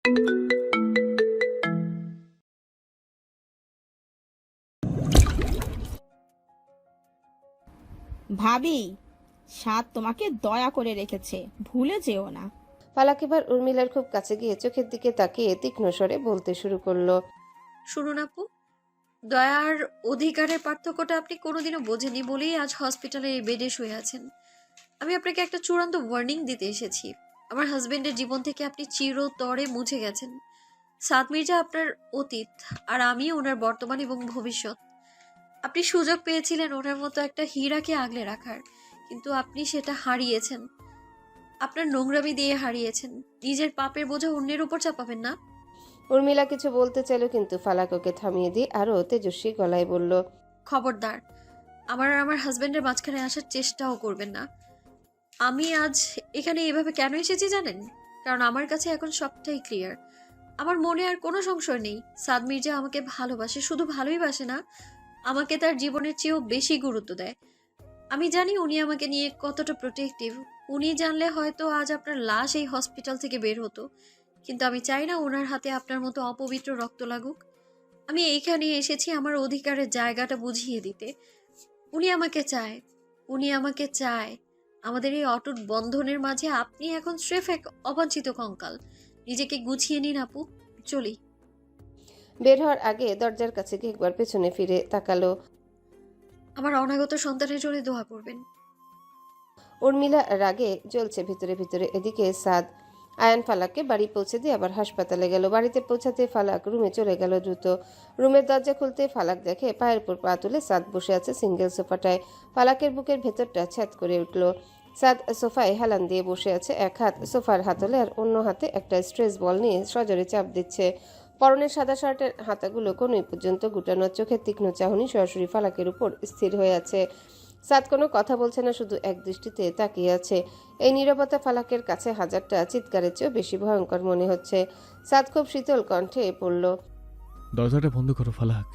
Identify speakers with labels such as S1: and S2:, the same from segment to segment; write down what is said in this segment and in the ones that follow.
S1: ভাবি, সাত তোমাকে দয়া করে রেখেছে, ভুলে যেও না।
S2: ফালাক এবার উর্মিলার খুব কাছে গিয়ে চোখের দিকে তাকিয়ে তীক্ষ্ণ স্বরে বলতে শুরু করলো।
S3: শুনুন আপু, দয়ার অধিকারের পার্থক্যটা আপনি কোনোদিনও বোঝেননি বলেই আজ হসপিটালে এই বেডে শুয়ে আছেন। আমি আপনাকে একটা চূড়ান্ত ওয়ার্নিং দিতে এসেছি। আমার হাজবেন্ডের জীবন থেকে আপনি চিরতরে মুছে গেছেন। সাদ মির্জা আপনার অতীত, আর আমি ওনার বর্তমান এবং ভবিষ্যৎ। আপনি সুযোগ পেয়েছিলেন ওনার মতো একটা হীরাকে আগলে রাখার, কিন্তু আপনি সেটা হারিয়েছেন। আপনার নোংরামি দিয়ে হারিয়েছেন। নিজের পাপের বোঝা অন্যের উপর চাপাবেন না।
S2: উর্মিলা কিছু বলতে চাইল, কিন্তু ফালাক ওকে থামিয়ে দিয়ে আরো তেজস্বী গলায় বলল,
S3: খবরদার, আমার আর আমার হাজবেন্ডের মাঝখানে আসার চেষ্টাও করবেন না। আমি আজ এখানে এভাবে কেন এসেছি জানেন? কারণ আমার কাছে এখন সবটাই ক্লিয়ার। আমার মনে আর কোনো সংশয় নেই। সাদ মির্জা আমাকে ভালোবাসে, শুধু ভালোই বাসে না, আমাকে তার জীবনের চেয়েও বেশি গুরুত্ব দেয়। আমি জানি উনি আমাকে নিয়ে কতটা প্রোটেক্টিভ। উনি জানলে হয়তো আজ আপনার লাশ এই হসপিটাল থেকে বের হতো। কিন্তু আমি চাই না ওনার হাতে আপনার মতো অপবিত্র রক্ত লাগুক। আমি এইখানে এসেছি আমার অধিকারের জায়গাটা বুঝিয়ে দিতে। উনি আমাকে চায়, উনি আমাকে চায়। আমাদের এই অটুট বন্ধনের মাঝে আপনি এখন স্রেফ এক অবাঞ্ছিত কঙ্কাল। নিজেকে গুছিয়ে নিন আপু, চলি।
S2: বের হওয়ার আগে দরজার কাছে গিয়ে একবার পেছনে ফিরে তাকালো।
S3: আমার অনাগত সন্তানের জন্য দোয়া করবেন।
S2: উর্মিলা রাগে জ্বলছে ভিতরে ভিতরে। এদিকে সাদ আয়ান ফালাককে বাড়ি পৌঁছে দিয়ে আবার হাসপাতালে গেল। বাড়িতে পৌঁছাতে ফালাক রুমে চলে গেল দ্রুত। রুমের দরজা খুলতে ফালাক দেখে পায়ের উপর পা তুলে সাদ বসে আছে সিঙ্গেল সোফাটায়। ফালাকের বুকের ভেতরটা ছ্যাদ করে উঠল। সাদ সোফায় হেলান দিয়ে বসে আছে, এক হাত সোফার হাতলে আর অন্য হাতে একটা স্ট্রেস বল নিয়ে সজোরে চাপ দিচ্ছে। পরনের সাদা শার্টের হাতাগুলো কোনই পর্যন্ত গুটানো, চোখের তীক্ষ্ণ চাহনি সরাসরি ফালাকের উপর স্থির হয়ে আছে। সাদ কোনো কথা বলছে না, শুধু এক দৃষ্টিতে তাকিয়ে আছে। এই নীরবতা ফালাকের কাছে হাজারটা চিৎকারের চেয়েও বেশি ভয়ঙ্কর মনে হচ্ছে। সাদ খুব শীতল কণ্ঠে পড়ল,
S4: দরজাটা বন্ধ করো ফালাক।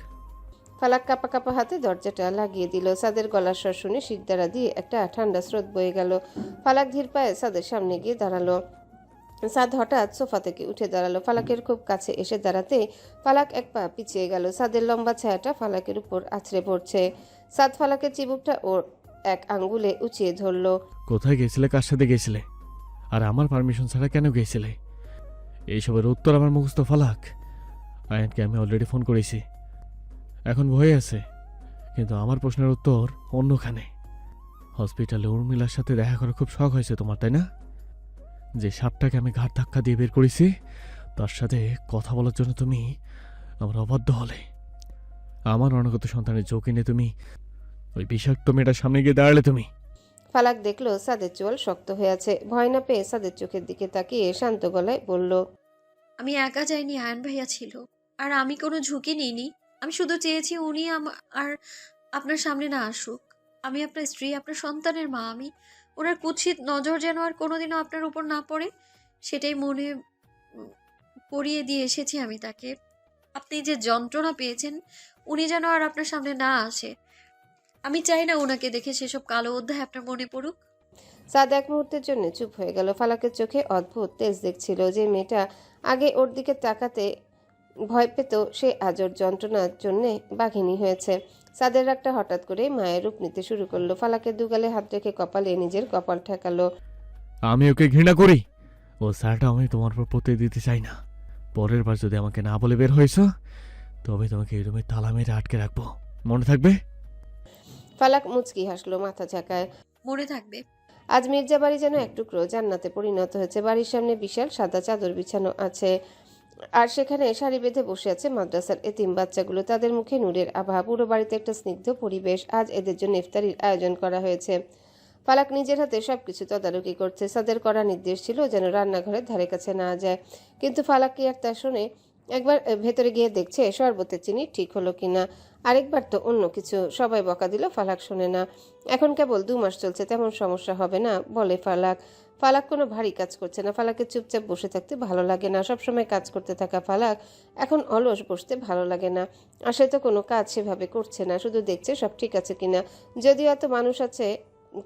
S2: ফালাক কাঁপা কাঁপা হাতে দরজাটা লাগিয়ে দিল। সাদের গলার স্বর শুনে শিরদাঁড়া দিয়ে একটা ঠান্ডা স্রোত বয়ে গেল। ফালাক ধীর পায়ে সাদের সামনে গিয়ে দাঁড়ালো। সাদ হঠাৎ সোফা থেকে উঠে দাঁড়ালো। ফালাকের খুব কাছে এসে দাঁড়াতে ফালাক এক পা পিছিয়ে গেল। সাদের লম্বা ছায়াটা ফালাকের উপর আছড়ে পড়ছে। সাদ ফালাকের চিবুকটা ওর এক আঙ্গুলে উঁচিয়ে ধরল।
S4: কোথায় গেছিলে, কার সাথে গেছিলে, আর আমার পারমিশন ছাড়া কেন গেছিলে? এইসবের উত্তর আমার মুখস্থ ফালাক। আয়ানকে আমি অলরেডি ফোন করেছি, এখন ভয়ে আছে, কিন্তু আমার প্রশ্নের উত্তর অন্যখানে। হসপিটালে উর্মিলার সাথে দেখা করার খুব শখ হয়েছে তোমার, তাই না? যে সাপটাকে আমি ঘাট ধাক্কা দিয়ে বের করেছি, তার সাথে কথা বলার জন্য তুমি আমার অবাধ্য হলে। আমার অনাগত সন্তানের ঝুঁকি নিয়ে তুমি ওই বিষাক্ত মেয়েটার সামনে গিয়ে দাঁড়ালে তুমি।
S2: ফালাক দেখলো সাদের চোয়াল শক্ত হয়ে আছে। ভয় না পেয়ে সাদের চোখের দিকে তাকিয়ে শান্ত গলায় বলল,
S3: আমি একা যাইনি, আয়ন ভাইয়া ছিল। আর আমি কোনো ঝুঁকি নিইনি। আমি শুধু চেয়েছি উনি আর আপনার সামনে না আসুক। আমি আপনার স্ত্রী, আপনার সন্তানের মা। আমি ওনার কুৎসিত নজর যেন আর কোনোদিনও আপনার উপর না পড়ে, সেটাই মনে পড়িয়ে দিয়ে এসেছি আমি তাকে। আপনি যে যন্ত্রণা পেয়েছেন, উনি যেন আর আপনার সামনে না আসে। আমি চাই না ওনাকে দেখে সেসব কালো অধ্যায় আপনার মনে পড়ুক।
S2: সাদ এক মুহূর্তের জন্য চুপ হয়ে গেল। ফালাকের চোখে অদ্ভুত তেজ দেখছিল। যে মেয়েটা আগে ওর দিকে তাকাতে ভয় পেত, সে আজ ওর যন্ত্রণার জন্যে বাঘিনী হয়েছে। সাদের রাগটা হঠাৎ করে মায়ের রূপ নিতে শুরু করলো। ফালাকের দুগালে হাত রেখে কপালে নিজের কপাল ঠেকালো।
S4: আমি ওকে ঘৃণা করি। ও স্যারটা আমি তোমার উপর পড়তে দিতে চাই না। পরের বার যদি আমাকে না বলে বের হয়েছ, তবে তোমাকে এই রুমে তালা মেরে আটকে রাখবো, মনে থাকবে?
S2: ফালাক মুচকি হাসলো, মাথা ঝাঁকায়।
S3: মনে থাকবে।
S2: আজ মির্জা বাড়ি যেন এক টুকরো জান্নাতে পরিণত হয়েছে। বাড়ির সামনে বিশাল সাদা চাদর বিছানো আছে, আর সেখানে সারি বেঁধে বসে আছে মাদ্রাসার এতিম বাচ্চাগুলো। তাদের মুখে নূরের আভা। পুরো বাড়িতে একটা স্নিগ্ধ পরিবেশ। আজ এদের জন্য ইফতারির আয়োজন করা হয়েছে। ফালাক নিজের হাতে সবকিছু তদারকি করছে। সাদের করা নির্দেশ ছিল যেন রান্নাঘরের ধারে কাছে না যায়, কিন্তু ফালাক কি আর তা শোনে? একবার ভেতরে গিয়ে দেখছে শরবতের চিনি ঠিক হলো কিনা, আরেকবার তো অন্য কিছু। সবাই বকা দিল, ফালাক শোনে না। এখন কেবল 2 মাস চলছে, তেমন সমস্যা হবে না বলে ফালাক। ফালাক কোনো ভারী কাজ করছে না। ফালাকের চুপচাপ বসে থাকতে ভালো লাগে না। সবসময় কাজ করতে থাকা ফালাক এখন অলস বসতে ভালো লাগে না। আর সে তো কোনো কাজ সেভাবে করছে না, শুধু দেখছে সব ঠিক আছে কিনা। যদিও এত মানুষ আছে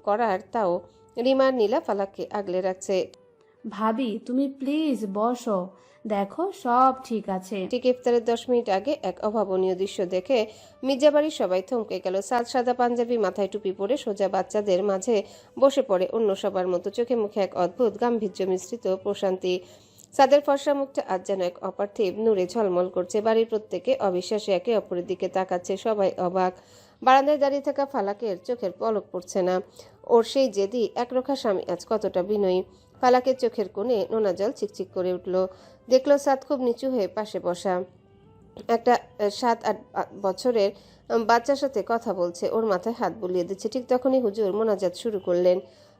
S2: করার, তাও রিমা আর নীলা ফালাককে আগলে রাখছে।
S5: ভাবি তুমি প্লিজ বসো, দেখো সব ঠিক আছে।
S2: ঠিক ইফতারের 10 মিনিট আগে এক অভাবনীয় দৃশ্য দেখে মির্জাবাড়ির সবাই থমকে গেল। সাদা পাঞ্জাবি, মাথায় টুপি পরে সোজা বাচ্চাদের মাঝে বসে পড়ে অন্য সবার মতো, চোখে মুখে এক অদ্ভুত গাম্ভীর্য মিশ্রিত প্রশান্তি। সাদের ফর্সা মুখটা আজ যেন এক অপার্থিব নূরে ঝলমল করছে। বাড়ির প্রত্যেকে অবিশ্বাসে একে অপরের দিকে তাকাচ্ছে, সবাই অবাক। বারান্দায় দাঁড়িয়ে থাকা ফালাকের চোখের পলক পড়ছে না। ওর সেই জেদি একরোখা স্বামী আজ কতটা বিনয়ী। ফালাকের চোখের কোণে নোনা জল চিকচিক করে উঠল। দেখলো সাদ খুব নিচু হয়ে পাশে বসা একটা 7-8 বছরের বাচ্চার সাথে কথা বলছে, ওর মাথায় হাত বুলিয়ে দিচ্ছে। ঠিক তখনই হুজুর মোনাজাত শুরু করলেন।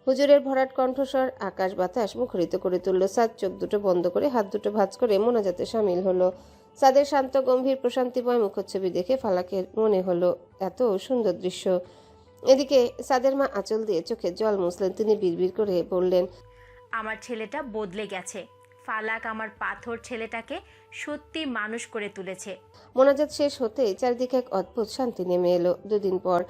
S2: হুজুরের ভরাট কণ্ঠস্বর আকাশ বাতাস মুখরিত করে তুলল। সাদ চোখ দুটো বন্ধ করে হাত দুটো ভাঁজ করে মোনাজাতে সামিল হলো। সাদের শান্ত গম্ভীর প্রশান্তিময় মুখচ্ছবি দেখে ফালাকের মনে হলো এত সুন্দর দৃশ্য। এদিকে সাদের মা আঁচল দিয়ে চোখে জল মুছলেন। তিনি বিড়বিড় করে বললেন,
S6: আমার ছেলেটা বদলে গেছে। ফালাক আমার পাথর ছেলেটাকে সত্যি মানুষ করে তুলেছে।
S2: মোনাজাত শেষ হতেই চারিদিকে এক অদ্ভুত শান্তি নেমে এলো। 2 দিন পর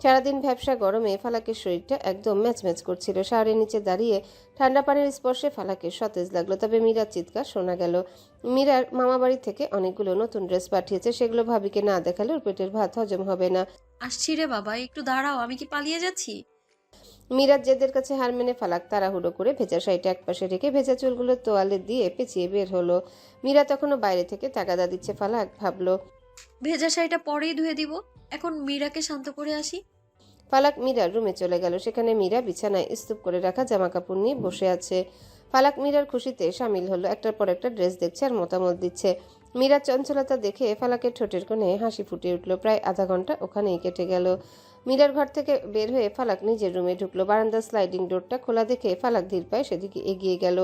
S2: সারাদিন ভ্যাবসা গরমে ফালাকের শরীরটা একদম ম্যাচম্যাচ করছিল। শাওয়ারের নিচে দাঁড়িয়ে ঠান্ডা পানির স্পর্শে ফালাকের সতেজ লাগলো। তবে মীরার চিৎকার শোনা গেল। মীরার মামা বাড়ি থেকে অনেকগুলো নতুন ড্রেস পাঠিয়েছে, সেগুলো ভাবিকে না দেখালে ওর পেটের ভাত হজম হবে না।
S3: আসছি রে বাবা, একটু দাঁড়াও, আমি কি পালিয়ে যাচ্ছি?
S2: মীরার জেদের কাছে হার মেনে ফালাক তাড়াহুড়ো করে ভেজা শাড়িটা একপাশে রেখে ভেজা চুলগুলো তোয়ালে দিয়ে পেঁচিয়ে বের হলো। মীরা তখনও বাইরে থেকে তাগাদা দিচ্ছে। ফালাক ভাবলো,
S3: ভেজা শাড়িটা পরেই ধুয়ে দিব, এখন মীরাকে শান্ত করে আসি।
S2: ফালাক মীরার রুমে চলে গেল। সেখানে মীরা বিছানায় স্তূপ করে রাখা জামা কাপড় নিয়ে বসে আছে। ফালাক মীরার খুশিতে সামিল হলো। একটার পর একটা ড্রেস দেখছে আর মতামত দিচ্ছে। মীরার চঞ্চলতা দেখে ফালাকের ঠোঁটের কোণে হাসি ফুটে উঠল। প্রায় আধা ঘন্টা ওখানেই কেটে গেল। মীরার ঘর থেকে বের হয়ে ফালাক নিজের রুমে ঢুকলো। বারান্দার স্লাইডিং ডোরটা খোলা দেখে ফালাক ধীর পায়ে সেদিকে এগিয়ে গেল।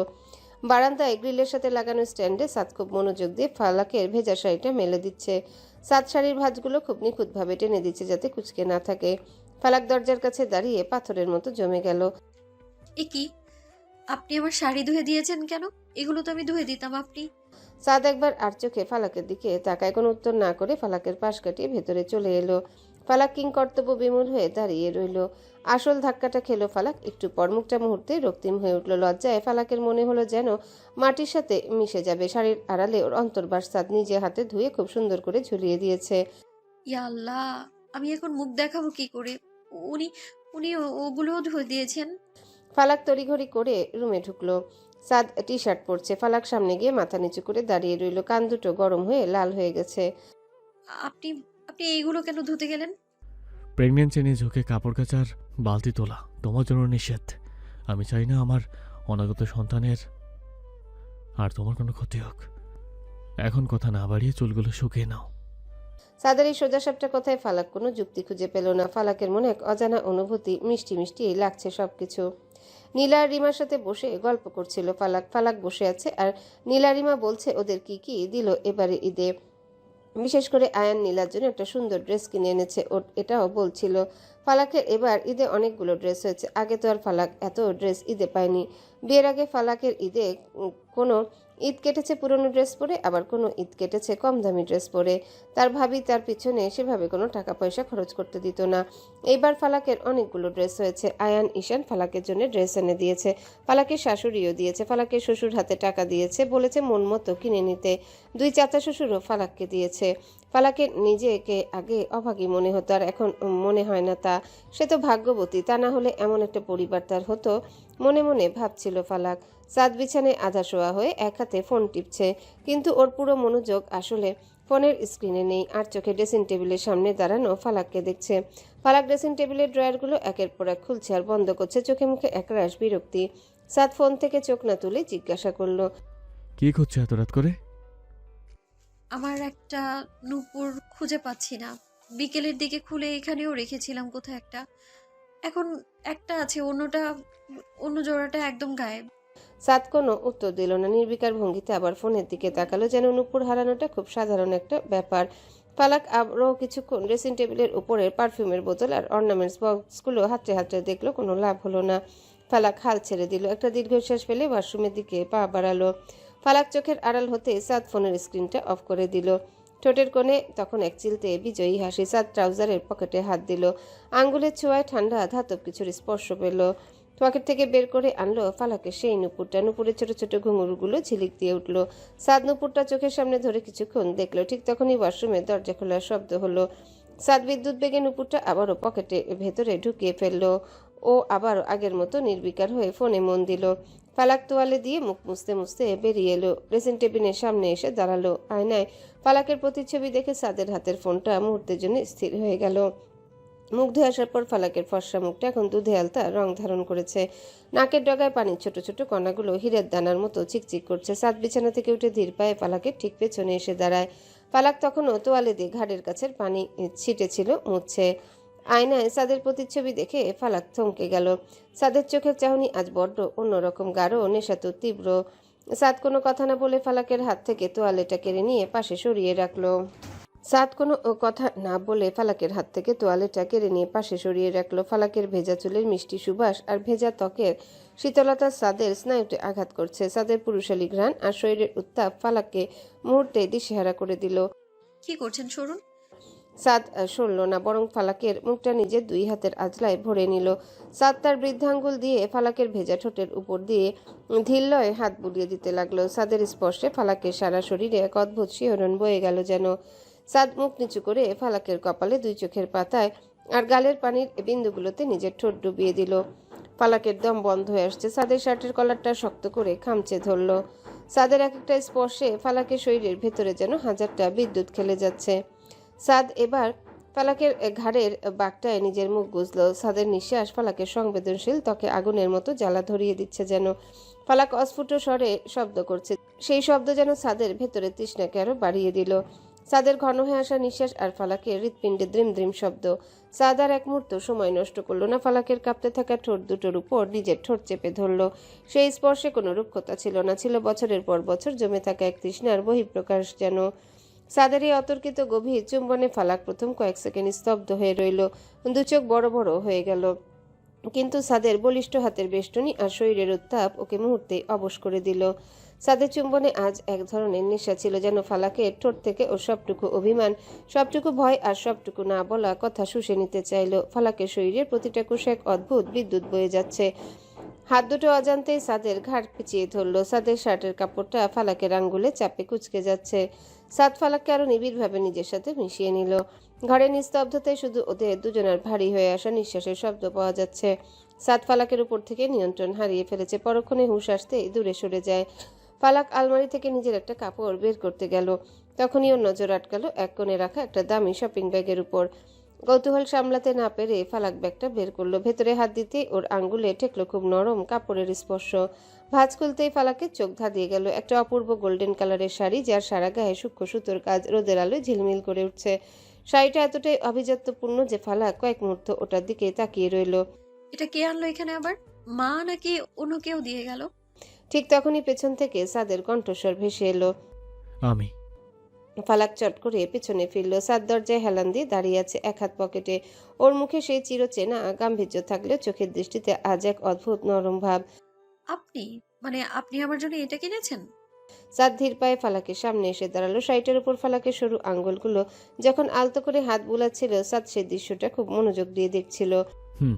S2: বারান্দায় গ্রিলের সাথে লাগানো স্ট্যান্ডে সাদ খুব মনোযোগ দিয়ে ফালাকের ভেজা শাড়িটা মেলে দিচ্ছে। সাদ শাড়ির ভাঁজগুলো খুব নিখুঁতভাবে টেনে দিচ্ছে যাতে কুঁচকে না থাকে। ফালাক দরজার কাছে দাঁড়িয়ে পাথরের মতো জমে গেল।
S3: এ কি, আপনি আমার শাড়ি ধুয়ে দিয়েছেন কেন? এগুলো তো আমি ধুয়ে দিতাম। আপনি?
S2: সাদ একবার আর চোখে ফালাকের দিকে তাকায়। কোনো উত্তর না করে ফালাকের পাশ কাটিয়ে ভেতরে চলে এলো। ফালাক কিং কর্তব্য বিমূঢ় হয়ে দাঁড়িয়ে রইল। আসল ধাক্কাটা খেলো ফালাক। একটু পর মুখটা মুহূর্তে রক্তিম হয়ে উঠল। লজ্জায় ফালাকের মনে হলো যেন মাটির সাথে মিশে যাবে। শাড়ির আড়ালে ওর অন্তর্বাস সাদ নিজে হাতে ধুয়ে খুব সুন্দর করে ঝুলিয়ে দিয়েছে।
S3: ইয়া আল্লাহ, আমি এখন মুখ দেখাবো কি করে? উনি উনি ওগুলোও ধুয়ে দিয়েছেন?
S2: ফালাক তড়িঘড়ি করে রুমে ঢুকলো। সাদ টি শার্ট পরছে। ফালাক সামনে গিয়ে মাথা নিচু করে দাঁড়িয়ে রইল। কান দুটো গরম হয়ে লাল হয়ে গেছে।
S3: আপনি আপনি এইগুলো কেন ধুতে গেলেন?
S4: প্রেগনেন্সি নিয়ে ঝোঁকে কাপড় কাচার বালতি তোলা তোমার জন্য নিষেধ। আমি চাই না আমার অনাগত সন্তানের আর তোমার কোনো ক্ষতি হোক। এখন কথা না বাড়িয়ে চুলগুলো শুকিয়ে নাও।
S2: সাদের এই সোজাসাপটা কথায় ফালাক কোনো যুক্তি খুঁজে পেল না। ফালাকের মনে এক অজানা অনুভূতি, মিষ্টি মিষ্টি লাগছে সবকিছু। নীলা আর রিমার সাথে বসে গল্প করছিল ফালাক। ফালাক বসে আছে আর নীলা রিমা বলছে ওদের কি কি দিল এবারে ঈদে। বিশেষ করে আয়ান নীলার জন্য একটা সুন্দর ড্রেস কিনে এনেছে। এটাও বলছিল। ফালাকের এবার ঈদে অনেকগুলো ড্রেস হয়েছে। আগে তো আর ফালাক এত ড্রেস ঈদে পায়নি। বিয়ের আগে ফালাকের ঈদে কোনো ঈদ কেটেছে পুরনো ড্রেস পরে, আবার কোনো ঈদ কেটেছে কম দামি ড্রেস পরে। তার ভাবি তার পিছনে সেভাবে কোনো টাকা পয়সা খরচ করতে দিত না। এইবার ফালাকের অনেকগুলো ড্রেস হয়েছে। আয়ান ঈশান ফালাকের জন্য ড্রেস এনে দিয়েছে। ফালাকের শাশুড়িও দিয়েছে। ফালাকের শ্বশুর হাতে টাকা দিয়েছে, বলেছে মন মতো কিনে নিতে। 2 চাচা শ্বশুরও ফালাককে দিয়েছে। ফালাকের নিজেকে আগে অভাগী মনে হতো, আর এখন মনে হয় না তা। সে তো ভাগ্যবতী, তা না হলে এমন একটা পরিবার তার হতো। মনে মনে ভাবছিল ফালাক। সাদ বিছানায় আধা শোয়া হয়ে এক হাতে ফোন টিপছে, কিন্তু ওর পুরো মনোযোগ আসলে ফোনের স্ক্রিনে নেই। আর চোখে ড্রেসিং টেবিলের সামনে দাঁড়ানো ফালাককে দেখছে। ফালাক ড্রেসিং টেবিলের ড্রয়ারগুলো একের পর এক খুলছে আর বন্ধ করছে। চোখে মুখে একরাশ বিরক্তি। সাদ ফোন থেকে চোখ না তুলে জিজ্ঞাসা করলো,
S4: কি করছে এত রাত করে?
S3: আমার একটা নূপুর খুঁজে পাচ্ছি না। বিকেলের দিকে খুলে এখানেও রেখেছিলাম কোথায় একটা। এখন একটা আছে, অন্য জোড়াটা একদম গায়েব।
S2: সাদ কোনো উত্তর দিল না। নির্বিকার ভঙ্গিতে আবার ফোনের দিকে তাকালো, যেন নূপুর হারানোটা খুব সাধারণ একটা ব্যাপার। ফালাক আরও কিছুক্ষণ ড্রেসিং টেবিলের উপরের পারফিউমের বোতল আর অর্নামেন্টস বক্সগুলো হাতড়ে হাতড়ে দেখলো। কোনো লাভ হলো না। ফালাক হাল ছেড়ে দিল। একটা দীর্ঘশ্বাস ফেলে ওয়াশরুমের দিকে পা বাড়ালো। ফালাক চোখের আড়াল হতে সাদ ফোনের স্ক্রিনটা অফ করে দিল। ঠোঁটের কোণে তখন এক চিলতে বিজয়ী হাসি। সাদ ট্রাউজারের পকেটে হাত দিল। আঙ্গুলের ছোঁয়ায় ঠান্ডা ধাতব কিছুর স্পর্শ পেল। পকেট থেকে বের করে আনলো ফালাকের সেই নুপুরটা। নুপুরের ছোট ছোট ঘুঙুরগুলো ঝিলিক দিয়ে উঠল। সাদ নুপুরটা চোখের সামনে ধরে কিছুক্ষণ দেখলো। ঠিক তখনই ওয়াশরুমে দরজা খোলার শব্দ হলো। সাদ বিদ্যুৎ বেগে নুপুরটা আবারও পকেটে ভেতরে ঢুকিয়ে ফেললো। ও আবারও আগের মতো নির্বিকার হয়ে ফোনে মন দিল। ফালাক তোয়ালে দিয়ে মুখ মুছতে মুছতে বেরিয়ে এলো। ড্রেসিং টেবিলের সামনে এসে দাঁড়ালো। আয়নায় ফালাকের প্রতিচ্ছবি দেখে সাদের হাতের ফোনটা মুহূর্তের জন্য স্থির হয়ে গেল। মুখ ধুয়ে আসার পর ফালাকের ফর্সা মুখটা এখন দুধে আলতা রং ধারণ করেছে। নাকের ডগায় পানির ছোট ছোট কণাগুলো হীরের দানার মতো চিকচিক করছে। সাদ বিছানা থেকে উঠে ধীর পায়ে ফালাকের ঠিক পেছনে এসে দাঁড়ায়। ফালাক তখনও তোয়ালে দিয়ে ঘাড়ের কাছের পানি ছিটেছিল, মুছছে। আয়নায় সাদের প্রতিচ্ছবি দেখে ফালাক থমকে গেল। সাদের চোখের চাহনি আজ বড্ড অন্যরকম, গাঢ়, নেশাতো তীব্র। সাদ কোনো কথা না বলে ফালাকের হাত থেকে তোয়ালেটা কেড়ে নিয়ে পাশে সরিয়ে রাখলো। সাদ কোনো কথা না বলে ফালাকের হাত থেকে তোয়ালেটা কেড়ে নিয়ে পাশে সরিয়ে রাখলো। ফালাকের ভেজা চুলের মিষ্টি সুবাস আর ভেজা ত্বকের শীতলতা সাদের স্নায়ুতে আঘাত করছে। সাদের পুরুষালী ঘ্রাণ আর শরীরের উত্তাপ ফালাককে মুহূর্তে দিশেহারা করে দিল।
S3: কি করছেন, সরুন।
S2: সাদ সরল না, বরং ফালাকের মুখটা নিজের দুই হাতের আজলায় ভরে নিল। সাদ তার বৃদ্ধাঙ্গুল দিয়ে ফালাকের ভেজা ঠোঁটের উপর দিয়ে ধীরলয়ে হাত বুলিয়ে দিতে লাগলো। সাদের স্পর্শে ফালাকের সারা শরীরে এক অদ্ভুত শিহরণ বয়ে গেল যেন। সাদ মুখ নিচু করে ফালাকের কপালে, দুই চোখের পাতায় আর গালের পানির বিন্দুগুলোতে নিজের ঠোঁট ডুবিয়ে দিল। ফালাকের দম বন্ধ হয়ে আসছে। সাদের শার্টের কলারটা শক্ত করে খামচে ধরল। সাদের এক একটা স্পর্শে ফালাকের শরীরের ভেতরে যেন হাজারটা বিদ্যুৎ খেলে যাচ্ছে। সাদ এবার ফালাকের ঘাড়ের বাঁকটায় নিজের মুখ গুজল। সাদের নিঃশ্বাস ফালাকের সংবেদনশীল ত্বকে আগুনের মতো জ্বালা ধরিয়ে দিচ্ছে যেন। ফালাক অস্ফুট স্বরে শব্দ করছে। সেই শব্দ যেন সাদের ভেতরে তৃষ্ণাকে আরো বাড়িয়ে দিল। সাদের ঘন হয়ে আসা নিঃশ্বাস আর ফালাকের হৃৎপিণ্ডে দ্রিম দ্রিম শব্দ। সাদ আর এক মুহূর্ত সময় নষ্ট করলো না। ফালাকের কাঁপতে থাকা ঠোঁট দুটোর উপর নিজের ঠোঁট চেপে ধরল। সেই স্পর্শে কোনো রুক্ষতা ছিল না, ছিল বছরের পর বছর জমে থাকা এক তৃষ্ণার বহিঃপ্রকাশ যেন। সাদের এই অতর্কিত গভীর চুম্বনে ফালাক প্রথম কয়েক সেকেন্ড স্তব্ধ হয়ে রইল। দু চোখ বড় বড় হয়ে গেল। কিন্তু সাদের বলিষ্ঠ হাতের বেষ্টনী আর শরীরের উত্তাপ ওকে মুহূর্তে অবশ করে দিল। সাদের চুম্বনে আজ এক ধরনের নেশা ছিল যেন। ফালাকের ঠোঁট থেকে ও সবটুকু অভিমান, সবটুকু ভয় আর সবটুকু না বলা কথা শুষে নিতে চাইল। ফালাকের শরীরের প্রতিটা কোষে এক অদ্ভুত বিদ্যুৎ বয়ে যাচ্ছে। হাত দুটো অজান্তেই সাদের ঘাড় পিছিয়ে ধরল। সাদের শার্টের কাপড়টা ফালাকের আঙ্গুলে চাপে কুঁচকে যাচ্ছে। সাদ ফালাককে আরো নিবিড়ভাবে নিজের সাথে মিশিয়ে নিল। ঘরের নিস্তব্ধতায় শুধু ওদের দুজনের ভারী হয়ে আসা নিঃশ্বাসের শব্দ পাওয়া যাচ্ছে। সাদ ফালাকের উপর থেকে নিয়ন্ত্রণ হারিয়ে ফেলেছে। পরক্ষণে হুঁশ আসতেই দূরে সরে যায়। ফালাক আলমারি থেকে নিজের একটা কাপড় বের করতে গেল। তখনই ওর নজর আটকালো এক কোণে রাখা একটা দামি শপিং ব্যাগের উপর। কৌতূহল সামলাতে না পেরে ফালাক ব্যাগটা বের করলো। ভেতরে হাত দিতেই ওর আঙ্গুলে ঠেকলো খুব নরম কাপড়ের স্পর্শ। ভাঁজ খুলতেই ফালাকের চোখ ধাঁধিয়ে গেল। একটা অপূর্ব গোল্ডেন কালারের শাড়ি, যার সারা গায়ে সূক্ষ্ম সুতোর কাজ রোদের আলোয় ঝিলমিল করে উঠছে। শাড়িটা এতটাই আভিজাত্যপূর্ণ যে ফালাক কয়েক মুহূর্ত ওটার দিকে তাকিয়ে রইল।
S3: এটা কে আনলো এখানে আবার? মা নাকি অন্য কেউ দিয়ে গেল?
S2: ঠিক তখনই পেছন থেকে সাদের কণ্ঠস্বর ভেসে এলো।
S4: আমি।
S2: ফালাক চট করে পেছনে ফিরল। সাদ দরজায় হেলান দিয়ে দাঁড়িয়ে আছে, এক হাত পকেটে। ওর মুখে সেই চিরচেনা গাম্ভীর্য থাকলেও চোখের দৃষ্টিতে আজ এক অদ্ভুত নরম ভাব।
S3: আপনি আমার জন্য এটা কিনেছেন?
S2: সাদ ধীর পায়ে ফালাকের সামনে এসে দাঁড়ালো। শাড়িটার উপর ফালাকের সরু আঙ্গুলগুলো যখন আলতো করে হাত বুলাচ্ছিল, সাদ সেই দৃশ্যটা খুব মনোযোগ দিয়ে দেখছিল।
S4: হুম।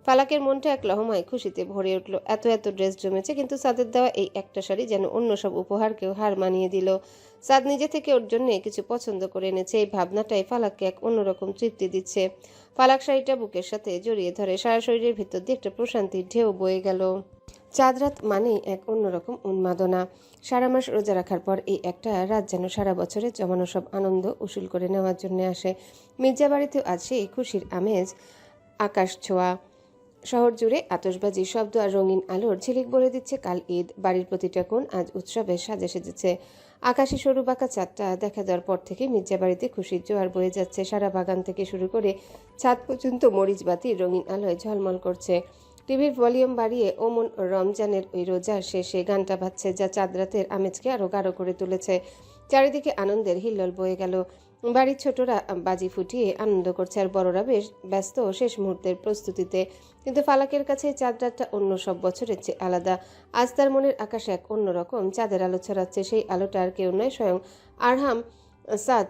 S2: ফালাকের মনটা এক লহমায় খুশিতে ভরে উঠল। এত এত ড্রেস জমেছে, কিন্তু সাদের দেওয়া এই একটা শাড়ি যেন অন্য সব উপহারকেও হার মানিয়ে দিল। সাদ নিজে থেকে ওর জন্য কিছু পছন্দ করে এনেছে, এই ভাবনাটাই ফালাককে এক অন্যরকম তৃপ্তি দিচ্ছে। ফালাক শাড়িটা বুকের সাথে জড়িয়ে ধরে। সারা শরীরের ভিতর দিয়ে একটা প্রশান্তির ঢেউ বয়ে গেল। চাঁদ রাত মানেই এক অন্যরকম উন্মাদনা। সারা মাস রোজা রাখার পর এই একটা রাত যেন সারা বছরের জমানো সব আনন্দ উসুল করে নেওয়ার জন্য আসে। মির্জা বাড়িতেও আজ সেই খুশির আমেজ আকাশ ছোঁয়া। শহর জুড়ে আতশবাজির শব্দ আর রঙিন আলোর ঝিলিক বলে দিচ্ছে কাল ঈদ। বাড়ির প্রতিটা কোণ আজ উৎসবের সাজে সেজেছে। আকাশে সরু বাঁকা চাঁদটা দেখা দেওয়ার পর থেকে মির্জা বাড়িতে খুশির জোয়ার বয়ে যাচ্ছে। সারা বাগান থেকে শুরু করে ছাদ পর্যন্ত মরিচ বাতির রঙিন আলোয় ঝলমল করছে। টিভির ভলিউম বাড়িয়ে ওমন রমজানের ওই রোজার শেষে গানটা বাজছে, যা চাঁদ রাতের আমেজকে আরো গাঢ় করে তুলেছে। চারিদিকে আনন্দের হিল্লোল বয়ে গেল। বাড়ির ছোটরা বাজি ফুটিয়ে আনন্দ করছে, আর বড়রা বেশ ব্যস্ত শেষ মুহূর্তের প্রস্তুতিতে। কিন্তু ফালাকের কাছে চাঁদ রাতটা অন্য সব বছরের চেয়ে আলাদা। আজ তার মনের আকাশে এক অন্যরকম চাঁদের আলো ছড়াচ্ছে। সেই আলোটা আর কেউ নয়, স্বয়ং আরহাম সাদ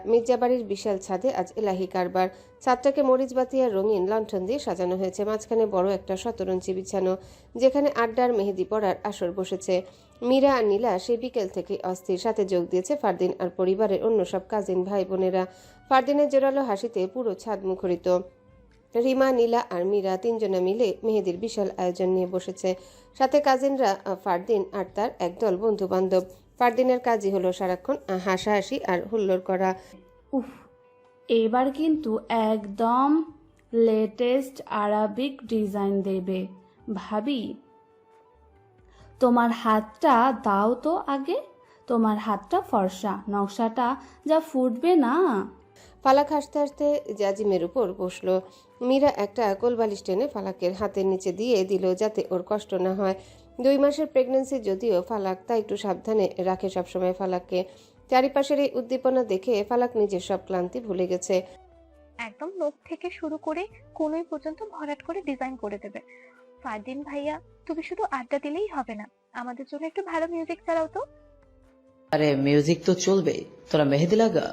S2: মির্জা বাড়ির বিশাল ছাদে আজ এলাহি কারবার। ছাদটাকে মরিচ বাতি আর রঙিন লণ্ঠন দিয়ে সাজানো হয়েছে। মাঝখানে বড় একটা শতরঞ্চি বিছানো, যেখানে আড্ডার মেহেদি পড়ার আসর বসেছে। মীরা আর নীলা সেই বিকেল থেকে অস্থির। সাথে যোগ দিয়েছে ফারদিন আর পরিবারের অন্য সব কাজিন ভাই বোনেরা। ফারদিনের জোরালো হাসিতে পুরো ছাদ মুখরিত। রিমা, নীলা আর মীরা তিনজনা মিলে মেহেদির বিশাল আয়োজন নিয়ে বসেছে। সাথে কাজিনরা, ফারদিন আর তার একদল বন্ধু বান্ধব। ফারদিনের কাজই হলো সারাক্ষণ হাসাহাসি আর হুল্লোড় করা।
S5: উফ, এবার কিন্তু একদম লেটেস্ট আরাবিক ডিজাইন দেবে। ভাবি, তোমার হাতটা দাও তো আগে। তোমার হাতটা ফর্সা, নকশাটা যা ফুটবে না।
S2: ফালাক হাসতে হাসতে জাজিমের উপর বসলো। মীরা একটা কোলবালিশ টেনে ফালাকের হাতের নিচে দিয়ে দিল, যাতে ওর কষ্ট না হয়। 2 মাসের প্রেগন্যান্সি যদিও ফালাক, তা একটু সাবধানে রাখে সবসময় ফালাককে। চারিপাশের এই উদ্দীপনা দেখে ফালাক নিজের সব ক্লান্তি ভুলে গেছে।
S7: একদম নোখ থেকে শুরু করে কোনোই পর্যন্ত ভরাট করে ডিজাইন করে দেবে। ফারদিন ভাইয়া, তুমি শুধু আড্ডা দিলেই হবে না, আমাদের জন্য একটু ভালো মিউজিক চালাও তো।
S8: আরে মিউজিক তো চলবেই, তোরা মেহেদি লাগা।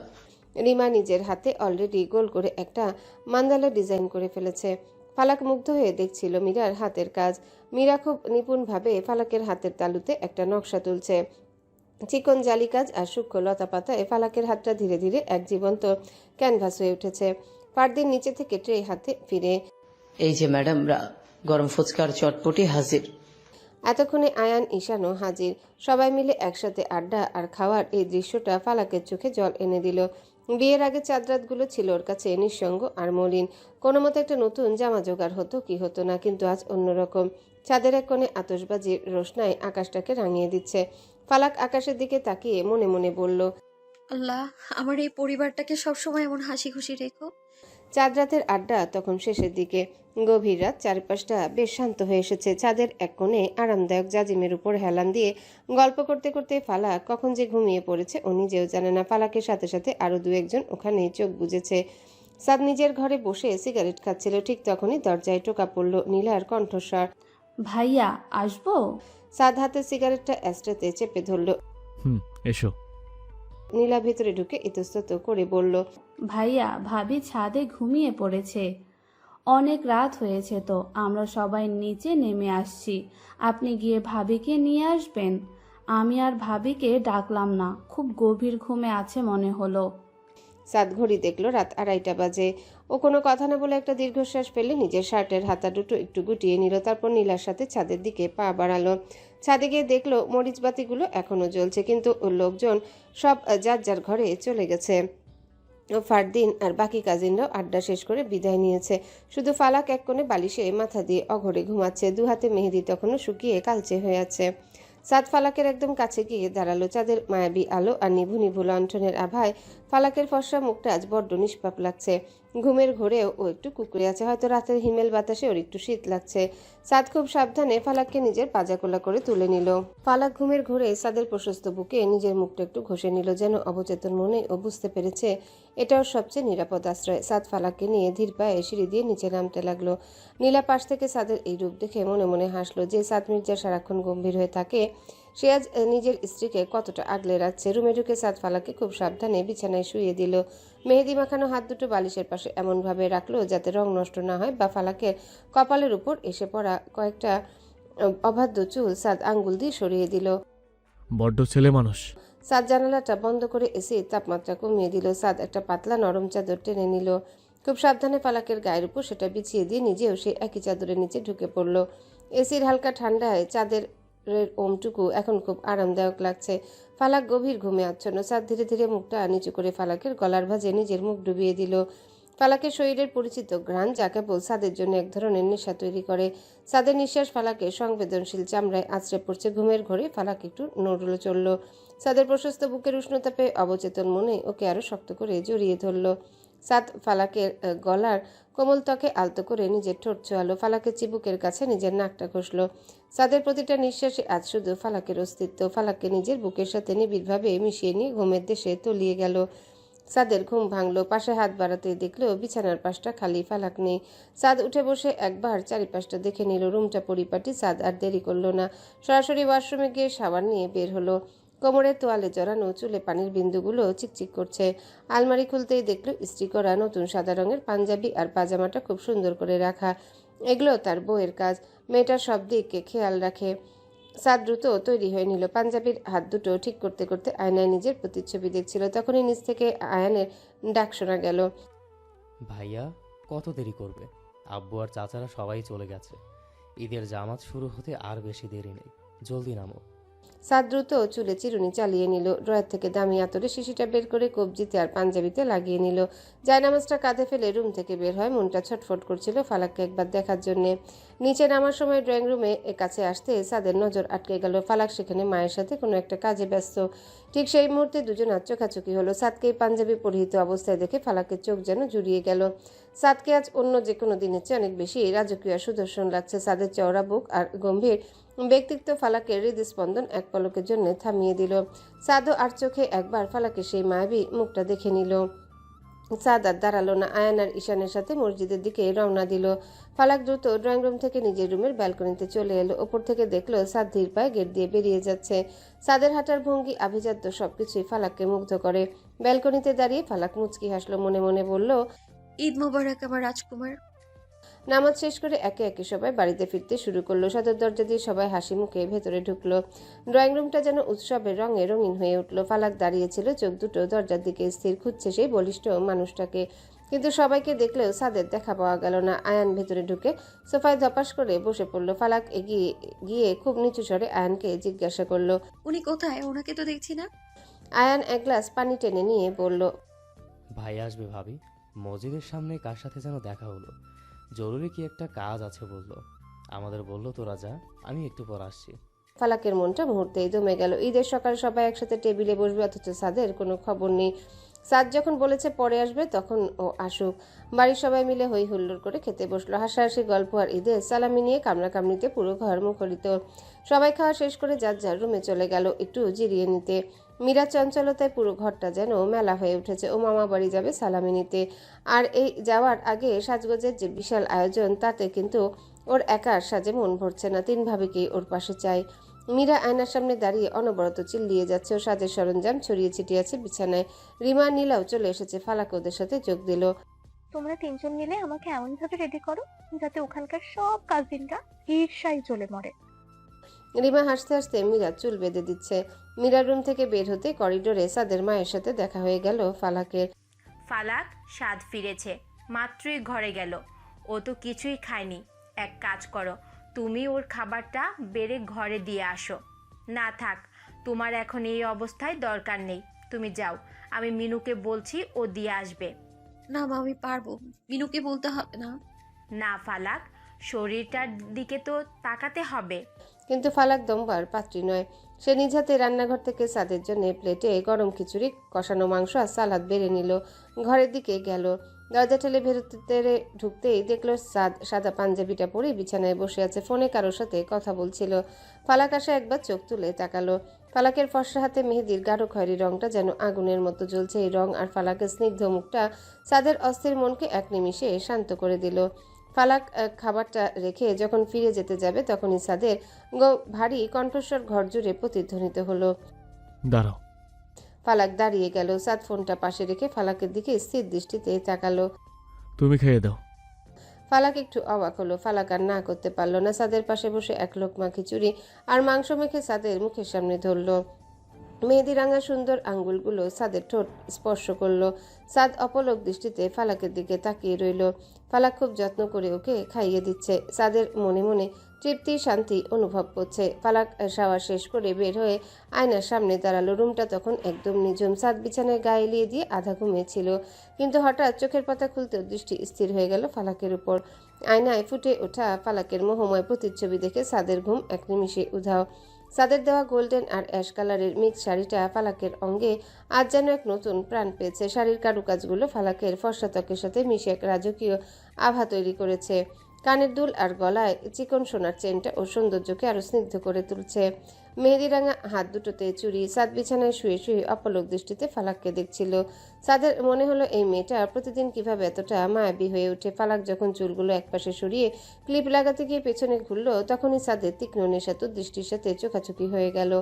S2: রিমা নিজের হাতে অলরেডি গোল করে একটা মান্দালা ডিজাইন করে ফেলেছে। ফালাক মুগ্ধ হয়ে দেখছিল মীরার হাতের কাজ। মীরা খুব নিপুণভাবে ফালাকের হাতের তালুতে একটা নকশা তুলছে। চিকন জালি কাজ আর সূক্ষ্ম লতা পাতায় ফালাকের হাতটা ধীরে ধীরে এক জীবন্ত ক্যানভাস হয়ে উঠেছে। ফারদিন নিচে থেকে ট্রে হাতে ফিরে,
S8: এই যে ম্যাডামরা, গরম ফুচকার চটপটি হাজির।
S2: এতক্ষণে আয়ান, ঈশানও হাজির। সবাই মিলে একসাথে আড্ডা আর খাওয়ার এই দৃশ্যটা ফালাকের চোখে জল এনে দিল। বিয়ের আগে চাঁদরাতগুলো ছিল ওর কাছে নিঃসঙ্গ আর মলিন। কোনো মতো একটা নতুন জামা জোগাড় হতো কি হতো না, কিন্তু আজ অন্যরকম। চাঁদের এক কোণে আতশবাজির রোশনাই আকাশটাকে রাঙিয়ে দিচ্ছে। ফালাক আকাশের দিকে তাকিয়ে মনে মনে বলল,
S3: আল্লাহ, আমার এই পরিবারটাকে সবসময় এমন হাসি খুশি রেখো।
S2: চাঁদরাতের আড্ডা তখন শেষের দিকে। গভীর রাত, চারপাশটা বেশ শান্ত হয়ে এসেছে। চাঁদের এক কোণে আরামদায়ক জাজিমের উপর হেলান দিয়ে গল্প করতে করতে ফালাক কখন যে ঘুমিয়ে পড়েছে ও নিজেও জানে না। ফালাকের সাথে সাথে আরো 2-1 ওখানে চোখ বুজেছে। সাদ নিজের ঘরে বসে সিগারেট খাচ্ছিল। ঠিক তখনই দরজায় টোকা পড়ল নীলার কণ্ঠস্বর।
S5: ভাইয়া, আসবো?
S2: সাদ হাতে সিগারেটটা অ্যাস্ট্রেতে চেপে ধরল।
S4: এসো।
S2: নীলা ভেতরে ঢুকে ইতস্তত করে বলল,
S5: ভাইয়া, ভাবি ছাদে ঘুমিয়ে পড়েছে। অনেক রাত হয়েছে তো, আমরা সবাই নিচে নেমে আসছি। আপনি গিয়ে ভাবিকে নিয়ে আসবেন। আমি আর ভাবিকে ডাকলাম না, খুব গভীর ঘুমে আছে মনে হলো।
S2: সাদ ঘড়ি দেখলো, রাত 2:30 বাজে। ও কোনো কথা না বলে একটা দীর্ঘশ্বাস ফেলে নিজের শার্টের হাতা দুটো একটু গুটিয়ে নিল। তারপর নীলার সাথে ছাদের দিকে পা বাড়ালো। ছাদে গিয়ে দেখলো মরিচ বাতিগুলো এখনো জ্বলছে, কিন্তু লোকজন সব যার যার ঘরে চলে গেছে। ফারদিন আর বাকি কাজিনরাও আড্ডা শেষ করে বিদায় নিয়েছে। শুধু ফালাক এক কোণে বালিশে মাথা দিয়ে অঘরে ঘুমাচ্ছে। 2 হাতে মেহেদি তখনও শুকিয়ে কালচে হয়ে আছে। সাদ ফালাকের একদম কাছে গিয়ে দাঁড়ালো। চাঁদের মায়াবী আলো আর নিভু নিভু লণ্ঠনের আভায় ফালাকের ফর্সা মুখটা আজ বড্ড নিষ্পাপ লাগছে। ঘুমের ঘোরেও ও একটু কুকুরে আছে, হয়তো রাতের হিমেল বাতাসে ওর একটু শীত লাগছে। সাদ খুব সাবধানে ফালাককে নিজের পাজাকোলা করে তুলে নিল। ফালাক ঘুমের ঘোরে সাদের প্রশস্ত বুকে নিজের মুখটা একটু ঘষে নিল, যেন অবচেতন মনে ও বুঝতে পেরেছে এটাও সবচেয়ে নিরাপদ আশ্রয়। সাদ ফালাককে নিয়ে ধীর পায়ে সিঁড়ি দিয়ে নিচে নামতে লাগলো। নীলা পাশ থেকে সাদের এই রূপ দেখে মনে মনে হাসলো। যে সাদ মির্জা সারাক্ষণ গম্ভীর হয়ে থাকে, সে আজ নিজের স্ত্রীকে কতটা আগলে রাখছে। রুমে ঢুকে সাদ ফালাককে খুব সাবধানে বিছানায় শুইয়ে দিল। মেহেদি মাখানো হাত দুটো বালিশের পাশে এমনভাবে রাখলো যাতে রং নষ্ট না হয় বা ফালাকের কপালের উপর এসে পড়া কয়েকটা অবাধ্য চুল সাদ আঙ্গুল দিয়ে সরিয়ে দিল।
S4: বড্ড ছেলে মানুষ।
S2: সাদ জানালাটা বন্ধ করে এসে তাপমাত্রা কমিয়ে দিল। সাদ একটা পাতলা নরম চাদর টেনে নিল। খুব সাবধানে ফালাকের গায়ের উপর সেটা বিছিয়ে দিয়ে নিজেও সে একই চাদরের নিচে ঢুকে পড়ল। এসির হালকা ঠান্ডায় চাঁদের ওমটুকু এখন খুব আরামদায়ক লাগছে। ফালাক গভীর ঘুমে আচ্ছন্ন। সাদ ধীরে ধীরে মুখটা নিচু করে ফালাকের গলার ভাঁজে নিজের মুখ ডুবিয়ে দিল। ফালাকের শরীরের পরিচিত ঘ্রাণ যা কেবল সাদের জন্য এক ধরনের নেশা তৈরি করে। সাদের নিঃশ্বাস ফালাকের সংবেদনশীল চামড়ায় আছড়ে পড়ছে। ঘুমের ঘোরে ফালাক একটু নড়ল চলল। সাদের প্রশস্ত বুকের উষ্ণতা পেয়ে অবচেতন মনে ওকে আরো শক্ত করে জড়িয়ে ধরল। সাদ ফালাকের গলার কোমল ত্বকে আলতো করে নিজের ঠোঁট ছোঁয়ালো। ফালাকের চিবুকের কাছে নিজের নাকটা ঘষল। সাদের প্রতিটা নিঃশ্বাসে আজ শুধু ফালাকের অস্তিত্ব। ফালাককে নিজের বুকের সাথে নিবিড়ভাবে মিশিয়ে নিয়ে ঘুমের দেশে তলিয়ে গেল। সাদের ঘুম ভাঙলো। পাশে হাত বাড়াতে দেখলো বিছানার পাশটা খালি, ফালাক নেই। সাদ উঠে বসে একবার চারিপাশটা দেখে নিল। রুমটা পরিপাটি। সাদ আর দেরি করলো না, সরাসরি ওয়াশরুমে গিয়ে শাওয়ার নিয়ে বের হলো। কোমরে তোয়ালে জড়ানো, চুলে পানির বিন্দুগুলো চিকচিক করছে। আলমারি খুলতেই দেখলো ইস্ত্রি করা নতুন সাদা রঙের পাঞ্জাবি আর পাজামাটা খুব সুন্দর করে রাখা। এগুলো তার বউয়ের কাজ। মেয়েটার সব দিকে খেয়াল রাখে। সাদ দ্রুত তৈরি হয়ে নিল। পাঞ্জাবির হাত দুটো ঠিক করতে করতে আয়নায় নিজের প্রতিচ্ছবি দেখছিল। তখনই নিচ থেকে আয়ানের ডাক শোনা গেল।
S9: ভাইয়া, কত দেরি করবে? আব্বু আর চাচারা সবাই চলে গেছে। ঈদের জামাত শুরু হতে আর বেশি দেরি নেই, জলদি নামো।
S2: সাদ দ্রুত চুলে চিরুনি চালিয়ে নিল। ড্রয়ার থেকে দামি আতরে শিশিটা বের করে কবজিতে আর পাঞ্জাবিতে লাগিয়ে নিল। জায়নামাজটা কাঁধে ফেলে রুম থেকে বের হয়। মনটা ছটফট করছিল ফালাককে একবার দেখার জন্যে। নিচে নামার সময় ড্রয়িং রুমে কাছে আসতে সাদের নজর আটকে গেল। ফালাক সেখানে মায়ের সাথে কোনো একটা কাজে ব্যস্ত। ঠিক সেই মুহূর্তে দুজন চোখাচোখি হলো। সাদকে পাঞ্জাবি পরিহিত অবস্থায় দেখে ফালাকের চোখ যেন জুড়িয়ে গেল। সাদকে আজ অন্য যে কোনো দিনের চেয়ে অনেক বেশি রাজকীয় সুদর্শন লাগছে। সাদের চওড়া বুক আর গম্ভীর ব্যক্তিত্ব ফালাকের হৃদস্পন্দন এক পলকের জন্য থামিয়ে দিল। সাদও আর চোখে একবার ফালাকের সেই মায়াবী মুখটা দেখে নিল। সাদ আর দাঁড়ালো না। আয়ানার ঈশানের সাথে মসজিদের দিকে রওনা দিল। ফালাক দ্রুত ড্রয়িং রুম থেকে নিজের রুমের ব্যালকনিতে চলে এলো। ওপর থেকে দেখলো সাদ ধীর পায়ে গেট দিয়ে বেরিয়ে যাচ্ছে। সাদের হাঁটার ভঙ্গি, আভিজাত্য সবকিছুই ফালাককে মুগ্ধ করে। ব্যালকনিতে দাঁড়িয়ে ফালাক মুচকি হাসলো। মনে মনে বলল,
S3: ঈদ মোবারক আমার রাজকুমার।
S2: নামাজ শেষ করে একে একে সবাই বাড়িতে ফিরতে শুরু করলো। সদর দরজা দিয়ে সবাই হাসি মুখে ভেতরে ঢুকলো। ড্রয়িং রুমটা যেন উৎসবের রঙে রঙিন হয়ে উঠলো। ফালাক দাঁড়িয়েছিল, চোখ দুটো দরজার দিকে স্থির, খুঁজছে সেই বলিষ্ঠ মানুষটাকে। কিন্তু সবাইকে দেখলেও সাদের দেখা পাওয়া গেল না। আয়ান ভেতরে ঢুকে সোফায় ধপাস করে বসে পড়লো। ফালাক এগিয়ে গিয়ে খুব নিচু স্বরে আয়ানকে জিজ্ঞাসা করলো,
S3: উনি কোথায়? ওনাকে তো দেখছি না।
S2: আয়ান এক গ্লাস পানি টেনে নিয়ে বলল,
S9: ভাই আসবে ভাবি, মসজিদের সামনে কার সাথে যেন দেখা হলো। জরুরি কি একটা কাজ আছে বললো। আমাদের বললো তোরা যা, আমি একটু পর আসছি।
S2: ফালাকের মনটা মুহূর্তেই দমে গেল। ঈদের সকালে সবাই একসাথে টেবিলে বসবে, অথচ সাদের কোনো খবর নেই। সাদ যখন বলেছে পরে আসবে, তখন ও আসুক। বাড়ির সবাই মিলে হই হুল্লোড় করে খেতে বসলো। হাসাহাসি, গল্প আর ঈদের সালামি নিয়ে কামড়াকামড়িতে পুরো ঘর মুখরিত। সবাই খাওয়া শেষ করে যার যার রুমে চলে গেল একটু জিরিয়ে নিতে। মীরা চঞ্চলতায় পুরো ঘরটা যেন মেলা হয়ে উঠেছে। ও মামা বাড়ি যাবে সালামি নিতে। আর এই যাওয়ার আগে সাজগোজের যে বিশাল আয়োজন, তাতে কিন্তু ওর একার সাজে মন ভরছে না। তিন ভাবিকেই ওর পাশে চাই। মীরা আয়নার সামনে দাঁড়িয়ে অনবরত চিল্লিয়ে যাচ্ছে। ও সাজের সরঞ্জাম ছড়িয়ে ছিটিয়ে আছে বিছানায়। রিমা, নীলাও চলে এসেছে। ফালাক ওদের সাথে যোগ দিল।
S7: তোমরা তিনজন মিলে আমাকে এমন ভাবে রেডি করো যাতে ওখানকার সব কাজিনরা ঈর্ষায় চলে মরে।
S2: রিমা হাসতে হাসতে মীরার চুল বেঁধে দিচ্ছে। মীরার রুম থেকে বের হতে করিডোরে সাদের মায়ের সাথে দেখা হয়ে গেল ফালাকের।
S6: ফালাক স্বাদ ফিরেছে, মাত্রই ঘরে গেল। ও তো কিছুই খায়নি। এক কাজ করো, তুমি ওর খাবারটা বেড়ে ঘরে দিয়ে আসো। না থাক, তোমার এখন এই অবস্থায় দরকার নেই। তুমি যাও, আমি মিনুকে বলছি, ও দিয়ে আসবে।
S3: না মা, আমি পারবো। মিনুকে বলতে হবে না।
S6: না ফালাক, শরীরটার দিকে তো তাকাতে হবে।
S2: কিন্তু ফালাক দমবার পাত্রী নয়। সে নিজ হাতে রান্নাঘর থেকে সাদের জন্য প্লেটে গরম খিচুড়ি, কষানো মাংস আর সালাদ বেড়ে নিল। ঘরের দিকে গেল। দরজা ঠেলে ভেতরে ঢুকতেই দেখলো সাদ সাদা পাঞ্জাবিটা পরে বিছানায় বসে আছে। ফোনে কারোর সাথে কথা বলছিল। ফালাক আসা একবার চোখ তুলে তাকালো। ফালাকের ফর্সা হাতে মেহেদির গাঢ় খয়েরি রংটা যেন আগুনের মতো জ্বলছে। এই রং আর ফালাকের স্নিগ্ধ মুখটা সাদের অস্থির মনকে এক নিমিষে শান্ত করে দিল। ফালাক খাবারটা রেখে যখন ফিরে যেতে যাবে, তখনই সাদের ভারী কণ্ঠস্বর ঘর জুড়ে প্রতিধ্বনিত হলো।
S4: দাঁড়াও।
S2: ফালাক দাঁড়িয়ে গেল। সাদ ফোনটা পাশে রেখে ফালাকের দিকে স্থির দৃষ্টিতে তাকালো।
S4: তুমি খেয়ে দাও।
S2: ফালাক একটু অবাক হলো। ফালাক আর না করতে পারলো না। সাদের পাশে বসে এক লোকমা খিচুড়ি আর মাংস মেখে সাদের মুখের সামনে ধরলো। মেহেদি রাঙা সুন্দর আঙ্গুলগুলো সাদের ঠোঁট স্পর্শ করলো। সাদ অপলক দৃষ্টিতে ফালাকের দিকে তাকিয়ে রইল। ফালাক খুব যত্ন করে ওকে খাইয়ে দিচ্ছে। সাদের মনে মনে তৃপ্তি, শান্তি অনুভব করছে। ফালাক শাওয়ার শেষ করে বের হয়ে আয়নার সামনে দাঁড়ালো। রুমটা তখন একদম নিঝুম। সাদ বিছানায় গায়ে এলিয়ে দিয়ে আধা ঘুমিয়েছিল। কিন্তু হঠাৎ চোখের পাতা খুলতেও দৃষ্টি স্থির হয়ে গেল ফালাকের উপর। আয়নায় ফুটে ওঠা ফালাকের মোহময় প্রতিচ্ছবি দেখে সাদের ঘুম এক নিমিষে উধাও। সাদের দেওয়া গোল্ডেন আর অ্যাশ কালারের মিক্স শাড়িটা ফালাকের অঙ্গে আজ যেন এক নতুন প্রাণ পেয়েছে। শাড়ির কারুকাজগুলো ফালাকের ফর্সা ত্বকের সাথে মিশে এক রাজকীয় আভা তৈরি করেছে। কানের দুল আর গলায় চিকন সোনার চেনটা ও সৌন্দর্যকে আরো স্নিগ্ধ করে তুলছে। মেহেদি রাঙা হাত দুটোতে চুড়ি। সাদ বিছানায় শুয়ে শুয়ে অপলক দৃষ্টিতে ফালাককে দেখছিল। সাদের মনে হলো এই মেয়েটা প্রতিদিন কিভাবে এতটা মায়াবী হয়ে ওঠে। ফালাক যখন চুলগুলো একপাশে সরিয়ে ক্লিপ লাগাতে গিয়ে পেছনে ঘুরল, তখনই সাদের তীক্ষ্ণ নেশাতুর দৃষ্টির সাথে চোখাচোখি হয়ে গেল।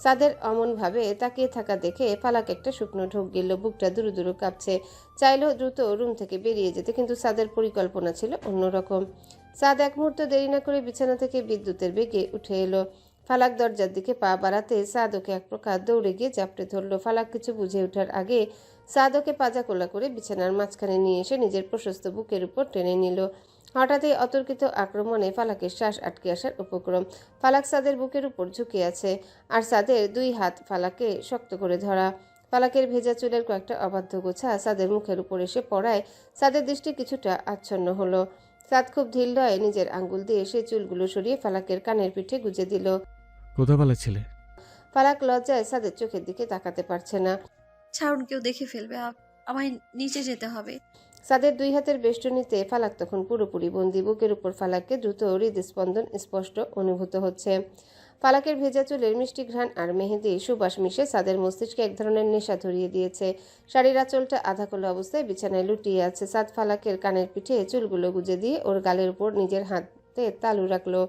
S2: সাদের অমনভাবে তাকিয়ে থাকা দেখে ফালাক একটা শুকনো ঢোক গেল, বুকটা দুরু দুরু কাঁপছে। চাইলো দ্রুত রুম থেকে বেরিয়ে যেতে, কিন্তু সাদের পরিকল্পনা ছিল অন্যরকম। সাদ এক মুহূর্ত দেরি না করে বিছানা থেকে বিদ্যুতের বেগে উঠে এলো। ফালাক দরজার দিকে পা বাড়াতে সাদ ওকে এক প্রকার দৌড়ে গিয়ে জাপটে ধরলো। ফালাক কিছু বুঝে ওঠার আগে সাদ ওকে পাজা কোলা করে বিছানার মাঝখানে নিয়ে এসে নিজের প্রশস্ত বুকের উপর টেনে নিল। হঠাৎই অতর্কিত আক্রমণে ফালাকের শ্বাস আটকে আসার উপক্রম। ফালাক সাদের বুকের উপর ঝুঁকে আছে, আর সাদের দুই হাত ফালাকে শক্ত করে ধরা। ফালাকের ভেজা চুলের কয়েকটা অবাধ্য গোছা সাদের মুখের উপর এসে পড়ায় সাদের দৃষ্টি কিছুটা আচ্ছন্ন হলো। সাদ খুব ঢিলডয়ে নিজের আঙ্গুল দিয়ে সে চুলগুলো সরিয়ে ফালাকের কানের পিঠে গুজে দিল।
S4: কোথা পালাচ্ছিলে?
S2: ফালাক লজ্জায় সাদের চোখের দিকে তাকাতে পারছে না।
S3: ছাড়ুন, কেউ দেখে ফেলবে, আমায় নিচে যেতে হবে।
S2: সাদের দুই হাতের বেষ্টনীতে ফালাক তখন পুরোপুরি বন্দি। বুকের উপর ফালাককে দ্রুত হৃদস্পন্দন স্পষ্ট অনুভূত হচ্ছে। ফালাকের ভেজা চুলের মিষ্টি ঘ্রাণ আর মেহেদি সুবাস মিশে সাদের মস্তিষ্কে এক ধরনের নেশা ধরিয়ে দিয়েছে। শাড়ির আঁচলটা আধা খোলা অবস্থায় বিছানায় লুটিয়ে আছে। সাদ ফালাকের কানের পিঠে চুলগুলো গুজে দিয়ে ওর গালের উপর নিজের হাতে তালু রাখলো।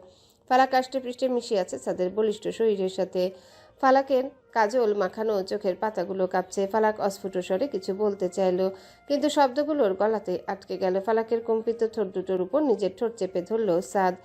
S2: ফালাক আষ্টে পৃষ্ঠে মিশে আছে সাদের বলিষ্ঠ শরীরের সাথে। ফালাকের কাজল মাখানো চোখের পাতাগুলো কাঁপছে। ফালাক অস্ফুট স্বরে কিছু বলতে চাইল, কিন্তু শব্দগুলোর গলাতে আটকে গেল। ফালাকের কম্পিত ঠোঁট দুটোর উপর নিজের ঠোঁট চেপে ধরল সাদ।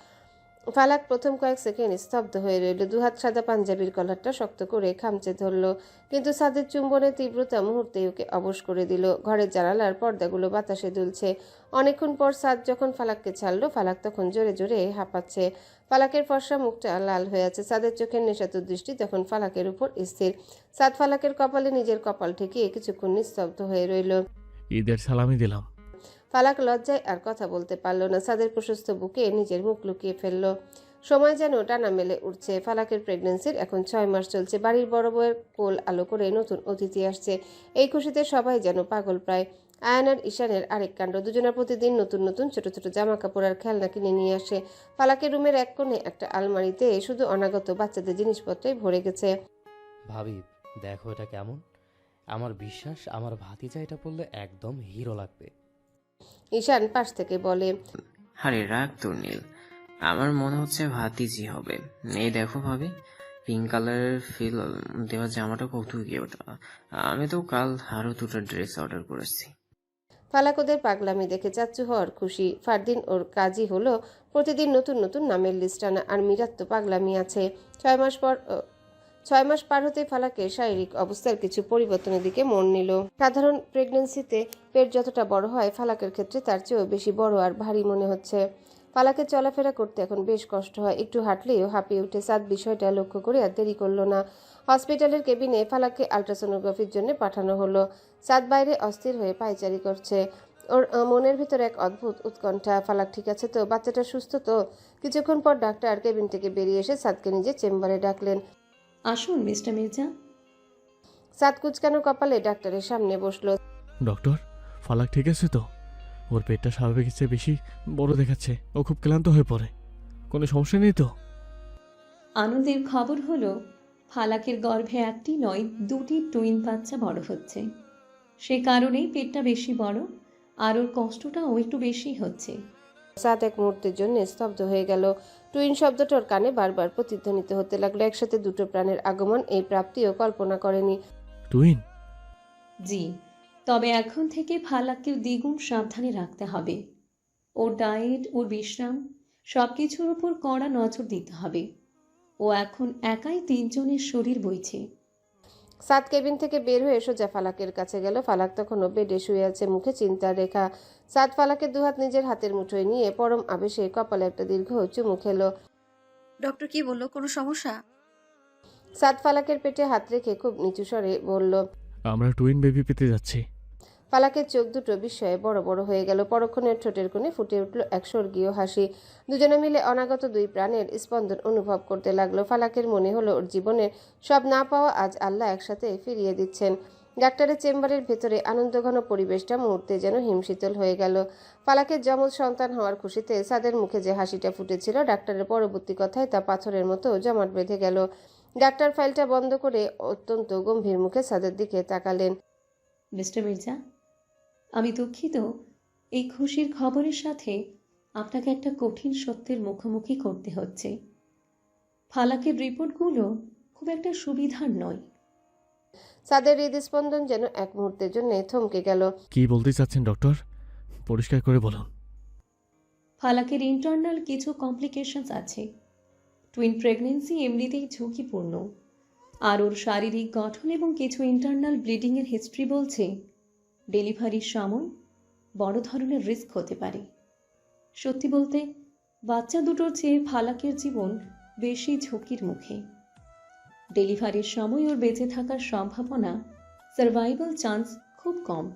S2: ফালাক প্রথম কয়েক সেকেন্ড স্তব্ধ হয়ে রইল। দুহাত সাদা পাঞ্জাবির কলারটা শক্ত করে খামচে ধরল, কিন্তু সাদের চুম্বনের তীব্রতা মুহূর্তেই ওকে অবশ করে দিল। ঘরের জানালার পর্দাগুলো বাতাসে দুলছে। অনেকক্ষণ পর সাদ যখন ফালাককে ছাড়লো, ফালাক তখন জোরে জোরে হাঁপাচ্ছে। ফালাকের ফর্সা মুখটা লাল হয়ে আছে। সাদের চোখের নেশাতুর দৃষ্টি তখন ফালাকের উপর স্থির। সাদ ফালাকের কপালে নিজের কপাল ঠেকিয়ে কিছুক্ষণ নিস্তব্ধ হয়ে রইল।
S4: ঈদের সালামি দিলাম।
S2: ফালাক লজ্জায় আর কথা বলতে পারল না। সাদের প্রশস্ত বুকে নিজের মুখ লুকিয়ে ফেলল। সময় যেন টানা মেলে উঠছে। ফালাকের প্রেগন্যান্সির এখন 6 মাস চলছে। বাড়ির বড় বউয়ের কোল আলো করে নতুন অতিথি আসছে। এই খুশিতে সবাই যেন পাগল প্রায়। আয়ান আর ঈশানের আরেক কাণ্ড, দুজনের প্রতিদিন নতুন নতুন ছোট ছোট জামা কাপড় আর খেলনা কিনে নিয়ে আসে। ফালাকের রুমের এক কোণে একটা আলমারিতে শুধু অনাগত বাচ্চাদের জিনিসপত্রই ভরে গেছে।
S9: ভাবি, দেখো এটা কেমন? আমার বিশ্বাস আমার ভাতিজা এটা পরলে একদম হিরো লাগবে।
S2: ঈশান পাশ থেকে বলে,
S10: আরে রাগ তোর নীল, আমার মনে হচ্ছে ভাতিজি হবে। এই দেখো ভাবি, পিঙ্ক কালারের ফিল দেওয়া জামাটা কত কিউট। আমি তো কাল আরো 2টা ড্রেস অর্ডার করেছি।
S2: ফালাক ওদের পাগলামি দেখে চাচ্চু হওয়ার খুশি। ফারদিন ওর কাজই হলো প্রতিদিন নতুন নতুন নামের লিস্ট আনা, আর মিরাত তো পাগলামি আছে। 6 মাস পার হতে ফালাকের শারীরিক অবস্থার কিছু পরিবর্তনের দিকে মন নিল। সাধারণ প্রেগন্যান্সিতে পেট যতটা বড় হয়, ফালাকের ক্ষেত্রে তার চেয়েও বেশি বড় আর ভারী মনে হচ্ছে। ফালাকের চলাফেরা করতে এখন বেশ কষ্ট হয়। একটু হাঁটলেও হাঁপিয়ে উঠে। সাদ বিষয়টা লক্ষ্য করে আর দেরি করলো না। হসপিটালের কেবিনে ফালাককে আল্ট্রাসোনোগ্রাফির জন্য পাঠানো হলো। সাদ বাইরে অস্থির হয়ে পায়চারি করছে। ওর মনের ভিতরে এক অদ্ভুত উৎকণ্ঠা। ফালাক ঠিক আছে তো? বাচ্চাটা সুস্থ তো? কিছুক্ষণ পর ডাক্তার কেবিন থেকে বেরিয়ে এসে সাদকে নিজে চেম্বারে ডাকলেন।
S11: আসুন মিস্টার মির্জা।
S2: সাদ কুচকানো কপালে ডাক্তারের সামনে বসলো।
S4: ডক্টর, ফালাক ঠিক আছে তো? ওর পেটটা স্বাভাবিকের চেয়ে বেশি বড় দেখাচ্ছে। ও খুব ক্লান্ত হয়ে পড়ে। কোনো সমস্যা নেই তো?
S11: আনন্দের খবর হলো ফালাকের গর্ভে একটি নয় 2টি টুইন বাচ্চা বড় হচ্ছে। সে কারণেই পেটটা বেশি বড়, আর ওর কষ্টটাও একটু বেশি হচ্ছে।
S2: সাদ এক মুহূর্তের জন্য স্তব্ধ হয়ে গেল। টুইন শব্দটার কানে বারবার প্রতিধ্বনিত হতে লাগলো। একসাথে দুটো প্রাণের আগমন, এই প্রাপ্তিও কল্পনা করেনি।
S4: টুইন?
S11: জি, তবে এখন থেকে ফালাককে দ্বিগুণ সাবধানে রাখতে হবে। ওর ডায়েট, ওর বিশ্রাম, সব কিছুর উপর কড়া নজর দিতে হবে। ও এখন একাই 3 জনের শরীর বইছে।
S2: সাদ কেবিন থেকে বের হয়ে সোজা ফালাকের কাছে গেল। ফালাক তখনও বেডে শুয়ে আছে, মুখে চিন্তার রেখা। সাদ ফালাকের দুহাত নিজের হাতের মুঠোয় নিয়ে পরম আবেশে কপালে একটা দীর্ঘ চুমু খেলো।
S3: ডক্টর কি বললো, কোনো সমস্যা?
S2: সাদ ফালাকের পেটে হাত রেখে খুব নিচু স্বরে বলল,
S4: আমরা টুইন বেবি পেতে যাচ্ছি।
S2: ফালাকের চোখ দুটো বিস্ময়ে বড় বড় হয়ে গেল। পরক্ষণের ঠোঁটের কোণে ফুটে উঠল এক স্বর্গীয় হাসি। দুজনে মিলে অনাগত 2 প্রাণের স্পন্দন অনুভব করতে লাগলো। ফালাকের মনে হলো ওর জীবনের সব না পাওয়া আজ আল্লাহ একসাথে ফিরিয়ে দিচ্ছেন। ডাক্তারের চেম্বারের ভেতরে আনন্দঘন পরিবেশটা মুহূর্তে যেন হিমশীতল হয়ে গেল। ফালাকের যমজ সন্তান হওয়ার খুশিতে সাদের মুখে যে হাসিটা ফুটেছিল, ডাক্তারের পরবর্তী কথায় তা পাথরের মতো জমাট বেঁধে গেল। ডাক্তার ফাইলটা বন্ধ করে অত্যন্ত গম্ভীর মুখে সাদের দিকে তাকালেন।
S11: মিস্টার মির্জা, আমি দুঃখিত এই খুশির খবরের সাথে আপনাকে একটা কঠিন সত্যের মুখোমুখি করতে হচ্ছে। ফালাকের রিপোর্টগুলো খুব একটা সুবিধার নয়।
S2: সাদের হৃদস্পন্দন যেন এক মুহূর্তের জন্য থমকে গেল।
S4: কি বলতে চাচ্ছেন ডক্টর? পরিষ্কার করে বলুন।
S11: ফালাকের ইন্টারনাল কিছু কমপ্লিকেশনস আছে। টুইন প্রেগনেন্সি এমনিতেই ঝুঁকিপূর্ণ, আর ওর শারীরিক গঠন এবং কিছু ইন্টারনাল ব্লিডিংয়ের হিস্ট্রি বলছে ডেলিভারির সময় বড় ধরনের রিস্ক হতে পারে। সত্যি বলতে বাচ্চা দুটোর চেয়ে ফালাকের জীবন বেশি ঝুঁকির মুখে। ডেলিভারির সময় ওর বেঁচে থাকার সম্ভাবনা, সার্ভাইভাল চান্স খুব কম।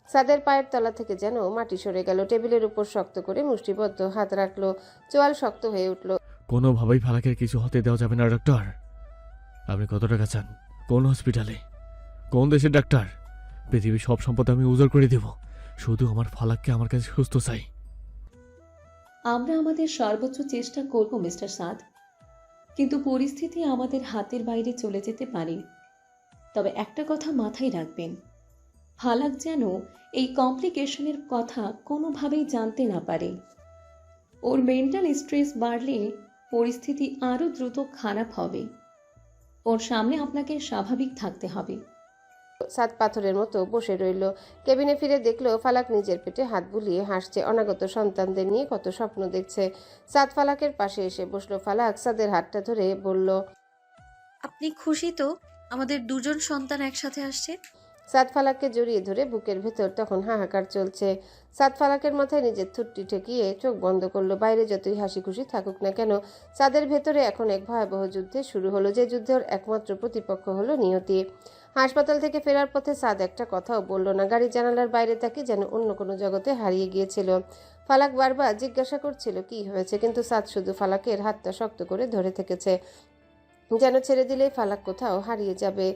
S2: সাদের পায়ের তলা থেকে যেন মাটি সরে গেল। টেবিলের উপর শক্ত করে মুষ্টিবদ্ধ হাত রাখলো। চোয়াল শক্ত হয়ে উঠল।
S4: কোনোভাবেই ফালাকের কিছু হতে দেওয়া যাবে না ডক্টর। আপনি কত টাকা চান? কোন হসপিটালে? কোন দেশের ডাক্তার? পৃথিবীর সব সম্পদ আমি উজাড় করে দেব, শুধু আমার ফালাককে আমার কাছে সুস্থ চাই।
S11: আমরা আমাদের সর্বোচ্চ চেষ্টা করব মিস্টার সাদ, কিন্তু পরিস্থিতি আমাদের হাতের বাইরে চলে যেতে পারে। তবে একটা কথা মাথায় রাখবেন, ফালাক যেন এই কমপ্লিকেশনের কথা কোনোভাবেই জানতে না পারে। ওর মেন্টাল স্ট্রেস বাড়লে পরিস্থিতি আরও দ্রুত খারাপ হবে। ওর সামনে আপনাকে স্বাভাবিক থাকতে হবে।
S2: সাদ পাথরের মতো বসে রইল। কেবিনে ফিরে দেখলো ফালাক নিজের পেটে হাত বুলিয়ে হাসছে। অনাগত সন্তানদের নিয়ে কত স্বপ্ন দেখছে। সাদ ফালাকের পাশে এসে বসলো। ফালাক সাদের হাতটা ধরে বলল,
S3: আপনি খুশি তো আমাদের দুজন সন্তান একসাথে আসছে?
S2: সাদ ফালাককে জড়িয়ে ধরে বুকের ভেতর তখন হাহাকার চলছে। সাদ ফালাকের মাথায় নিজের থুতটি ঠেকিয়ে চোখ বন্ধ করলো। বাইরে যতই হাসি খুশি থাকুক না কেন, সাদের ভেতরে এখন এক ভয়াবহ যুদ্ধে শুরু হলো, যে যুদ্ধের একমাত্র প্রতিপক্ষ হলো নিয়তি। হাসপাতাল থেকে ফেরার পথে সাদ একটা কথাও বলল না। গাড়ির জানালার বাইরে তাকে যেন অন্য কোনো জগতে হারিয়ে গিয়েছিল। ফালাক বারবার জিজ্ঞাসা করছিল কি হয়েছে, কিন্তু সাদ শুধু ফালাকের হাতটা শক্ত করে ধরে থেকেছে, যেন ছেড়ে দিলেই ফালাক কোথাও হারিয়ে যাবে।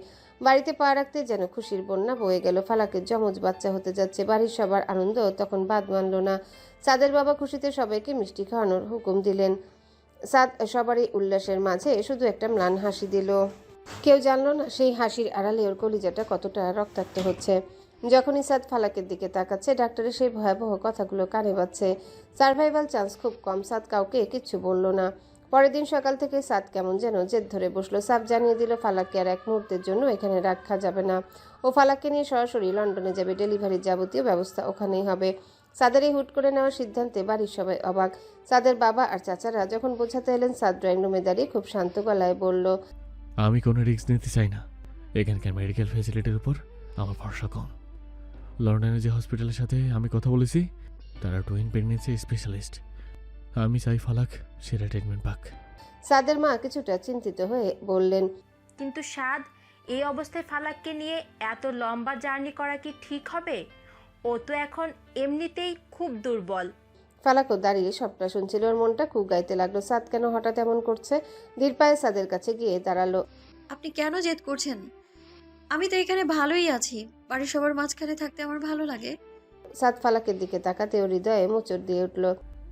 S2: বাড়িতে পা রাখতে যেন খুশির বন্যা বয়ে গেল। ফালাকের যমজ বাচ্চা হতে যাচ্ছে। বাড়ির সবার আনন্দ তখন বাদ মানল না। সাদের বাবা খুশিতে সবাইকে মিষ্টি খাওয়ানোর হুকুম দিলেন। সাদ সবারই উল্লাসের মাঝে শুধু একটা ম্লান হাসি দিল। কেউ জানলো না সেই হাসির আড়ালে ওর কলিজাটা কতটা রক্তাক্ত হচ্ছে। যখনই সাদ ফালাকের দিকে তাকাচ্ছে, ডাক্তারের সেই ভয়াবহ কথাগুলো কানে বাজছে। সার্ভাইভাল চান্স খুব কম। সাদ কাউকে কিচ্ছু বলল না। পরের দিন সকাল থেকে সাদ কেমন যেন জেদ ধরে বসলো। সাদ জানিয়ে দিল ফালাককে আর এক মুহূর্তের জন্য এখানে রাখা যাবে না। ও ফালাককে নিয়ে সরাসরি লন্ডনে যাবে। ডেলিভারির যাবতীয় ব্যবস্থা ওখানেই হবে। সাদের এই হুট করে নেওয়ার সিদ্ধান্তে বাড়ির সবাই অবাক। সাদের বাবা আর চাচারা যখন বোঝাতে এলেন, সাদ ড্রয়িং রুমে দাঁড়িয়ে খুব শান্ত গলায় বলল,
S4: আমি কোনো রিস্ক নিতে চাই না। এখানকার মেডিকেল ফ্যাসিলিটির উপর আমার ভরসা কম। লন্ডনের যে হসপিটালের সাথে আমি কথা বলেছি, তারা টুইন প্রেগনেন্সি স্পেশালিস্ট। আমি চাই ফালাক সেরা ট্রিটমেন্ট পাক।
S2: সাদের মা কিছুটা চিন্তিত হয়ে বললেন,
S6: কিন্তু সাদ, এই অবস্থায় ফালাককে নিয়ে এত লম্বা জার্নি করা কি ঠিক হবে? ও তো এখন এমনিতেই খুব দুর্বল।
S2: ফালাকও দাঁড়িয়ে সবটা শুনছিল। ওর মনটা খুব গাইতে লাগলো। সাদ কেন হঠাৎ এমন করছে? ধীর পায়ে সাদের কাছে গিয়ে দাঁড়ালো।
S3: আপনি কেন জেদ করছেন? আমি তো এখানে ভালোই আছি। বাড়ির সবার মাঝখানে থাকতে আমার ভালো লাগে।
S2: সাদ ফালাকের দিকে তাকাতে ওর হৃদয়ে মোচড় দিয়ে উঠল।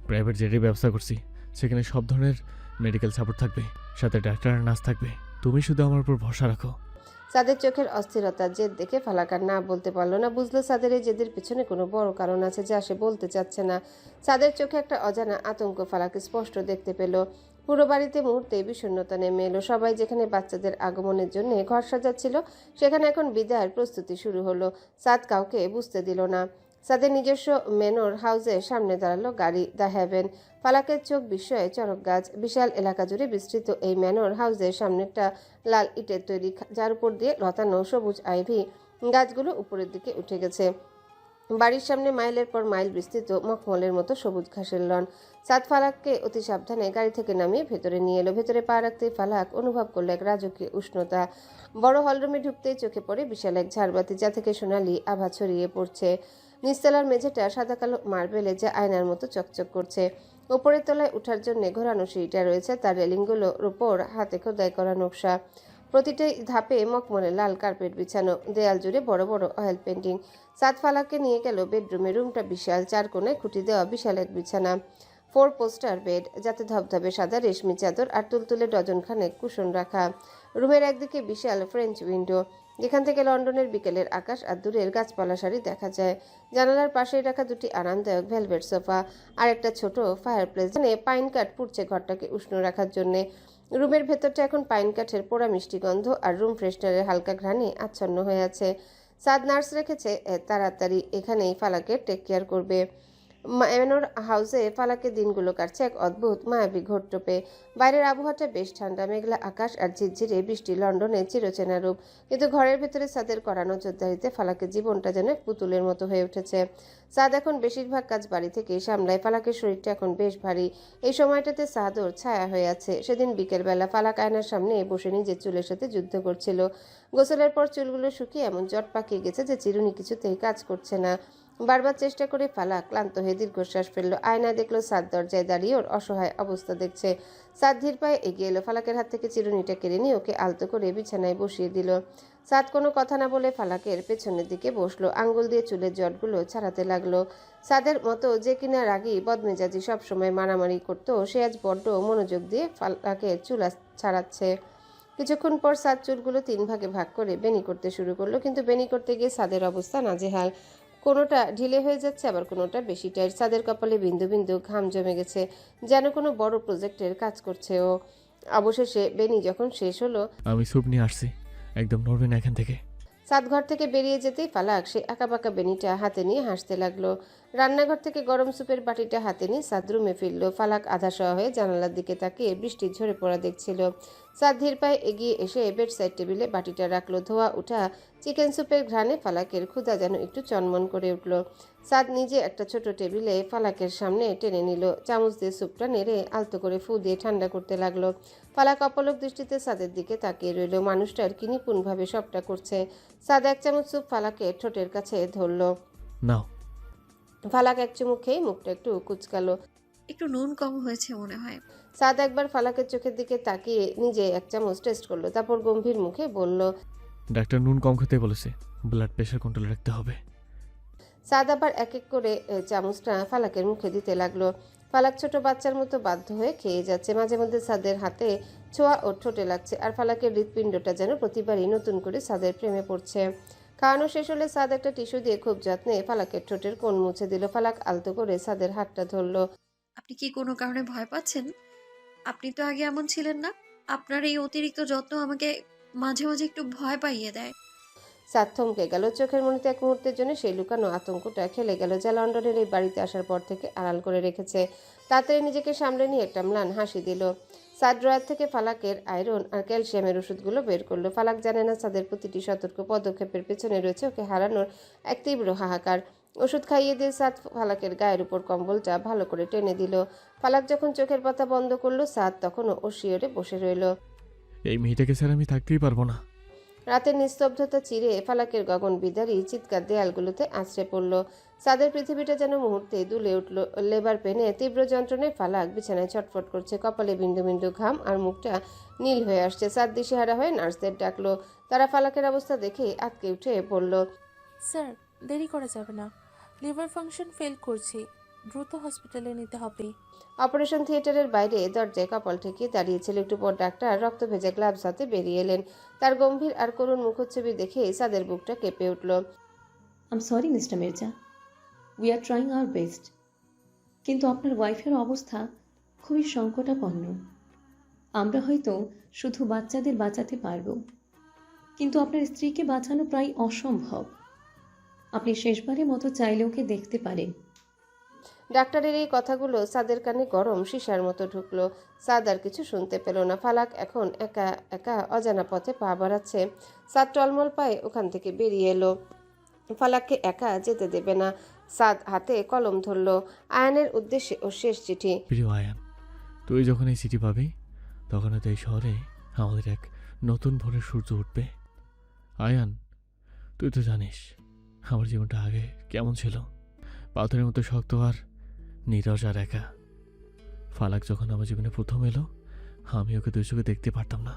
S4: প্রাইভেট জেটের ব্যবস্থা করছি, সেখানে সব ধরনের মেডিকেল সাপোর্ট থাকবে, সাথে ডাক্তার আর নার্স থাকবে। তুমি শুধু আমার উপর ভরসা রাখো।
S2: সাদের চোখের অস্থিরতার জেদ দেখে ফালাক আর না বলতে পারলো না। বুঝলো সাদের এই জেদের পিছনে কোনো বড় কারণ আছে যা সে বলতে চাচ্ছে না। সাদের চোখে একটা অজানা আতঙ্ক ফালাক স্পষ্ট দেখতে পেল। পুরো বাড়িতে মুহূর্তে বিষণ্ণতা নেমে এলো। সবাই যেখানে বাচ্চাদের আগমনের জন্য ঘর সাজাচ্ছিল, সেখানে এখন বিদায়ের প্রস্তুতি শুরু হলো। সাদ কাউকে বুঝতে দিল না। সাদের নিজস্ব ম্যানর হাউসের সামনে দাঁড়ালো গাড়ি, দ্য হ্যাভেন। ফালাকের চোখ বিস্ময়ে চরক গাছ। বিশাল এলাকা জুড়ে বিস্তৃত এই ম্যানর হাউসের সামনেটা লাল ইটের তৈরি, যার উপর দিয়ে লতানো সবুজ আইভি গাছগুলো উপরের দিকে উঠে গেছে। বাড়ির সামনে মাইলের পর মাইল বিস্তৃত মখমলের মতো সবুজ ঘাসের লন। সাদ ফালাককে অতি সাবধানে গাড়ি থেকে নামিয়ে ভেতরে নিয়ে এলো। ভেতরে পা রাখতে ফালাক অনুভব করলো এক রাজকীয় উষ্ণতা। বড় হলরুমে ঢুকতেই চোখে পড়ে বিশাল এক ঝাড়বাতি, যা থেকে সোনালি আভা ছড়িয়ে পড়ছে। নিচতলার মেঝেটা সাদা কালো মার্বেলে, যা আয়নার মতো চকচক করছে। ওপরের তলায় ওঠার জন্য ঘোরানো সিঁড়িটা রয়েছে, তার রেলিংগুলোর উপর হাতে খোদাই করা নকশা। প্রতিটি ধাপে মখমলে লাল কার্পেট বিছানো। দেয়াল জুড়ে বড় বড় অয়েল পেন্টিং। সাদ ফালাককে নিয়ে গেল বেডরুমে। রুমটা বিশাল, চার কোণায় খুঁটি দেওয়া বিশাল এক বিছানা, 4 পোস্টার বেড, যাতে ধবধবে সাদা রেশমি চাদর আর তুলতুলে ডজন খানেক কুশন রাখা। রুমের একদিকে বিশাল ফ্রেঞ্চ উইন্ডো, যেখান থেকে লন্ডনের বিকেলের আকাশ আর দূরের গাছপালা সারি দেখা যায়। জানালার পাশেই রাখা দুটি আরামদায়ক ভেলভেট সোফা আর একটা ছোট ফায়ারপ্লেস, যেখানে পাইন কাঠ পুড়ছে ঘরটাকে উষ্ণ রাখার জন্যে। রুমের ভেতরটা এখন পাইন কাঠের পোড়া মিষ্টি গন্ধ আর রুম ফ্রেশনারের হালকা ঘ্রাণে আচ্ছন্ন হয়ে আছে। সাদ নার্স রেখেছে তাড়াতাড়ি এখানেই ফালাকের টেক কেয়ার করবে। ম্যানর হাউসে ফালাকের দিনগুলো কাটছে এক অদ্ভুত মায়াবী ঘোরটোপে। বাইরের আবহাওয়াটা বেশ ঠান্ডা, মেঘলা আকাশ আর ঝিরঝিরে বৃষ্টি লন্ডনে চিরচেনা রূপ। কিন্তু ঘরের ভেতরে সাদের কড়া নজরদারিতে ফালাকের জীবনটা যেন এক পুতুলের মতো হয়ে উঠেছে। সাদ এখন বেশিরভাগ কাজ বাড়ি থেকেই সামলায়। ফালাকের শরীরটা এখন বেশ ভারী। এই সময়টাতে সাদর ছায়া হয়ে আছে। সেদিন বিকেলবেলা ফালাক আয়নার সামনে বসে নিজের চুলের সাথে যুদ্ধ করছিল। গোসলের পর চুলগুলো শুকিয়ে এমন জট পাকিয়ে গেছে যে চিরুনি কিছুতেই কাজ করছে না। বারবার চেষ্টা করে ফালাক ক্লান্ত হয়ে দীর্ঘশ্বাস ফেললো। আয়নায় দেখলো সাদ দরজায় দাঁড়িয়ে ওর অসহায় অবস্থা দেখছে। সাদ ধীর পায়ে এগিয়ে এলো, ফালাকের হাত থেকে চিরুনিটা কেড়ে নিয়ে ওকে আলতো করে বিছানায় বসিয়ে দিল। সাদ কোনো কথা না বলে ফালাকের পেছনের দিকে বসলো, আঙ্গুল দিয়ে চুলের জটগুলো ছাড়াতে লাগলো। সাদের মতো যে কিনা রাগী বদমেজাজি সবসময় মারামারি করতো, সে আজ বড্ড মনোযোগ দিয়ে ফালাকের চুল ছাড়াচ্ছে। কিছুক্ষণ পর সাদ চুলগুলো 3 ভাগে ভাগ করে বেনি করতে শুরু করলো, কিন্তু বেনি করতে গিয়ে সাদের অবস্থা নাজেহাল। কোনোটা ঢিলে হয়ে যাচ্ছে, আবার কোনোটা বেশি টাইট। সাদের কপালে বিন্দু বিন্দু ঘাম জমে গেছে, যেন কোনো বড় প্রজেক্টের কাজ করছে ও। অবশেষে বেনি যখন শেষ হলো,
S4: আমি স্যুপ নিয়ে আসছি, একদম নড়বে না এখান থেকে।
S2: সাদ ঘর থেকে বেরিয়ে যেতেই ফালাক সে আঁকাবাঁকা বেনিটা হাতে নিয়ে হাসতে লাগলো। রান্নাঘর থেকে গরম স্যুপের বাটিটা হাতে নিয়ে সাদ রুমে ফিরল। ফালাক আধা শোয়া হয়ে জানালার দিকে তাকিয়ে বৃষ্টির ঝরে পড়া দেখছিল। সাদ ধীর পায়ে এগিয়ে এসে বেড সাইড টেবিলে বাটিটা রাখলো। ধোয়া উঠা চিকেন স্যুপের ঘ্রাণে ফালাকের ক্ষুধা যেন একটু চনমন করে উঠল। সাদ নিজে একটা ছোট টেবিলে ফালাকের সামনে টেনে নিল, চামচ দিয়ে স্যুপটা নেড়ে আলতো করে ফু দিয়ে ঠান্ডা করতে লাগলো। ফালাক অপলক দৃষ্টিতে সাদের দিকে তাকিয়ে রইল। মানুষটার কি নিপুণভাবে সবটা করছে। সাদ 1 চামচ স্যুপ ফালাকের ঠোঁটের কাছে ধরল।
S4: নাও।
S2: ফালাক 1 চুমুক খেয়ে মুখটা একটু কুচকালো।
S3: একটু নুন কম হয়েছে মনে হয়।
S2: সাদ একবার ফালাকের চোখের দিকে তাকিয়ে নিজে 1 চামচ টেস্ট করলো, তারপর গম্ভীর মুখে বলল,
S4: ডাক্তার নুন কম খেতে বলেছে, ব্লাড প্রেশার কন্ট্রোলে রাখতে হবে।
S2: সাদ আবার এক এক করে চামচটা ফালাকের মুখে দিতে লাগলো। ফালাক ছোট বাচ্চার মতো বাধ্য হয়ে খেয়ে যাচ্ছে। মাঝে মধ্যে সাদের হাতে ছোঁয়া ওর ঠোঁটে লাগছে, আর ফালাকের হৃৎপিণ্ডটা যেন প্রতিবারই নতুন করে সাদের প্রেমে পড়ছে। খাওয়ানো শেষ হলে সাদ একটা টিস্যু দিয়ে খুব যত্নে ফালাকের ঠোঁটের কোণ মুছে দিল। ফালাক আলতো করে সাদের হাতটা ধরলো।
S3: আপনি কি কোনো কারণে ভয় পাচ্ছেন? আপনি তো আগে এমন ছিলেন না। আপনার এই অতিরিক্ত যত্ন আমাকে মাঝে মাঝে একটু ভয় পাইয়ে দেয়।
S2: সাদ থমকে গেল। চোখের মনিতে এক মুহূর্তের জন্য সেই লুকানো আতঙ্কটা খেলে গেল, যা লন্ডনের এই বাড়িতে আসার পর থেকে আড়াল করে রেখেছে। তাড়াতাড়ি নিজেকে সামলে নিয়ে একটা ম্লান হাসি দিল। সাদ ড্রয়ার থেকে ফালাকের আয়রন আর ক্যালসিয়ামের ওষুধগুলো বের করলো। ফালাক জানে না সাদের প্রতিটি সতর্ক পদক্ষেপের পেছনে রয়েছে ওকে হারানোর এক তীব্র হাহাকার। ওষুধ খাইয়ে দিয়ে সাদ ফালাকের গায়ের উপর কম্বলটা ভালো করে টেনে দিল। ফালাক যখন চোখের পাতা বন্ধ করলো, সাদ তখনও ওর শিয়রে বসে রইল।
S4: এই মেয়েটাকে স্যার আমি থাকতেই পারবো না।
S2: রাতের নিস্তব্ধতা চিরে ফালাকের গগন বিদারী চিৎকার দেয়ালগুলোতে আছড়ে পড়ল। সাদের পৃথিবীটা যেন মুহূর্তে দুলে উঠল। লেবার পেনে তীব্র যন্ত্রণায় ফালাক বিছানায় ছটফট করছে, কপালে বিন্দু বিন্দু ঘাম আর মুখটা নীল হয়ে আসছে। সাদ দিশেহারা হয়ে নার্সদের ডাকলো। তারা ফালাকের অবস্থা দেখে আটকে উঠে বলল,
S12: স্যার দেরি করা যাবে না, লিভার ফাংশন ফেল করছে, দ্রুত হসপিটালে নিতে হবে।
S2: অপারেশন থিয়েটারের বাইরে দরজায় কপাল ঠেকিয়ে দাঁড়িয়েছিল। একটু পর ডাক্তার রক্ত ভেজা গ্লাভস হাতে বেরিয়ে এলেন। তার গম্ভীর আর করুণ মুখচ্ছবি দেখে সাদের বুকটা কেঁপে উঠল।
S11: I'm sorry mister Mirza, we are trying our best, কিন্তু আপনার ওয়াইফের অবস্থা খুবই সংকটাপন্ন। আমরা হয়তো শুধু বাচ্চাদের বাঁচাতে পারব, কিন্তু আপনার স্ত্রীকে বাঁচানো প্রায় অসম্ভব। আপনি শেষবারের মতো চাইলে ওকে দেখতে পারেন।
S2: ডাক্তারের এই কথাগুলো সাদের কানে গরম সীসার মতো ঢুকলো। সাদ আর কিছু শুনতে পেল না। ফালাক এখন একা একা অজানা পথে পা বাড়াচ্ছে। সাদ টলমল পায়ে ওখান থেকে বেরিয়ে এলো। ফালাককে একা যেতে দেবে না। সাদ হাতে কলম ধরলো। আয়ানের উদ্দেশ্যে ওর শেষ চিঠি।
S4: প্রিয় আয়ান, তুই যখন এই চিঠি পাবি তখন হয়তো এই শহরে আমাদের এক নতুন ভোরের সূর্য উঠবে। আয়ান, তুই তো জানিস আমার জীবনটা আগে কেমন ছিল, পাথরের মতো শক্ত আর নীরস আর একা। ফালাক যখন আমার জীবনে প্রথম এলো, আমি ওকে দুই চোখে দেখতে পারতাম না।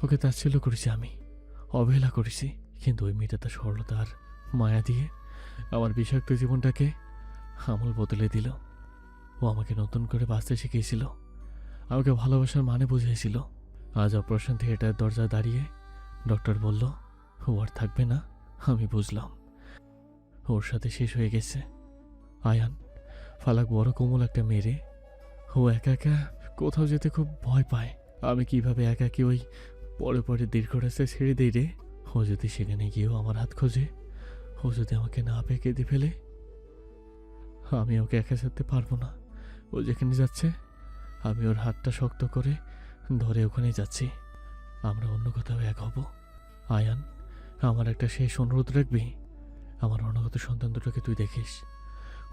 S4: ওকে তাচ্ছিল্য করেছি, আমি অবহেলা করেছি, কিন্তু ওই মেয়েটা তার সরলতা আর মায়া দিয়ে আমার বিষাক্ত জীবনটাকে আমূল বদলে দিল। ও আমাকে নতুন করে বাঁচতে শিখিয়েছিল, আমাকে ভালোবাসার মানে বুঝিয়েছিল। আজ অপারেশন থিয়েটার দরজা দাঁড়িয়ে ডক্টর বলল ও আর থাকবে না। আমি বুঝলাম ওর সাথে শেষ হয়ে গেছে। আয়ান, ফালাক বড় কোমল একটা মেয়ে। ও একা একা কোথাও যেতে খুব ভয় পায়। আমি কিভাবে একাকি ওই পরে পরে দীর্ঘ রাস্তায় ছেড়ে দিই রে? ও যদি সেখানে গিয়েও আমার হাত খোঁজে, ও যদি আমাকে না পেয়ে কেঁদে ফেলে, আমি ওকে একা ছাড়তে পারবো না। ও যেখানে যাচ্ছে আমি ওর হাতটা শক্ত করে ধরে ওখানেই যাচ্ছি। আমরা অন্য কোথাও এক হব। আয়ান, আমার একটা শেষ অনুরোধ রাখবি। আমার অনাগত সন্তান দুটোকে তুই দেখিস,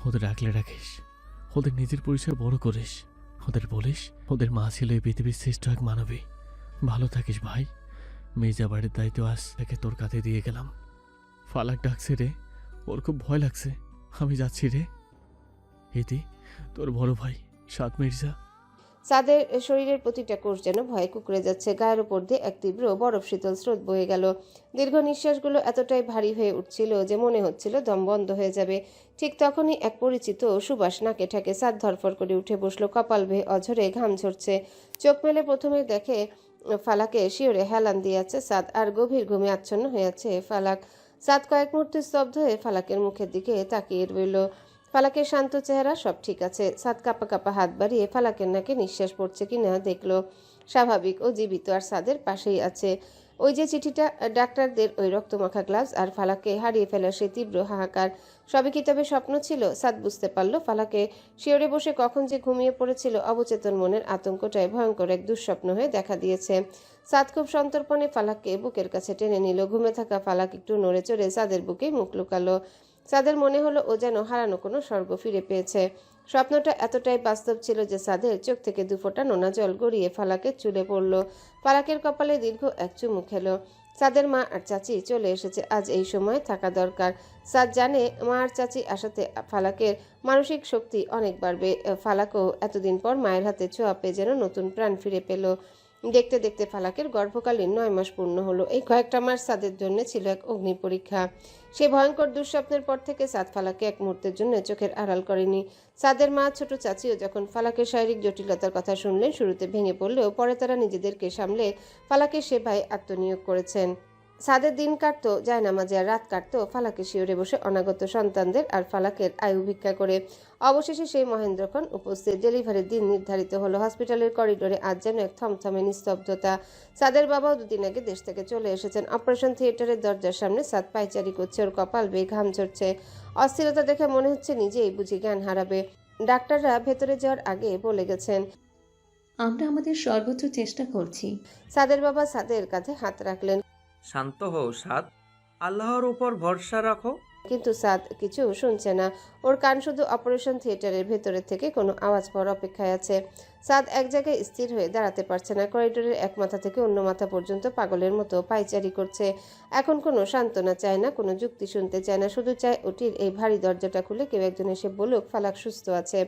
S4: ওদের রাখলে রাখিস, ওদের নিজের পরিচয় বড় করিস, ওদের বলিস ওদের মা ছিল এই পৃথিবীর শ্রেষ্ঠ এক মানবী। ভালো থাকিস ভাই। মির্জা বাড়ির দায়িত্ব আজ থেকে তোর কাঁধে দিয়ে গেলাম। ফালাক ডাকছে রে, ওর খুব ভয় লাগছে। আমি যাচ্ছি রে। ইতি, তোর বড় ভাই সাত মির্জা।
S2: সাদের শরীরের প্রতিটা কোষ যেন ভয়ে কুঁকড়ে যাচ্ছে। গায়ের উপর দিয়ে এক তীব্র বরফ শীতল স্রোত বয়ে গেল। দীর্ঘ নিঃশ্বাসগুলো এতটাই ভারী হয়ে উঠছিল যে মনে হচ্ছিল দম বন্ধ হয়ে যাবে। ঠিক তখনই এক পরিচিত সুবাস নাকে ঠাকে। সাদ ধরফর করে উঠে বসলো। কপাল বেয়ে অঝরে ঘাম ঝরছে। চোখ মেলে প্রথমে দেখে ফালাকে শিওরে হেলান দিয়ে আছে সাদ, আর গভীর ঘুমে আচ্ছন্ন হয়ে আছে ফালাক। সাদ কয়েক মুহূর্তে স্তব্ধ হয়ে ফালাকের মুখের দিকে তাকিয়ে রইল। ফালাকের শান্ত চেহারা, সব ঠিক আছে। সাদ কাঁপা কাঁপা হাত বাড়িয়ে ফালাকের নাকে নিঃশ্বাস পড়ছে কিনা দেখলো। স্বাভাবিক, ও জীবিত আর সাদের পাশেই আছে। ওই যে চিঠিটা, ডাক্তারদের ওই রক্তমাখা গ্লাভস আর ফালাককে হারিয়ে ফেলার সেই তীব্র হাহাকার, সবই কি তবে স্বপ্ন ছিল? সাদ বুঝতে পারল ফালাকে শিওরে বসে কখন যে ঘুমিয়ে পড়েছিল। অবচেতন মনের আতঙ্কটায় ভয়ঙ্কর এক দুঃস্বপ্ন হয়ে দেখা দিয়েছে। সাদ খুব সন্তর্পণে ফালাককে বুকের কাছে টেনে নিল। ঘুমে থাকা ফালাক একটু নড়ে চড়ে সাদের বুকে মুখ লুকালো। সাদের মনে হলো ও যেন হারানো কোনো স্বর্গ ফিরে পেয়েছে। স্বপ্নটা এতটাই বাস্তব ছিল যে সাদের চোখ থেকে দুফোঁটা নোনা জল গড়িয়ে ফালাকের চুলে পড়ল। ফালাকের কপালে দীর্ঘ এক চুমু খেলো। সাদের মা আর চাচি চলে এসেছে। আজ এই সময় থাকা দরকার। সাদ জানে মা আর চাচি আসাতে ফালাকের মানসিক শক্তি অনেক বাড়বে। ফালাকও এতদিন পর মায়ের হাতে ছোঁয়া পেয়ে যেন নতুন প্রাণ ফিরে পেল। দেখতে দেখতে ফালাকের গর্ভকালীন 9 মাস পূর্ণ হলো। এই কয়েকটা মাস সাদের জন্য ছিল এক অগ্নি পরীক্ষা। সে ভয়ঙ্কর দুঃস্বপ্নের পর থেকে সাদ ফালাকে এক মুহূর্তের জন্য চোখের আড়াল করেনি। সাদের মা, ছোট চাচিও যখন ফালাকের শারীরিক জটিলতার কথা শুনলেন শুরুতে ভেঙে পড়লেও পরে তারা নিজেদেরকে সামলে ফালাকের সেবায় আত্মনিয়োগ করেছেন। সাদের দিন কাটতো জায়নামাজে আর রাত কাটতো ফালাকের শিওরে বসে অনাগত সন্তানদের আর ফালাকের আয়ু ভিক্ষা করে। অবশেষে সেই মহেন্দ্রক্ষণ উপস্থিত। ডেলিভারির দিন নির্ধারিত হলো। হসপিটালের করিডোরে আজ যেন এক থমথমে নিস্তব্ধতা। সাদের বাবাও দুদিন আগে দেশ থেকে চলে এসেছেন। অপারেশন থিয়েটারের দরজার সামনে সাদ পায়চারি করছে। ওর কপাল বেয়ে ঘাম ঝরছে। অস্থিরতা দেখে মনে হচ্ছে নিজেই বুঝি জ্ঞান হারাবে। ডাক্তাররা ভেতরে যাওয়ার আগে বলে গেছেন,
S11: আমরা আমাদের সর্বোচ্চ চেষ্টা করছি।
S2: সাদের বাবা সাদের কাঁধে হাত রাখলেন।
S13: শান্ত হও সাদ, আল্লাহর উপর ভরসা রাখো।
S2: কিন্তু সাদ কিছু শুনছে না। ওর কান শুধু অপারেশন থিয়েটারের ভেতরের থেকে কোনো আওয়াজ পাওয়ার অপেক্ষায় আছে। সাদ এক জায়গায় স্থির হয়ে দাঁড়াতে পারছে না। করিডোরের এক মাথা থেকে অন্য মাথা পর্যন্ত পাগলের মতো পায়চারি করছে। এখন কোনো সান্ত্বনা চায় না, কোনো যুক্তি শুনতে চায় না। শুধু চায় ওটির এই ভারী দরজাটা খুলে কেউ একজন এসে বলুক ফালাক সুস্থ আছে।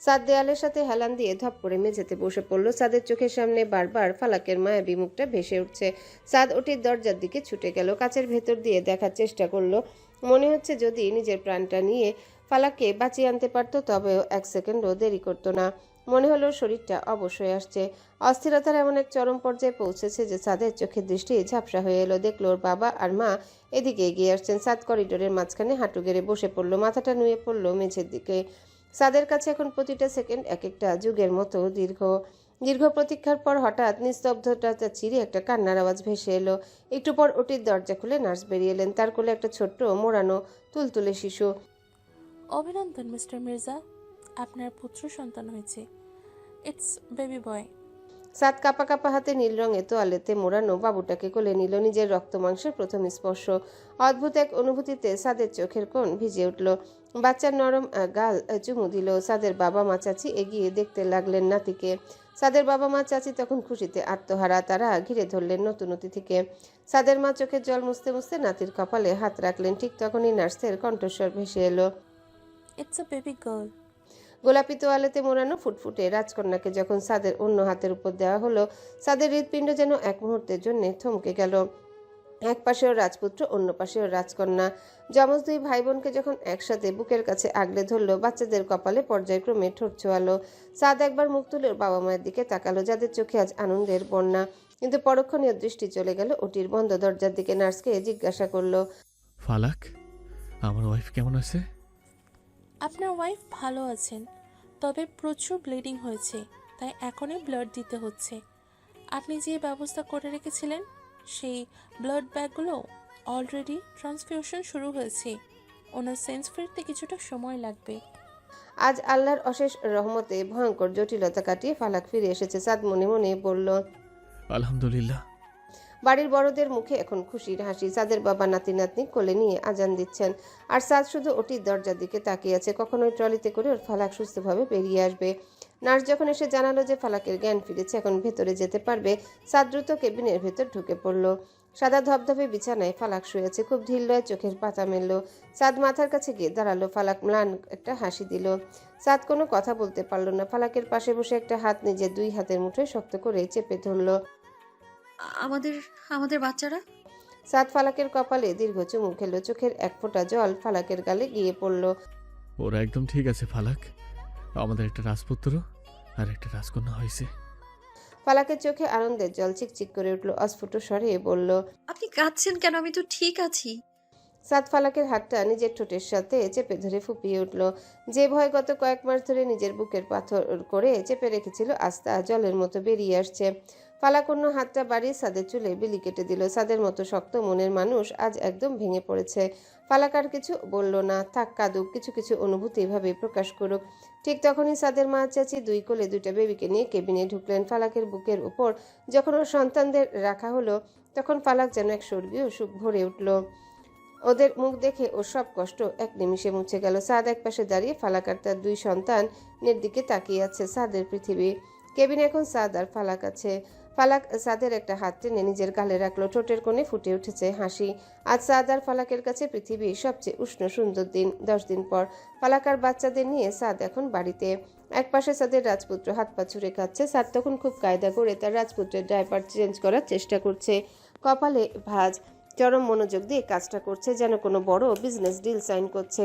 S2: সাদ দেয়ালের সাথে হেলান দিয়ে ধপ করে মেঝেতে বসে পড়ল। সাদের চোখের সামনে বারবার ফালাকের মায়াবী মুখটা ভেসে উঠছে। সাদ ওটির দরজার দিকে ছুটে গেল। কাচের ভেতর দিয়ে দেখার চেষ্টা করলো। মনে হচ্ছে যদি নিজের প্রাণটা নিয়ে ফালাককে বাঁচিয়ে আনতে পারত তবেও এক সেকেন্ডও দেরি করতো না। মনে হলো শরীরটা অবশ্যই আসছে। অস্থিরতার এমন এক চরম পর্যায়ে পৌঁছেছে যে সাদের চোখের দৃষ্টি ঝাপসা হয়ে এলো। দেখলো ওর বাবা আর মা এদিকে এগিয়ে আসছেন। সাদ করিডোরের মাঝখানে হাঁটু গেড়ে বসে পড়লো। মাথাটা নুয়ে পড়লো মেঝের দিকে। সাদের কাছে এখন প্রতিটা সেকেন্ড এক একটা যুগের মতো দীর্ঘ। দীর্ঘ প্রতীক্ষার পর হঠাৎ নিস্তব্ধতা চিরে একটা কান্নার আওয়াজ ভেসে এলো। একটু পর ওটির দরজা খুলে নার্স বেরিয়ে এলেন। তার কোলে একটা ছোট্ট মোড়ানো তুলতুলে শিশু।
S12: অভিনন্দন মিস্টার মির্জা, আপনার পুত্র সন্তান হয়েছে। ইটস বেবি বয়।
S2: সাদ কাপা কাপা হাতে নীল রঙে তোয়ালেতে মোড়ানো বাবুটাকে কোলে নিল। নিজের রক্ত মাংসের প্রথম স্পর্শ। অদ্ভুত এক অনুভূতিতে সাদের চোখের কোণ ভিজে উঠল। বাচ্চার নরম গাল চুমু দিল। সাদের বাবা মা চাচি এগিয়ে দেখতে লাগলেন নাতিকে। সাদের বাবা মা চাচি তখন খুশিতে আত্মহারা। তারা ঘিরে ধরলেন নতুন অতিথিকে। সাদের মা চোখের জল মুছতে মুছতে নাতির কপালে হাত রাখলেন। ঠিক তখনই নার্সের কণ্ঠস্বর ভেসে এলো,
S12: ইটস আ বেবি গার্ল।
S2: গোলাপি তোয়ালেতে মোড়ানো ফুটফুটে রাজকন্যাকে যখন সাদের অন্য হাতের উপর দেওয়া হলো, সাদের হৃৎপিণ্ড যেন এক মুহূর্তের জন্য থমকে গেল। এক পাশেও রাজপুত্র, অন্য পাশেও রাজকন্যা। যমজ দুই ভাই বোনকে যখন একসাথে বুকের কাছে আগলে ধরলো, বাচ্চাদের কপালে পর্যায়ক্রমে ঠোঁট ছোঁয়ালো। সাদ একবার মুখ তুলে বাবা মায়ের দিকে তাকালো, যাদের চোখে আজ আনন্দের বন্যা। কিন্তু পরক্ষণীয় দৃষ্টি চলে গেল ওটির বন্ধ দরজার দিকে। নার্সকে জিজ্ঞাসা করলো,
S4: ফালাক, আমার ওয়াইফ কেমন আছে?
S12: আপনার ওয়াইফ ভালো আছেন, তবে প্রচুর ব্লিডিং হয়েছে, তাই এখনই ব্লাড দিতে হচ্ছে। আপনি যে ব্যবস্থা করে রেখেছিলেন সেই ব্লাড ব্যাগগুলো অলরেডি ট্রান্সফিউশন শুরু হয়েছে। ওনার সেন্স ফিরতে কিছুটা সময় লাগবে।
S2: আজ আল্লাহর অশেষ রহমতে ভয়ঙ্কর জটিলতা কাটিয়ে ফালাক ফিরে এসেছে। সাদ মনে মনে বলল,
S4: আলহামদুলিল্লাহ।
S2: বাড়ির বড়দের মুখে এখন খুশির হাসি। সাদের বাবা নাতি নাতনি কোলে নিয়ে আজান দিচ্ছেন, আর সাদ শুধু ওটির দরজার দিকে তাকিয়ে আছে। কখনোই ট্রলিতে করে ওর ফালাক সুস্থভাবে বেরিয়ে আসবে। নার্স যখন এসে জানালো যে ফালাকের জ্ঞান ফিরেছে, এখন ভেতরে যেতে পারবে, সাদ দ্রুত কেবিনের ভেতর ঢুকে পড়ল। সাদা ধবধবে বিছানায় ফালাক শুয়ে আছে, খুব ঢিল লয়ে চোখের পাতা মেলল। সাদ মাথার কাছে গিয়ে দাঁড়ালো। ফালাক ম্লান একটা হাসি দিল। সাদ কোনো কথা বলতে পারল না। ফালাকের পাশে বসে একটা হাত নিজের দুই হাতের মুঠোয় শক্ত করে চেপে ধরল।
S3: আমাদের আমাদের বাচ্চারা?
S2: সাদ ফালাকের কপালে দীর্ঘ চুমু খেলো। চোখের এক ফোঁটা জল ফালাকের গালে গিয়ে পড়ল।
S4: ওরা একদম ঠিক আছে ফালাক। আমাদের একটা রাজপুত্র আর একটা রাজকন্যা হয়েছে।
S2: ফালাকের চোখে আনন্দের জল চিকচিক করে উঠল। অস্ফুট স্বরে বলল,
S3: আপনি কাঁদছেন কেন? আমি তো ঠিক আছি।
S2: সাদ ফালাকের হাতটা নিজের ঠোঁটের সাথে চেপে ধরে ফুপিয়ে উঠল। যে ভয় গত কয়েক মাস ধরে নিজের বুকের পাথর করে চেপে রেখেছিল, আস্তা জলের মতো বেরিয়ে আসছে। ফালাক অন্য হাতটা বাড়িয়ে সাদের চুলে বিলি কেটে দিল। সাদের মতো শক্ত মনের মানুষ আজ একদম ভেঙে পড়েছে। ফালাক আর কিছু বলল না। থাক, কাঁদুক, কিছু কিছু অনুভূতি এভাবে প্রকাশ করুক। ঠিক তখনই সাদের মা চাচি দুই কোলে দুইটা বেবিকে নিয়ে কেবিনে ঢুকলেন। ফালাকের বুকের উপর যখন ওর সন্তানদের রাখা হলো, তখন ফালাক যেন এক স্বর্গীয় সুখ ভরে উঠল। ওদের মুখ দেখে ওর সব কষ্ট এক নিমিষে মুছে গেল। সাদ এক পাশে দাঁড়িয়ে ফালাক আর তার দুই সন্তানের দিকে তাকিয়ে আছে। সাদের পৃথিবী। কেবিনে এখন সাদ আর ফালাক আছে। ফালাক সাদের একটা হাত টেনে নিজের গালে রাখলো। ঠোঁটের কোণে ফুটে উঠেছে হাসি। আজ সাদ আর ফালাকের কাছে পৃথিবীর সবচেয়ে উষ্ণ সুন্দর দিন। 10 দিন পর ফালাক আর বাচ্চাদের নিয়ে সাদ এখন বাড়িতে। এক পাশে সাদের রাজপুত্র হাত পা ছুঁড়ে খাচ্ছে। সাদ তখন খুব কায়দা করে তার রাজপুত্রের ডায়পার চেঞ্জ করার চেষ্টা করছে। কপালে ভাঁজ, চরম মনোযোগ দিয়ে কাজটা করছে, যেন কোনো বড় বিজনেস ডিল সাইন করছে।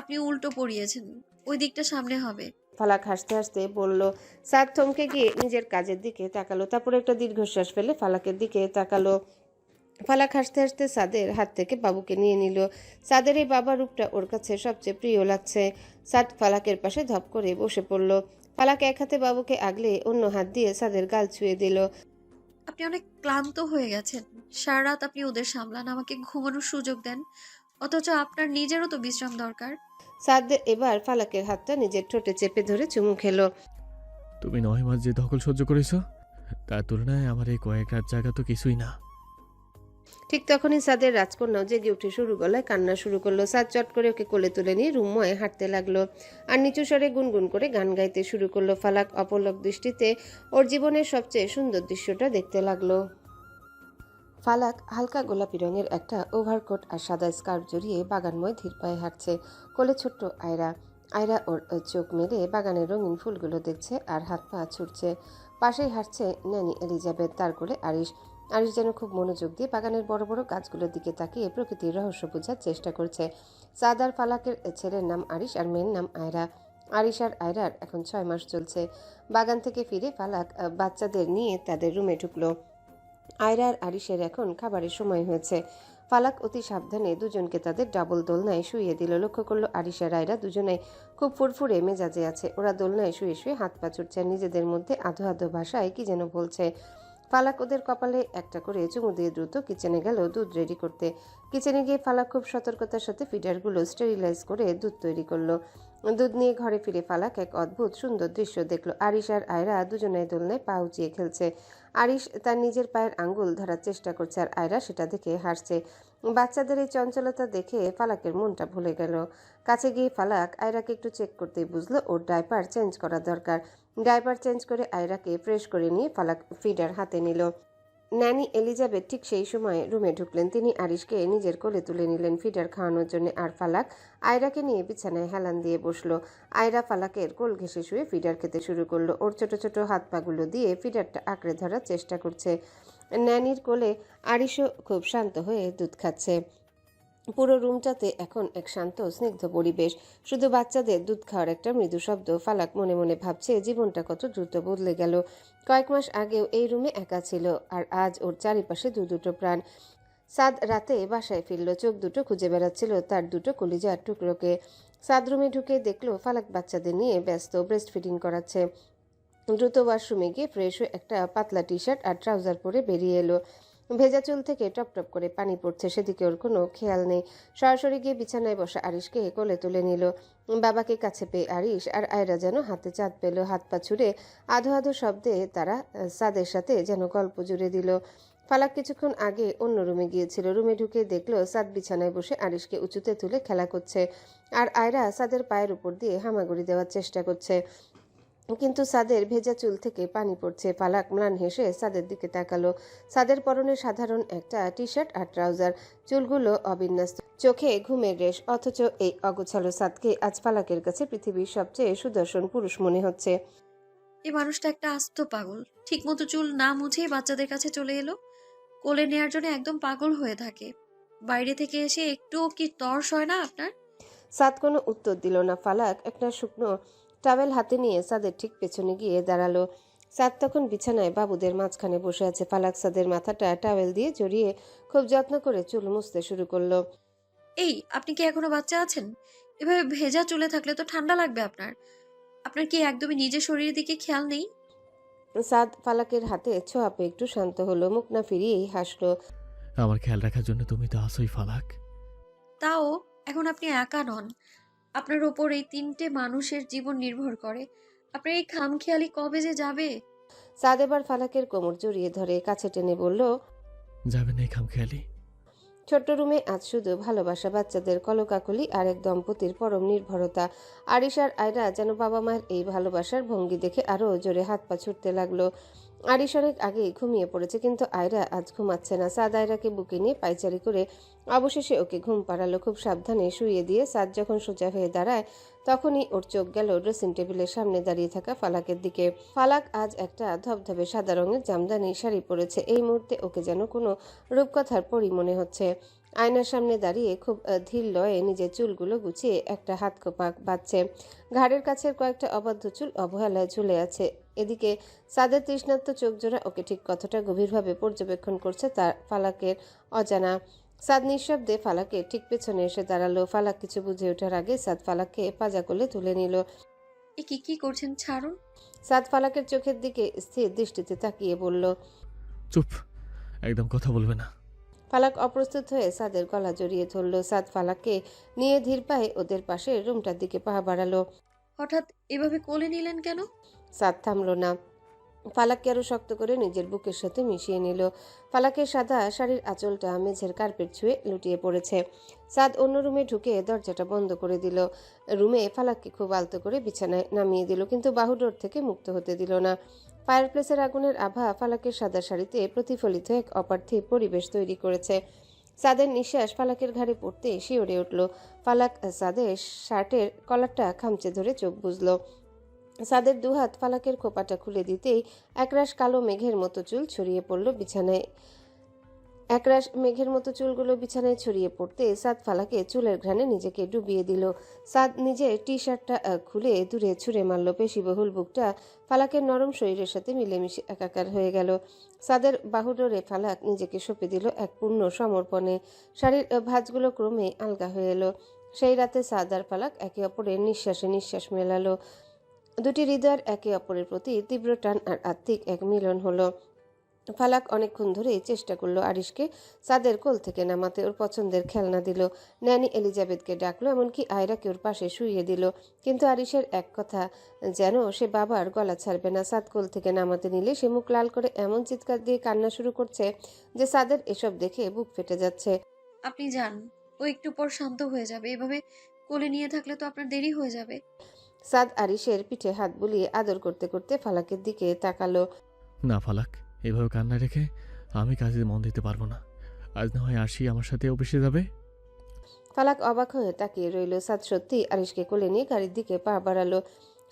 S3: আপনি উল্টো পড়িয়েছেন, ওই দিকটা সামনে হবে।
S2: ফালাক হাসতে হাসতে বলল। সাদ থমকে গিয়ে নিজের কাজের দিকে তাকালো। তারপর একটা দীর্ঘশ্বাস ফেলে ফালাকের দিকে তাকালো। ফালাক হাসতে হাসতে সাদের হাত থেকে বাবুকে নিয়ে নিল। সাদের এই বাবা রূপটা ওর কাছে সবচেয়ে প্রিয় লাগছে। সাদ ফালাকের পাশে ধপ করে বসে পড়ল। ফালাক এক হাতে বাবুকে আগলে অন্য হাত দিয়ে সাদের গাল ছুঁয়ে দিল।
S3: আপনি অনেক ক্লান্ত হয়ে গেছেন। সারা রাত আপনি ওদের সামলান, আমাকে ঘুমানোর সুযোগ দেন, অথচ আপনার নিজেরও তো বিশ্রাম দরকার।
S2: সাদ এবার ফালাকের হাতটা নিজের ঠোঁটে চেপে ধরে চুমু খেলো।
S4: তুমি 9 মাস যে দখল সহ্য করেছো, তার তুলনায় আমার এই কয়েক রাত জায়গা তো কিছুই না।
S2: ঠিক তখনই সাদের রাজকন্যাও জেগে উঠে সরু গলায় কান্না শুরু করলো। সাদ চট করে ওকে কোলে তুলে নিয়ে রুমময় হাঁটতে লাগলো আর নিচু স্বরে গুনগুন করে গান গাইতে শুরু করলো। ফালাক অপলক দৃষ্টিতে ওর জীবনের সবচেয়ে সুন্দর দৃশ্যটা দেখতে লাগলো। ফালাক হালকা গোলাপি রঙের একটা ওভারকোট আর সাদা স্কার্ফ জড়িয়ে বাগানময় ধীর পায়ে হাঁটছে। কোলে ছোট্ট আয়রা। আয়রা ওর চোখ মেলে বাগানের রঙিন ফুলগুলো দেখছে আর হাত পা ছুটছে। পাশেই হাঁটছে ন্যানি এলিজাবেথ, তার কোলে আরিশ। আরিশ যেন খুব মনোযোগ দিয়ে বাগানের বড় বড় গাছগুলোর দিকে তাকিয়ে প্রকৃতির রহস্য বোঝার চেষ্টা করছে। সাদ আর ফালাকের ছেলের নাম আরিশ আর মেয়ের নাম আয়রা। আরিশ আর আয়রার এখন 6 মাস চলছে। বাগান থেকে ফিরে ফালাক বাচ্চাদের নিয়ে তাদের রুমে ঢুকলো। আয়রা আর আরিশের এখন খাবারের সময় হয়েছে। ফালাক অতি সাবধানে দুজনকে তাদের ডাবল দোলনায় শুইয়ে দিল। লক্ষ্য করলো আরিশ আর আয়রা দুজনেই খুব ফুরফুরে মেজাজে আছে। ওরা দোলনায় শুয়ে শুয়ে হাত পা ছুটছে, নিজেদের মধ্যে আধো আধো ভাষায় কি যেন বলছে। ফালাক ওদের কপালে একটা করে চুমু দিয়ে দ্রুত কিচেনে গেল দুধ রেডি করতে। কিচেনে গিয়ে ফালাক খুব সতর্কতার সাথে ফিডারগুলো স্টেরিলাইজ করে দুধ তৈরি করলো। দুধ নিয়ে ঘরে ফিরে ফালাক এক অদ্ভুত সুন্দর দৃশ্য দেখলো। আরিশ আর আয়রা দুজনের দোলনায় পা উঁচিয়ে খেলছে। আরিশ তার নিজের পায়ের আঙ্গুল ধরার চেষ্টা করছে আর আয়রা সেটা দেখে হাসছে। বাচ্চাদের এই চঞ্চলতা দেখে ফালাকের মনটা ভুলে গেল। কাছে গিয়ে ফালাক আয়রাকে একটু চেক করতেই বুঝলো ওর ডাইপার চেঞ্জ করা দরকার। ডাইপার চেঞ্জ করে আয়রাকে ফ্রেশ করে নিয়ে ফালাক ফিডার হাতে নিল। ন্যানি এলিজাবেথ ঠিক সেই সময় রুমে ঢুকলেন। তিনি আরিশকে নিজের কোলে তুলে নিলেন ফিডার খাওয়ানোর জন্য, আর ফালাক আয়রাকে নিয়ে বিছানায় হেলান দিয়ে বসলো। আয়রা ফালাকের কোল ঘেঁষে শুয়ে ফিডার খেতে শুরু করলো। ওর ছোট ছোট হাত পাগুলো দিয়ে ফিডারটা আঁকড়ে ধরার চেষ্টা করছে। ন্যানির কোলে আরিশও খুব শান্ত হয়ে দুধ খাচ্ছে। পুরো রুমটাতে এখন এক শান্ত স্নিগ্ধ পরিবেশ। শুধু বাচ্চাদের দুধ খাওয়ার একটা মৃদু শব্দ। ফালাক মনে মনে ভাবছে জীবনটা কত দ্রুত বদলে গেল। কয়েক মাস আগেও এই রুমে একা ছিল, আর আজ ওর চারিপাশে দুটো প্রাণ। সাদ রাতে বাসায় ফিরল। চোখ দুটো খুঁজে বেড়াচ্ছিল তার দুটো কলিজার টুকরোকে। সাদ রুমে ঢুকে দেখলো ফালাক বাচ্চাদের নিয়ে ব্যস্ত, ব্রেস্ট ফিডিং করাচ্ছে। দ্রুত ওয়াশরুমে গিয়ে ফ্রেশ হয়ে একটা পাতলা টি শার্ট আর ট্রাউজার পরে বেরিয়ে এলো। ভেজা চুল থেকে টপ টপ করে পানি পড়ছে, সেদিকে ওর কোনো খেয়াল নেই। সরাসরি গিয়ে বিছানায় বসা আরিশকে কোলে তুলে নিল। বাবাকে কাছে পেয়ে আরিশ আর আয়রা যেন হাতে চাঁদ পেল। হাত পা ছুড়ে আধো আধো শব্দে তারা সাদের সাথে যেন গল্প জুড়ে দিল। ফালাক কিছুক্ষণ আগে অন্য রুমে গিয়েছিল। রুমে ঢুকে দেখলো সাদ বিছানায় বসে আরিশকে উঁচুতে তুলে খেলা করছে, আর আয়রা সাদের পায়ের উপর দিয়ে হামাগুড়ি দেওয়ার চেষ্টা করছে, কিন্তু সাদের ভেজা চুল থেকে পানি পড়ছে। ফালাক ম্লান হেসে সাদের দিকে তাকালো। সাদের পরনে সাধারণ একটা টি শার্ট আর ট্রাউজার, চুলগুলো অবিন্যস্ত, চোখে ঘুমের রেশ, অথচ এই অগোছালো সাদকে আজ ফালাকের কাছে পৃথিবীর সবচেয়ে সুদর্শন পুরুষ মনে হচ্ছে।
S3: এই মানুষটা একটা আস্ত পাগল। ঠিক মতো চুল না মুছেই বাচ্চাদের কাছে চলে এলো। কোলে নেয়ার জন্য একদম পাগল হয়ে থাকে। বাইরে থেকে এসে একটুও কি তর্স হয় না আপনার?
S2: সাদ কোনো উত্তর দিল না। ফালাক একটা শুকনো টাওয়েল হাতে নিয়ে সাদের ঠিক পেছনে গিয়ে দাঁড়ালো। সাদ তখন বিছানায় বাবুদের মাঝখানে বসে আছে। ফালাক সাদের মাথাটা টাওয়েল দিয়ে জড়িয়ে খুব যত্ন করে চুল মুছতে শুরু করলো।
S3: এই, আপনি কি এখনো বাচ্চা আছেন? এভাবে ভেজা চুলে থাকলে তো ঠান্ডা লাগবে আপনার। আপনার কি একদমই নিজের শরীরের দিকে খেয়াল নেই?
S2: সাদ ফালাকের হাতে ছোঁয়া পেয়ে একটু শান্ত হলো, মুখ না ফিরিয়েই হাসলো।
S4: আমার খেয়াল রাখার জন্য তুমি তো আসোই ফালাক।
S3: তাও এখন আপনি একা নন। আপনার ওপর এই 3টে মানুষের জীবন নির্ভর করে। আপনার এই খামখেয়ালি কবে যে যাবে?
S2: সাদ এবার ফালাকের কোমর জড়িয়ে ধরে কাছে টেনে বলল,
S4: যাবে না এই খামখেয়ালি।
S2: ছোট্ট রুমে আজ শুধু ভালোবাসা, বাচ্চাদের কলকাকলি আর এক দম্পতির পরম নির্ভরতা। আরিশ আর আয়রা যেন বাবা মায়ের এই ভালোবাসার ভঙ্গি দেখে আরও জোরে হাত পা ছুটতে লাগলো। আরিশ অনেক আগেই ঘুমিয়ে পড়েছে, কিন্তু আয়রা আজ ঘুমাচ্ছে না। সাদ আয়রাকে বুকে নিয়ে পায়চারি করে অবশেষে ওকে ঘুম পাড়ালো। খুব সাবধানে শুইয়ে দিয়ে সাদ যখন সোজা হয়ে দাঁড়ায়, তখনই ওর চোখ গেল ড্রেসিং টেবিলের সামনে দাঁড়িয়ে থাকা ফালাকের দিকে। ফালাক আজ একটা ধবধবে সাদা রঙের জামদানি শাড়ি পরেছে। এই মুহূর্তে ওকে যেন কোনো রূপকথার পরী মনে হচ্ছে। আয়নার সামনে দাঁড়িয়ে খুব ধীর লয়ে নিজের চুলগুলো গুছিয়ে একটা হাত খোপা বাঁধছে। ঘাড়ের কাছের কয়েকটা অবাধ্য চুল অবহেলায় ঝুলে আছে। এদিকে সাদের তৃষ্ণার্ত চোখ জোড়া ওকে ঠিক কতটা গভীরভাবে পর্যবেক্ষণ করছে তার ফালাকের অজানা। সাদ নিঃশব্দে ফালাকের ঠিক পেছনে এসে দাঁড়ালো। ফালাক কিছু বুঝে ওঠার আগে সাদ ফালাককে পাজা কোলে তুলে নিল।
S3: এ কি করছেন? ছাড়ুন।
S2: সাদ ফালাকের চোখের দিকে স্থির দৃষ্টিতে তাকিয়ে বলল,
S4: চুপ, একদম কথা বলবে না।
S2: ফালাক অপ্রস্তুত হয়ে সাদের গলা জড়িয়ে ধরল। সাদ ফালাককে নিয়ে ধীর পায়ে ওদের পাশে রুমটার দিকে পা বাড়ালো।
S3: হঠাৎ এভাবে কোলে নিলেন কেন?
S2: সাদ থামল না। ফালাককে আরো শক্ত করে নিজের বুকের সাথে মিশিয়ে নিল। ফালাকের সাদা শাড়ির আঁচলটা মেঝের কার্পেট ছুঁয়ে লুটিয়ে পড়েছে। সাদ অন্য রুমে ঢুকে দরজাটা বন্ধ করে দিল। রুমে ফালাককে খুব আলতো করে বিছানায় নামিয়ে দিল, কিন্তু বাহুডোর থেকে মুক্ত হতে দিল না। ফায়ারপ্লেসের আগুনের আভা ফালাকের সাদা শাড়িতে প্রতিফলিত এক অপার্থিব পরিবেশ তৈরি করেছে। সাদের নিঃশ্বাস ফালাকের ঘাড়ে পড়তে শিওরে উঠল। ফালাক সাদের শার্টের কলারটা খামচে ধরে চোখ বুঝল। সাদের দুহাত ফালাকের খোপাটা খুলে দিতেই একরাশ কালো মেঘের মতো চুল ছড়িয়ে পড়ল বিছানায়। একরাশ মেঘের মতো চুলগুলো বিছানায় ছড়িয়ে পড়তে সাদ ফালাকে চুলের ঘ্রাণে নিজেকে ডুবিয়ে দিল। সাদ নিজের টি শার্টটা খুলে দূরে ছুঁড়ে মারল। পেশিবহুল বুকটা ফালাকের নরম শরীরের সাথে মিলেমিশে একাকার হয়ে গেল। সাদের বাহুডোরে ফালাক নিজেকে সঁপে দিল এক পূর্ণ সমর্পণে। শাড়ির ভাঁজগুলো ক্রমে আলগা হয়ে এলো। সেই রাতে সাদ আর ফালাক একে অপরের নিঃশ্বাসে নিঃশ্বাস মেলালো। দুটি হৃদয়ের একে অপরের প্রতি তীব্র টান আর আত্মিক এক মিলন হলো। ফালাক অনেকক্ষণ ধরেই চেষ্টা করলো আরিশকে সাদের কোল থেকে নামাতে। ওর পছন্দের খেলনা দিল, ন্যানি এলিজাবেথকে ডাকলো, এমনকি আয়রাকে ওর পাশে শুইয়ে দিল, কিন্তু আরিশের এক কথা যেন সে বাবার গলা ছাড়বে না। সাদ কোল থেকে নামাতে নিলে সে মুখ লাল করে এমন চিৎকার দিয়ে কান্না শুরু করছে যে সাদের এসব দেখে বুক ফেটে যাচ্ছে।
S3: আপনি যান, ও একটু পর শান্ত হয়ে যাবে। এভাবে কোলে নিয়ে থাকলে তো আপনার দেরি হয়ে যাবে।
S2: সাদ আরিশের পিঠে হাত বুলিয়ে আদর করতে করতে ফালাকের দিকে তাকালো।
S4: না ফালাক, এভাবে কান্না রেখে আমি কাজে মন দিতে পারবো না। আজ না হয় আসি, আমার সাথে অফিসে যাবে।
S2: ফালাক অবাক হয়ে তাকিয়ে রইল। সাদ সত্যি আরিশকে কোলে নিয়ে গাড়ির দিকে পা বাড়ালো।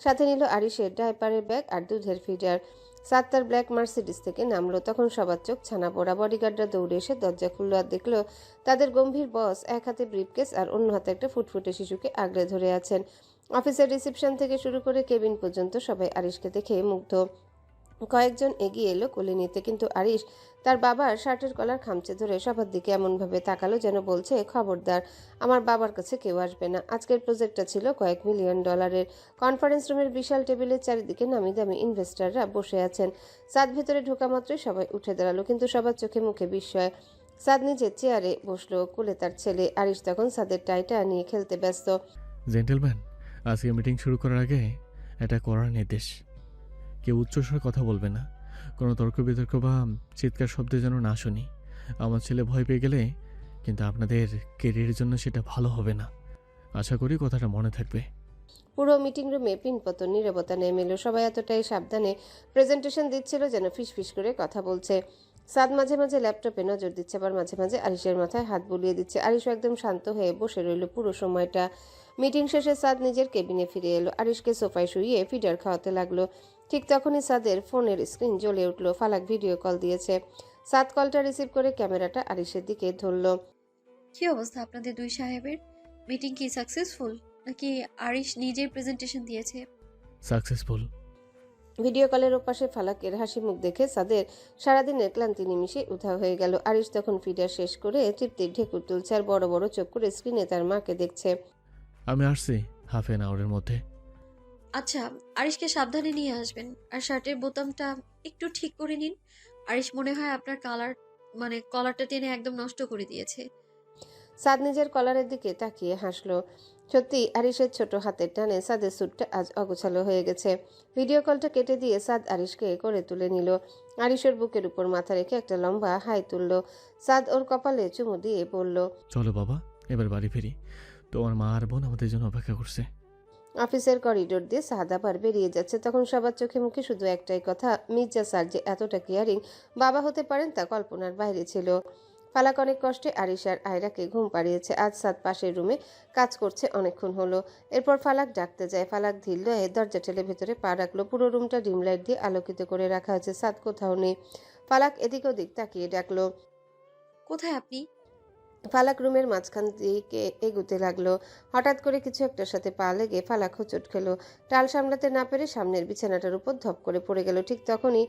S2: সাথে নিল আরিশের ডাইপারের ব্যাগ আর দুধের ফিডার। সাদ তার ব্ল্যাক মার্সিডিস থেকে নামলো। তখন সবার চোখ ছানা পড়া। বডিগার্ডরা দৌড়ে এসে দরজা খুললো আর দেখলো তাদের গম্ভীর বস এক হাতে ব্রিফকেস আর অন্য হাতে একটা ফুটফুটে শিশুকে আগলে ধরে আছেন। অফিসের রিসেপশন থেকে শুরু করে কেবিন পর্যন্ত সবাই আরিশকে দেখে মুগ্ধ। কয়েকজন এগিয়ে এলো কোলে নিতে, কিন্তু আরিশ তার বাবার শার্টের কলার খামচে ধরে সবার দিকে এমনভাবে তাকালো যেন বলছে, খবরদার, আমার বাবার কাছে কেউ আসবে না। আজকের প্রজেক্টটা ছিল কয়েক মিলিয়ন ডলারের। কনফারেন্স রুমের বিশাল টেবিলের চারিদিকে নামি দামি ইনভেস্টররা বসে আছেন। সাদ ভেতরে ঢোকা মাত্রই সবাই উঠে দাঁড়ালো, কিন্তু সবার চোখে মুখে বিস্ময়। সাদ নিজের চেয়ারে বসলো, কোলে তার ছেলে। আরিশ তখন সাদের টাইটা নিয়ে খেলতে ব্যস্ত।
S4: জেন্টলম্যান, আজকে মিটিং শুরু করার আগে এটা করার নির্দেশ। কেউ উচ্চস্বরে কথা বলবে না, কোনো তর্ক বিতর্ক বা চিৎকার শব্দে যেন না শুনি। আমার ছেলে ভয় পেয়ে গেলে কিন্তু আপনাদের কেরিয়ারের জন্য সেটা ভালো হবে না। আশা করি কথাটা মনে থাকবে।
S2: পুরো মিটিং রুমে পিনপতন নীরবতা নেমে এলো। সবাই এতটাই সাবধানে প্রেজেন্টেশন দিচ্ছিল যেন ফিসফিস করে কথা বলছে। সাদ মাঝে মাঝে ল্যাপটপে নজর দিচ্ছে, আবার মাঝে মাঝে আরিশের মাথায় হাত বুলিয়ে দিচ্ছে। আরিশও একদম শান্ত হয়ে বসে রইল পুরো সময়টা। মিটিং শেষে সাদ নিজের কেবিনে ফিরে এলো। আরিশকে সোফায় শুইয়ে ফিডার খাওয়াতে লাগলো। ঠিক তখনই সাদের ফোনের স্ক্রিন জ্বলে উঠলো। ফালাক ভিডিও কল দিয়েছে। সাদ কলটা রিসিভ করে ক্যামেরাটা আরিশের দিকে ধরল।
S3: কি অবস্থা আপনাদের দুই সাহেবের? মিটিং কি সাকসেসফুল, নাকি আরিশ নিজেই প্রেজেন্টেশন দিয়েছে?
S4: সাকসেসফুল।
S2: ভিডিও কলের ওপাশে ফালাকের হাসি মুখ দেখে সাদের সারাদিনের ক্লান্তি নিমিষে উধাও হয়ে গেল। আরিশ তখন ফিডার শেষ করে তৃপ্তির ঢেকুর তুলছে আর বড় বড় চোখ করে স্ক্রিনে তার মাকে দেখছে।
S4: আমি আসছি হাফ এন আওয়ারের মধ্যে।
S3: আচ্ছা, আরিশকে সাবধানে নিয়ে আসবেন, আর শার্টের বোতামটা একটু ঠিক করে নিন। আরিশ মনে হয় আপনার কলারটা টেনে একদম নষ্ট করে দিয়েছে।
S2: সাদ নিজের কলারের দিকে তাকিয়ে হাসলো। সত্যি আরিশের ছোট হাতের টানে সাদের স্যুটটা আজ অগোছালো হয়ে গেছে। ভিডিও কলটা কেটে দিয়ে সাদ আরিশকে করে তুলে নিল। আরিশের বুকের উপর মাথা রেখে একটা লম্বা হাই তুলল। সাদ ওর কপালে চুমু দিয়ে বলল,
S4: চলো বাবা, এবার বাড়ি ফিরি। তোমার মা আর বোন আমাদের জন্য অপেক্ষা করছে।
S2: অফিসের করিডোর দিয়ে সাদ আবার বেরিয়ে যাচ্ছে। তখন সবার চোখে মুখে শুধু একটাই কথা, মির্জা স্যার যে এতটা কেয়ারিং বাবা হতে পারেন তা কল্পনার বাইরে ছিল। ফালাক অনেক কষ্টে আরিশ আর আয়রাকে ঘুম পাড়িয়েছে। আজ সাদ পাশের রুমে কাজ করছে অনেকক্ষণ হলো। এরপর ফালাক ডাকতে যায়। ফালাক ধীর লয়ে দরজা ঠেলে ভেতরে পা রাখলো। পুরো রুমটা ডিম লাইট দিয়ে আলোকিত করে রাখা হয়েছে। সাদ কোথাও নেই। ফালাক এদিক ওদিক তাকিয়ে ডাকলো,
S3: কোথায় আপনি?
S2: ফালাক রুমের মাঝখান দিকে এগুতে লাগলো। হঠাৎ করে কিছু একটার সাথে পা লেগে ফালাক হোঁচট খেলো। টাল সামলাতে না পেরে সামনের বিছানাটার উপর ধপ করে পড়ে গেল। ঠিক তখনই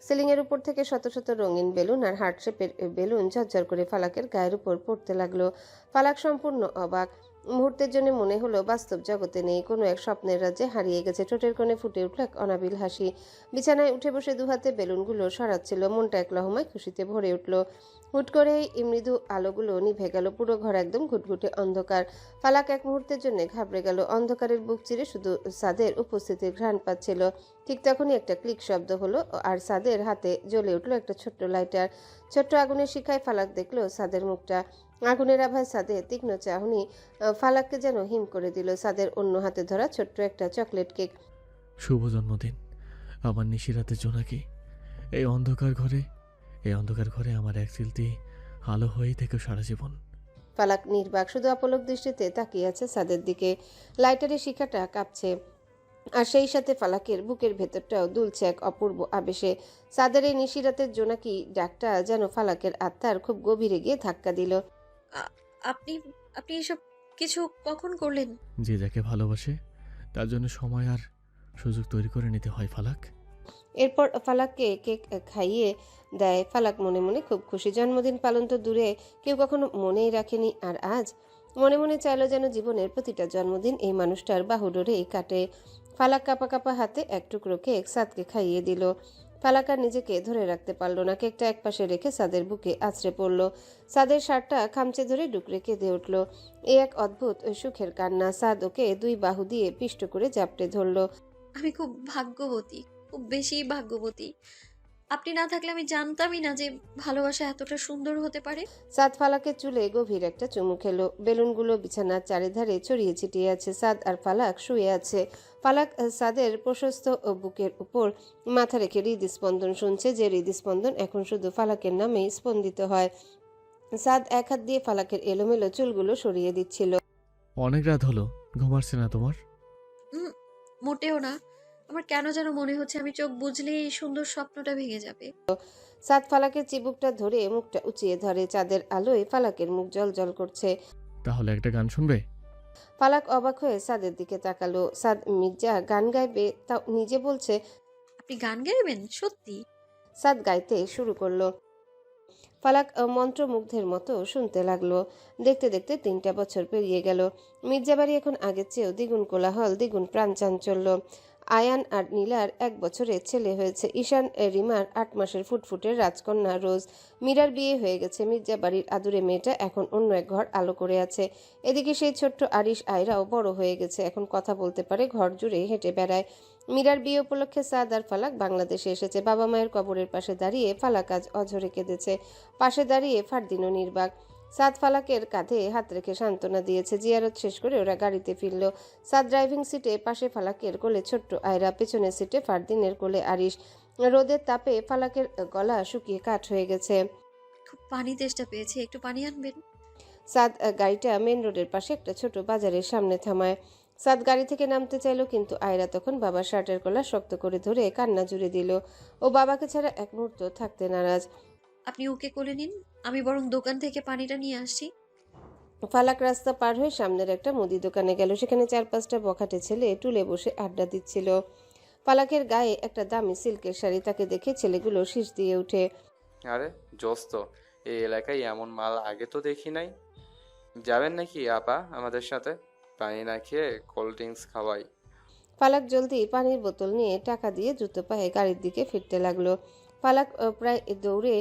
S2: সিলিংয়ের উপর থেকে শত শত রঙিন বেলুন আর হার্ট শেপের বেলুন ঝরঝর করে ফালাকের গায়ের উপর পড়তে লাগলো। ফালাক সম্পূর্ণ অবাক। মুহূর্তের জন্য মনে হলো বাস্তব জগতে নেই, কোনো এক স্বপ্নের রাজ্যে হারিয়ে গেছে। ঠোঁটের কোণে ফুটে উঠল এক অনাবিল হাসি। বিছানায় উঠে বসে দুহাতে বেলুনগুলো সরাচ্ছিল। মনটা এক লহমায় খুশিতে ভরে উঠল। হুট করেই মৃদু আলোগুলো নিভে গেল। পুরো ঘর একদম ঘুটঘুটে অন্ধকার। ফালাক এক মুহূর্তের জন্য ঘাবড়ে গেল। অন্ধকারের বুক চিরে শুধু সাদের উপস্থিতির ঘ্রাণ পাচ্ছিল। ঠিক তখনই একটা ক্লিক শব্দ হলো আর সাদের হাতে জ্বলে উঠল একটা ছোট্ট লাইটার। ছোট্ট আগুনের শিখায় ফালাক দেখলো সাদের মুখটা। আগুনের আভায় সাদের তীক্ষ্ণ চাহনি ফালাককে যেন হিম করে দিল। সাদের অন্য হাতে ধরা ছোট্ট একটা চকলেট কেক।
S4: শুভ জন্মদিন আমার নিশিরাতে জোনাকি। এই অন্ধকার ঘরে আমার এক চিলতি আলো হয়েই থেকে সারা জীবন।
S2: ফালাক নির্বাক, শুধু অপলক দৃষ্টিতে তাকিয়ে আছে সাদের দিকে। লাইটারের শিখাটা কাঁপছে আর সেই সাথে ফালাকের বুকের ভেতরটাও দুলছে এক অপূর্ব আবেশে। সাদের এই নিশিরাতের জোনাকি ডাকটা যেন ফালাকের আত্মার খুব গভীরে গিয়ে ধাক্কা দিল।
S3: আপনি আপনি এসব কিছু কখন করলেন?
S4: যে যাকে ভালোবাসে তার জন্য সময় আর সুযোগ তৈরি করে নিতে হয় ফালাক।
S2: এরপর ফালাককে কেক খাইয়ে দেয়। ফালাক মনে মনে খুব খুশি। জন্মদিন পালন তো দূরে, কেউ কখনো মনেই রাখেনি, আর আজ মনে মনে চাইলো যেন জীবনের প্রতিটা জন্মদিন এই মানুষটার বাহুডোরেই কাটে। ফালাক কাঁপা কাঁপা হাতে এক টুকরো কেক সাদকে খাইয়ে দিল। ফালাক আর নিজেকে ধরে রাখতে পারল না। কেকটা একপাশে রেখে সাদের বুকে আছড়ে পড়ল। সাদের শার্টটা খামচে ধরে ডুকরে কেঁদে উঠল। এ এক অদ্ভুত সুখের কান্না। সাদ ওকে দুই বাহু দিয়ে পিষ্ট করে জাপটে ধরল।
S3: আমি খুব ভাগ্যবতী, খুব বেশি ভাগ্যবতী। আপনি না থাকলে আমি জানতামই না যে ভালোবাসা এতটা সুন্দর হতে পারে।
S2: সাদ ফালাকের চুলে গভীর একটা চুমু খেলো। বেলুনগুলো বিছানার চারিধারে ছড়িয়ে ছিটিয়ে আছে। সাদ আর ফালাক শুয়ে আছে। ফালাক সাদের প্রশস্ত বুকের উপর মাথা রেখে হৃদস্পন্দন শুনছে, যে হৃদস্পন্দন এখন শুধু ফালাকের নামেই স্পন্দিত হয়। সাদ এক হাত দিয়ে ফালাকের এলোমেলো চুলগুলো সরিয়ে দিচ্ছিল।
S4: অনেক রাত হলো, ঘুমাচ্ছে না তোমার?
S3: মোটেও না। আমার কেন যেন মনে হচ্ছে আমি চোখ বুঝলেই এই সুন্দর স্বপ্নটা ভেঙে যাবে।
S2: সাদ ফালাকের চিবুকটা ধরে মুখটা উঁচিয়ে ধরে। চাঁদের আলোয় ফালাকের মুখ জল জল করছে।
S4: তাহলে একটা গান শুনবে?
S2: ফালাক অবাক হয়ে সাদের দিকে তাকালো। সাদ মির্জা গান গাইবে তা নিজে বলছে?
S3: আপনি গান গাইবেন সত্যি?
S2: সাদ গাইতে শুরু করলো। ফালাক মন্ত্রমুগ্ধের মতো শুনতে লাগলো। দেখতে দেখতে 3টা বছর পেরিয়ে গেল। মির্জাবাড়ি এখন আগের চেয়েও দ্বিগুণ কোলাহল, দ্বিগুণ প্রাণ চাঞ্চল্য। আয়ান আর নীলার 1 বছরের ছেলে হয়েছে। ঈশান রিমার 8 মাসের ফুটফুটের রাজকন্যা রোজ। মীরার বিয়ে হয়ে গেছে। মির্জাবাড়ির আদুরে মেয়েটা এখন অন্য এক ঘর আলো করে আছে। এদিকে সেই ছোট্ট আরিশ আয়রাও বড় হয়ে গেছে, এখন কথা বলতে পারে, ঘর জুড়ে হেঁটে বেড়ায়। মীরার বিয়ে উপলক্ষে সাদ আর ফালাক বাংলাদেশে এসেছে। বাবা মায়ের কবরের পাশে দাঁড়িয়ে ফালাক আজ অঝরে কেঁদেছে। পাশে দাঁড়িয়ে ফারদিনও নির্বাক। সাদ ফালাকের কাঁধে হাত রেখে সান্ত্বনা দিয়েছে। জিয়ারত শেষ করে ওরা গাড়িতে ফিরল। সাদ ড্রাইভিং সিটে, পাশে ফালাকের কোলে ছোট্ট আয়রা, পেছনের সিটে ফারদিনের কোলে আরিশ। রোদের তাপে ফালাকের গলা শুকিয়ে কাঠ হয়ে গেছে।
S3: খুব পানি তেষ্টা পেয়েছে, একটু পানি আনবেন?
S2: সাদ গাড়িটা মেন রোডের পাশে একটা ছোট বাজারের সামনে থামায়। সাদ গাড়ি থেকে নামতে চাইল, কিন্তু আয়রা তখন বাবার শার্টের কলা শক্ত করে ধরে কান্না জুড়ে দিল। ও বাবাকে ছাড়া এক মুহূর্ত থাকতে নারাজ।
S3: আপনি ওকে কোলে নিন, আমি বরং দোকান থেকে পানিটা নিয়ে আসছি।
S2: ফালাক রাস্তা পার হয়ে সামনের একটা মুদি দোকানে গেল। সেখানে 4-5টা বখাটে ছেলে টুলে বসে আড্ডা দিচ্ছিল। ফালাকের গায়ে একটা দামি সিল্কের শাড়ি, তাকে দেখে ছেলেগুলো শীষ দিয়ে উঠে।
S14: আরে জোস তো, এই এলাকায় এমন মাল আগে তো দেখি নাই। যাবেন নাকি আপা আমাদের সাথে? পানি না খেয়ে কোল্ড ড্রিঙ্কস খাওয়াই।
S2: ফালাক জলদি পানির বোতল নিয়ে টাকা দিয়ে জুতো পায়ে গাড়ির দিকে ফিরতে লাগলো। ফালাক প্রায় দৌড়ে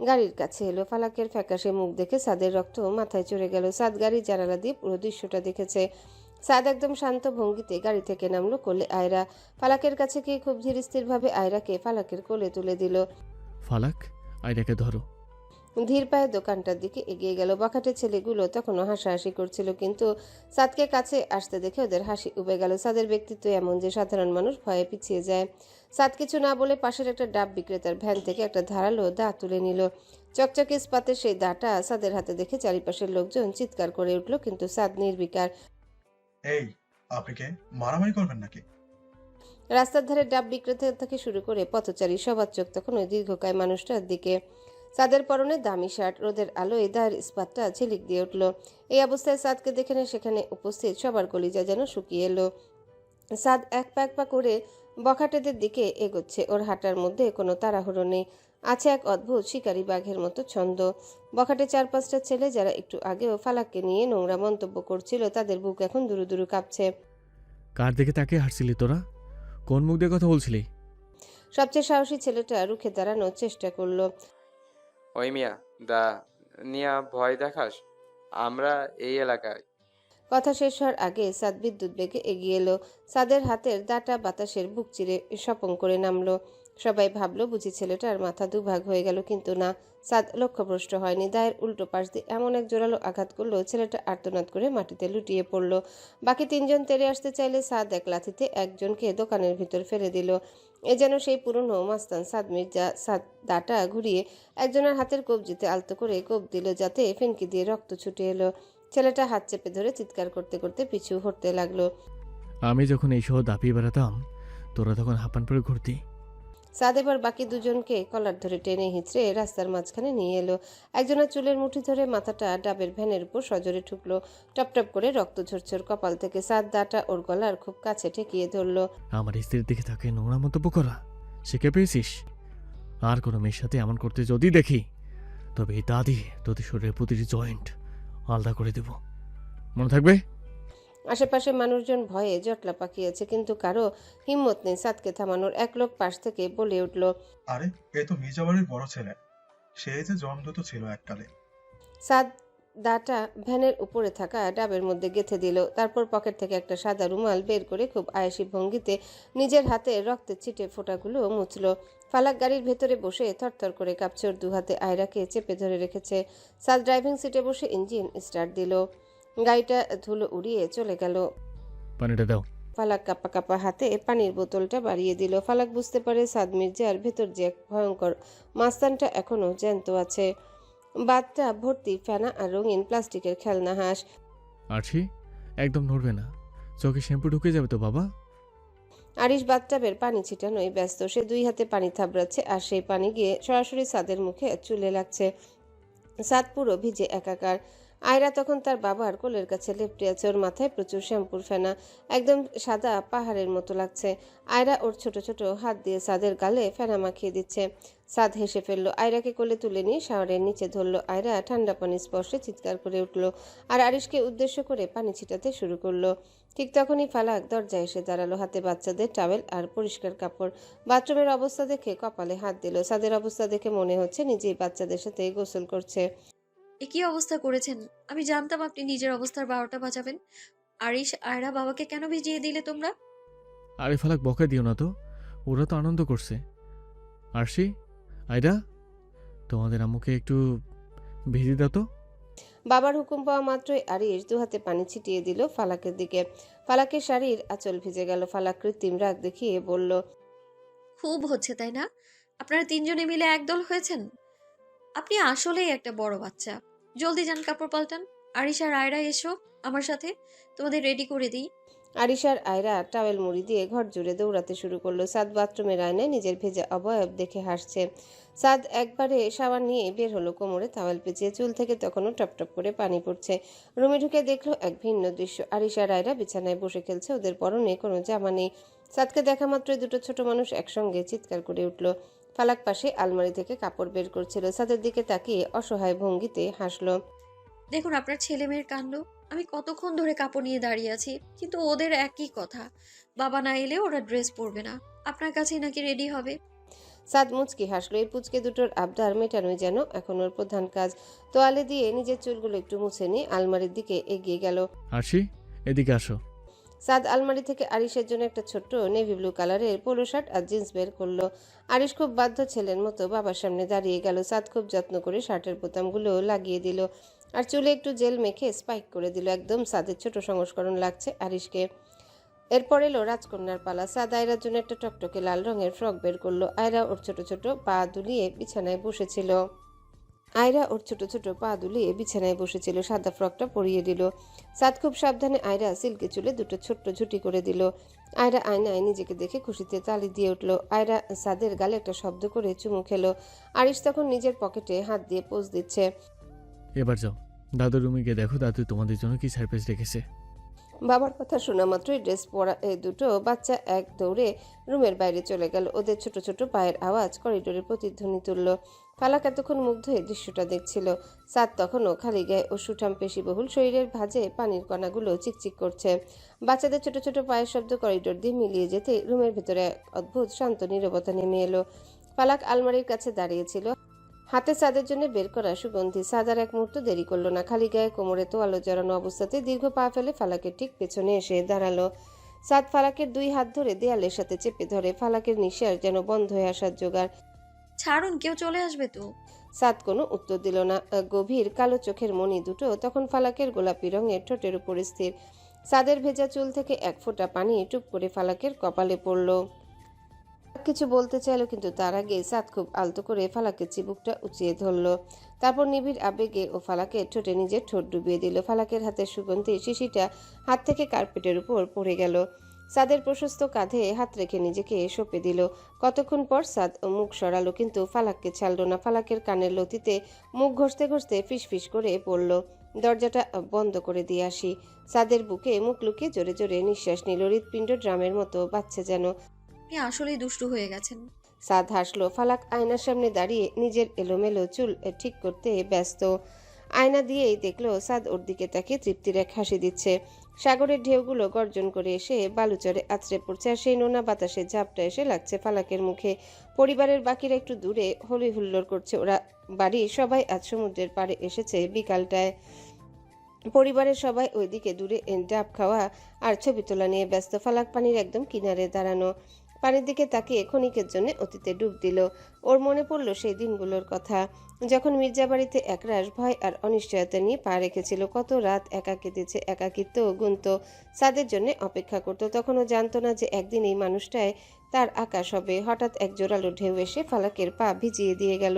S2: গাড়ির কাছে এলো। ফালাকের ফ্যাকাশে মুখ দেখে সাদের রক্ত মাথায় চড়ে গেল। সাদ গাড়ির জানালা দিয়ে পুরো দৃশ্যটা দেখেছে। সাদ একদম শান্ত ভঙ্গিতে গাড়ি থেকে নামলো। কোলে আয়রা। ফালাকের কাছে গিয়ে খুব ধীরস্থিরভাবে আয়রাকে ফালাকের কোলে তুলে দিল।
S4: ফালাক, আয়রাকে ধরো।
S2: ধীর পায়ে দোকানটার দিকে এগিয়ে গেল। বখাটে ছেলেগুলো তখনও হাসাহাসি করছিল, কিন্তু সাদকে কাছে আসতে দেখে ওদের হাসি উবে গেল। সাদের ব্যক্তিত্ব এমন যে সাধারণ মানুষ ভয়ে পিছিয়ে যায়। সাদ কিছু না বলে পাশের একটা ডাব বিক্রেতার ভ্যান থেকে একটা ধারালো দা তুলে নিল। চকচকে ইস্পাতের সেই দাটা সাদের হাতে দেখে চারিপাশের লোকজন চিৎকার করে উঠল, কিন্তু সাদ নির্বিকার।
S15: এই, আপনি কে? মারামারি করবেন নাকি?
S2: রাস্তার ধারে ডাব বিক্রেতা থেকে শুরু করে পথচারী সবার চোখ তখন ওই দীর্ঘকায় মানুষটার দিকে। সাদের পরনে দামি শার্ট, রোদের আলোয় দায়ের ইস্পাতটা ঝিলিক দিয়ে উঠল। এই অবস্থায় সাদকে দেখে সেখানে উপস্থিত সবার কলিজা যেন শুকিয়ে এলো। সাদ এক পা করে বখাটেদের দিকে এগোচ্ছে। ওর হাঁটার মধ্যে কোনো তাড়াহুড়ো নেই, আছে এক অদ্ভুত শিকারী বাঘের মতো ছন্দ। বখাটে 4-5টা ছেলে যারা একটু আগেও ফালাককে নিয়ে নোংরা মন্তব্য করছিল, তাদের বুক এখন দুরু দুরু কাঁপছে।
S4: কার দিকে তাকে হাসছিলি তোরা? কোন মুখ দিয়ে কথা বলছিলি?
S2: সবচেয়ে সাহসী ছেলেটা রুখে দাঁড়ানোর চেষ্টা করলো।
S14: ওই মিয়া, দা নিয়া ভয় দেখাস? আমরা এই এলাকায়।
S2: কথা শেষ হওয়ার আগে সাদ বিদ্যুৎ বেগে এগিয়ে এলো। সাদের হাতের দাটা বাতাসের বুক চিরে স্বপন করে নামলো। সবাই ভাবলো বুঝি ছেলেটার মাথা দুভাগ হয়ে গেল, কিন্তু না, সাদ লক্ষ্যভ্রষ্ট হয়নি। দায়ের উল্টো পাশ দিয়ে এমন এক জোরালো আঘাত করলো, ছেলেটা আর্তনাদ করে মাটিতে লুটিয়ে পড়লো। বাকি 3জন তেড়ে আসতে চাইলে সাদ এক লাথিতে একজনকে দোকানের ভিতর ফেলে দিল। এ যেন সেই পুরনো মাস্তান সাদ মির্জা। সাদ দাটা ঘুরিয়ে একজনের হাতের কবজিতে আলতো করে কোপ দিল, যাতে ফেনকি দিয়ে রক্ত ছুটে এলো। ছেলেটা হাত চেপে ধরে চিৎকার করতে করতে পিছু হটতে লাগলো।
S4: আমি যখন এই শহর দাপিয়ে বেড়াতাম, তোরা তখন হাঁপান পরে ঘুরতি।
S2: সাদ এবার বাকি 2জনকে কলার ধরে টেনে হিঁচড়ে রাস্তার মাঝখানে নিয়ে এলো। একজনের চুলের মুঠি ধরে মাথাটা ডাবের ভ্যানের উপর সজোরে ঠুকলো। টপটপ করে রক্ত ঝরঝর কপাল থেকে। সাদ দাটা ওর গলার খুব কাছে ঠেকিয়ে ধরলো।
S4: আমার স্ত্রীর দিকে তাকে নোংরা মন্তব্য করা শিখে পেয়েছিস? আর কোনো মেয়ের সাথে এমন করতে যদি দেখি, তবে এই দা দিয়ে তোদের শরীরের প্রতিটি জয়েন্ট আলাদা করে দেব, মনে থাকবে?
S2: আশেপাশে মানুষজন ভয়ে জটলা পাকিয়েছে, কিন্তু কারো হিম্মত নেই সাদকে থামানোর। এক লোক পাশ থেকে বলে উঠল,
S15: আরে এ তো মির্জাবাড়ির বড় ছেলে, সে যে জমদূত ছিল এককালে।
S2: সাদ দাটা ভ্যানের উপরে থাকা ডাবের মধ্যে গেঁথে দিল। তারপর পকেট থেকে একটা সাদা রুমাল বের করে খুব আয়াসী ভঙ্গিতে নিজের হাতে রক্তের ছিটে ফোঁটাগুলো মুছল। ফালাক গাড়ির ভেতরে বসে থরথর করে কাঁপছে। ওর 2 হাতে আয়রাকে চেপে ধরে রেখেছে। সাদ ড্রাইভিং সিটে বসে ইঞ্জিন স্টার্ট দিল। গাড়িটা ধুলো উড়িয়ে চলে গেল।
S4: পানিটা দাও।
S2: ফালাক কাপা কাপা হাতে পানির বোতলটা বাড়িয়ে দিল। ফালাক বুঝতে পারে সাদ মির্জার ভেতর যে এক ভয়ঙ্কর মাস্তানটা এখনো জ্যান্ত আছে। বাতটা ভর্তি ফেনা আর রঙিন প্লাস্টিকের খেলনা হাঁস।
S4: আছি, একদম নড়বে না, চোখে শ্যাম্পু ঢুকে যাবে তো বাবা।
S2: আরিশ বাথটাবের পানি ছিটানোয় ব্যস্ত। সে 2 হাতে পানি থাবড়াচ্ছে, আর সেই পানি গিয়ে সরাসরি সাদের মুখে চুলে লাগছে। সাদ পুরো ভিজে একাকার। আয়রা তখন তার বাবার কোলের কাছে লেপ্টে আছে। ওর মাথায় প্রচুর শ্যাম্পুর ফেনা, একদম সাদা পাহাড়ের মতো লাগছে। আয়রা ওর ছোট ছোট হাত দিয়ে সাদের গালে ফেনা মাখিয়ে দিচ্ছে। সাদ হেসে ফেললো, আয়রাকে কোলে তুলে নিয়ে শাওয়ারের নিচে ধরলো। আয়রা ঠান্ডা পানির স্পর্শে চিৎকার করে উঠলো আর আরিশকে উদ্দেশ্য করে পানি ছিটাতে শুরু করলো। ঠিক তখনই ফালাক দরজায় এসে দাঁড়ালো, হাতে বাচ্চাদের টাওয়েল আর পরিষ্কার কাপড়। বাথরুমের অবস্থা দেখে কপালে হাত দিল। সাদের অবস্থা দেখে মনে হচ্ছে নিজেই বাচ্চাদের সাথে গোসল করছে।
S3: এ কি অবস্থা করেছেন? আমি জানতাম আপনি নিজের অবস্থার 12টা বাজাবেন। আরিশ, আয়রা বাবাকে কেন ভিজিয়ে দিলে তোমরা?
S4: আরে ফালাক, বকা দিও না তো, ওরা তো আনন্দ করছে। আরশি, আয়রা, তোমাদের আম্মুকে একটু ভিজিয়ে দাও তো।
S2: বাবার হুকুম পাওয়া মাত্রই আরিশ দুহাতে পানি ছিটিয়ে দিল ফালাকের দিকে। ফালাকের শাড়ির আঁচল ভিজে গেল। ফালাক কৃত্রিম রাগ দেখিয়ে বলল,
S3: খুব হচ্ছে তাই না? আপনারা তিনজনে মিলে একদল হয়েছেন। আপনি আসলেই একটা বড় বাচ্চা। জলদি যান, কাপড় পাল্টান। আরিশ আর আয়রা এসো আমার সাথে, তোমাদের রেডি করে দিই।
S2: আরিশ আর আয়রা টাওয়েল মুড়ি দিয়ে ঘর জুড়ে দৌড়াতে শুরু করলো। সাদ বাথরুমের আয়নায় নিজের ভেজা অবয়ব দেখে হাসছে। সাদ একবারে শাওয়ার নিয়ে বের হলো, কোমরে টাওয়েল পেঁচিয়ে, চুল থেকে তখনও টপটপ করে পানি পড়ছে। রুমে ঢুকে দেখলো এক ভিন্ন দৃশ্য। আরিশ আর আয়রা বিছানায় বসে খেলছে, ওদের পরনে কোনো জামা নেই। সাদকে দেখা মাত্রই দুটো ছোট মানুষ একসঙ্গে চিৎকার করে উঠলো। ফালাক পাশে আলমারি থেকে কাপড় বের করছিল, সাদের দিকে তাকিয়ে অসহায় ভঙ্গিতে হাসলো।
S3: দেখুন আপনার ছেলে মেয়ের কাণ্ড। আমি কতক্ষণ ধরে কাপড় নিয়ে দাঁড়িয়ে আছি, কিন্তু ওদের একই কথা, বাবা না এলে ওরা ড্রেস পরবে না, আপনার কাছেই নাকি রেডি হবে।
S2: সাদ মুচকি হাসলো। এই পুচকে দুটোর আবদার মেটানোই যেন এখন ওর প্রধান কাজ। তোয়ালে দিয়ে নিজের চুলগুলো একটু মুছে নিয়ে আলমারির দিকে এগিয়ে গেল।
S4: আরশি, এদিকে আসো।
S2: সাদ আলমারি থেকে আরিশের জন্য একটা ছোট্ট নেভি ব্লু কালারের পোলো শার্ট আর জিন্স বের করলো। আরিশ খুব বাধ্য ছেলের মতো বাবার সামনে দাঁড়িয়ে গেল। সাদ খুব যত্ন করে শার্টের বোতামগুলো লাগিয়ে দিল আর চুলে একটু জেল মেখে স্পাইক করে দিল। একদম সাদের ছোট সংস্করণ লাগছে আরিশকে। এরপর এলো রাজকন্যার পালা। সাদ আয়রার জন্য একটা টকটকে লাল রঙের ফ্রক বের করলো। আয়রা ওর ছোট ছোট পা দুলিয়ে বিছানায় বসেছিল। সাদা ফ্রকটা পরিয়ে দিল। সাদ খুব সাবধানে আয়রা সিল্কি চুলে দুটো ছোট্ট ঝুটি করে দিল। আয়রা আয়নায় নিজেকে দেখে খুশিতে তালি দিয়ে উঠল। আয়রা সাদের গালে একটা শব্দ করে চুমু খেলো। আরিশ তখন নিজের পকেটে হাত দিয়ে পোজ দিচ্ছে।
S4: এবার যাও, দাদুর রুমে গিয়ে দেখো দাদু তোমাদের জন্য কি সারপ্রাইজ রেখেছে।
S2: বাবার কথা শোনা মাত্রই ড্রেস পরা এই দুটো বাচ্চা এক দৌড়ে রুমের বাইরে চলে গেল। ওদের ছোট ছোট পায়ের আওয়াজ করিডোরে প্রতিধ্বনি তুলল। ফালাক এতক্ষণ মুগ্ধ হয়ে দৃশ্যটা দেখছিল। সাদ তখনও খালি গায়ে ও সুঠাম পেশিবহুল শরীরের ভাঁজে পানির কণাগুলো চিকচিক করছে। বাচ্চাদের ছোট ছোট পায়ের শব্দ করিডোর দিয়ে মিলিয়ে যেতে রুমের ভেতরে এক অদ্ভুত শান্ত নীরবতা নেমে এলো। ফালাক আলমারির কাছে দাঁড়িয়েছিল, হাতে সাদের জন্য বের করা সুগন্ধি। সাদ আর এক মুহূর্ত দেরি করলো না। খালি গায়ে কোমরে তোয়ালো জড়ানো অবস্থাতে দীর্ঘ পা ফেলে ফালাকের ঠিক পেছনে এসে দাঁড়ালো। সাদ ফালাকের দুই হাত ধরে দেয়ালের সাথে চেপে ধরে। ফালাকের নিঃশ্বাস যেন বন্ধ হয়ে আসার জোগাড়।
S3: ছাড়ুন, কেউ চলে আসবে তো।
S2: সাদ কোনো উত্তর দিল না। গভীর কালো চোখের মণি দুটো তখন ফালাকের গোলাপি রঙের ঠোঁটের উপরে স্থির। সাদের ভেজা চুল থেকে এক ফোঁটা পানি টুপ করে ফালাকের কপালে পড়ল। কিছু বলতে চাইল, কিন্তু তার আগে সাদ খুব আলতো করে ফালাকের চিবুকটা উঁচিয়ে ধরল। তারপর নিবিড় আবেগে ও ফালাকের ঠোঁটে নিজের ঠোঁট ডুবিয়ে দিল। ফালাকের হাতের সুগন্ধি শিশিটা হাত থেকে কার্পেটের উপর পড়ে গেল। সাদের প্রশস্ত কাঁধে হাত রেখে নিজেকে সঁপে দিল। কতক্ষণ পর সাদ মুখ সরালো, কিন্তু ফালাককে ছাড়ল না। ফালাকের কানের লতিতে মুখ ঘষতে ঘষতে ফিসফিস করে পড়ল, দরজাটা বন্ধ করে দিয়ে আসি। সাদের বুকে মুখ লুকিয়ে জোরে জোরে নিঃশ্বাস নিল। হৃৎপিণ্ড ড্রামের মতো বাজছে যেন।
S3: আপনি আসলেই দুষ্টু হয়ে গেছেন।
S2: সাদ হাসলো। ফালাক আয়নার সামনে দাঁড়িয়ে নিজের এলোমেলো চুল ঠিক করতে ব্যস্ত। আয়না দিয়েই দেখলো সাদ ওর দিকে তাকিয়ে তৃপ্তির এক হাসি দিচ্ছে। সাগরের ঢেউগুলো গর্জন করে এসে বালুচরে আছড়ে পড়ছে, আর সেই নোনা বাতাসে ঝাপটা এসে লাগছে ফালাকের মুখে। পরিবারের বাকিরা একটু দূরে হলি হুল্লোড় করছে। ওরা বাড়ির সবাই আজ সমুদ্রের পাড়ে এসেছে বিকালটায়। পরিবারের সবাই ওইদিকে দূরে ডাব খাওয়া আর ছবি তোলা নিয়ে ব্যস্ত। ফালাক পানির একদম কিনারে দাঁড়ানো, পানির দিকে তাকিয়ে ক্ষণিকের জন্য অতীতে ডুব দিল। ওর মনে পড়ল সেই দিনগুলোর কথা, যখন মির্জাবাড়িতে একরাশ ভয় আর অনিশ্চয়তা নিয়ে পা রেখেছিল। কত রাত একা কেটেছে, একাকিত্ব গুনত সাদের জন্য অপেক্ষা করত। তখনও জানতো না যে একদিন এই মানুষটায় তার আকাশ হবে। হঠাৎ এক জোরালো ঢেউ এসে ফালাকের পা ভিজিয়ে দিয়ে গেল।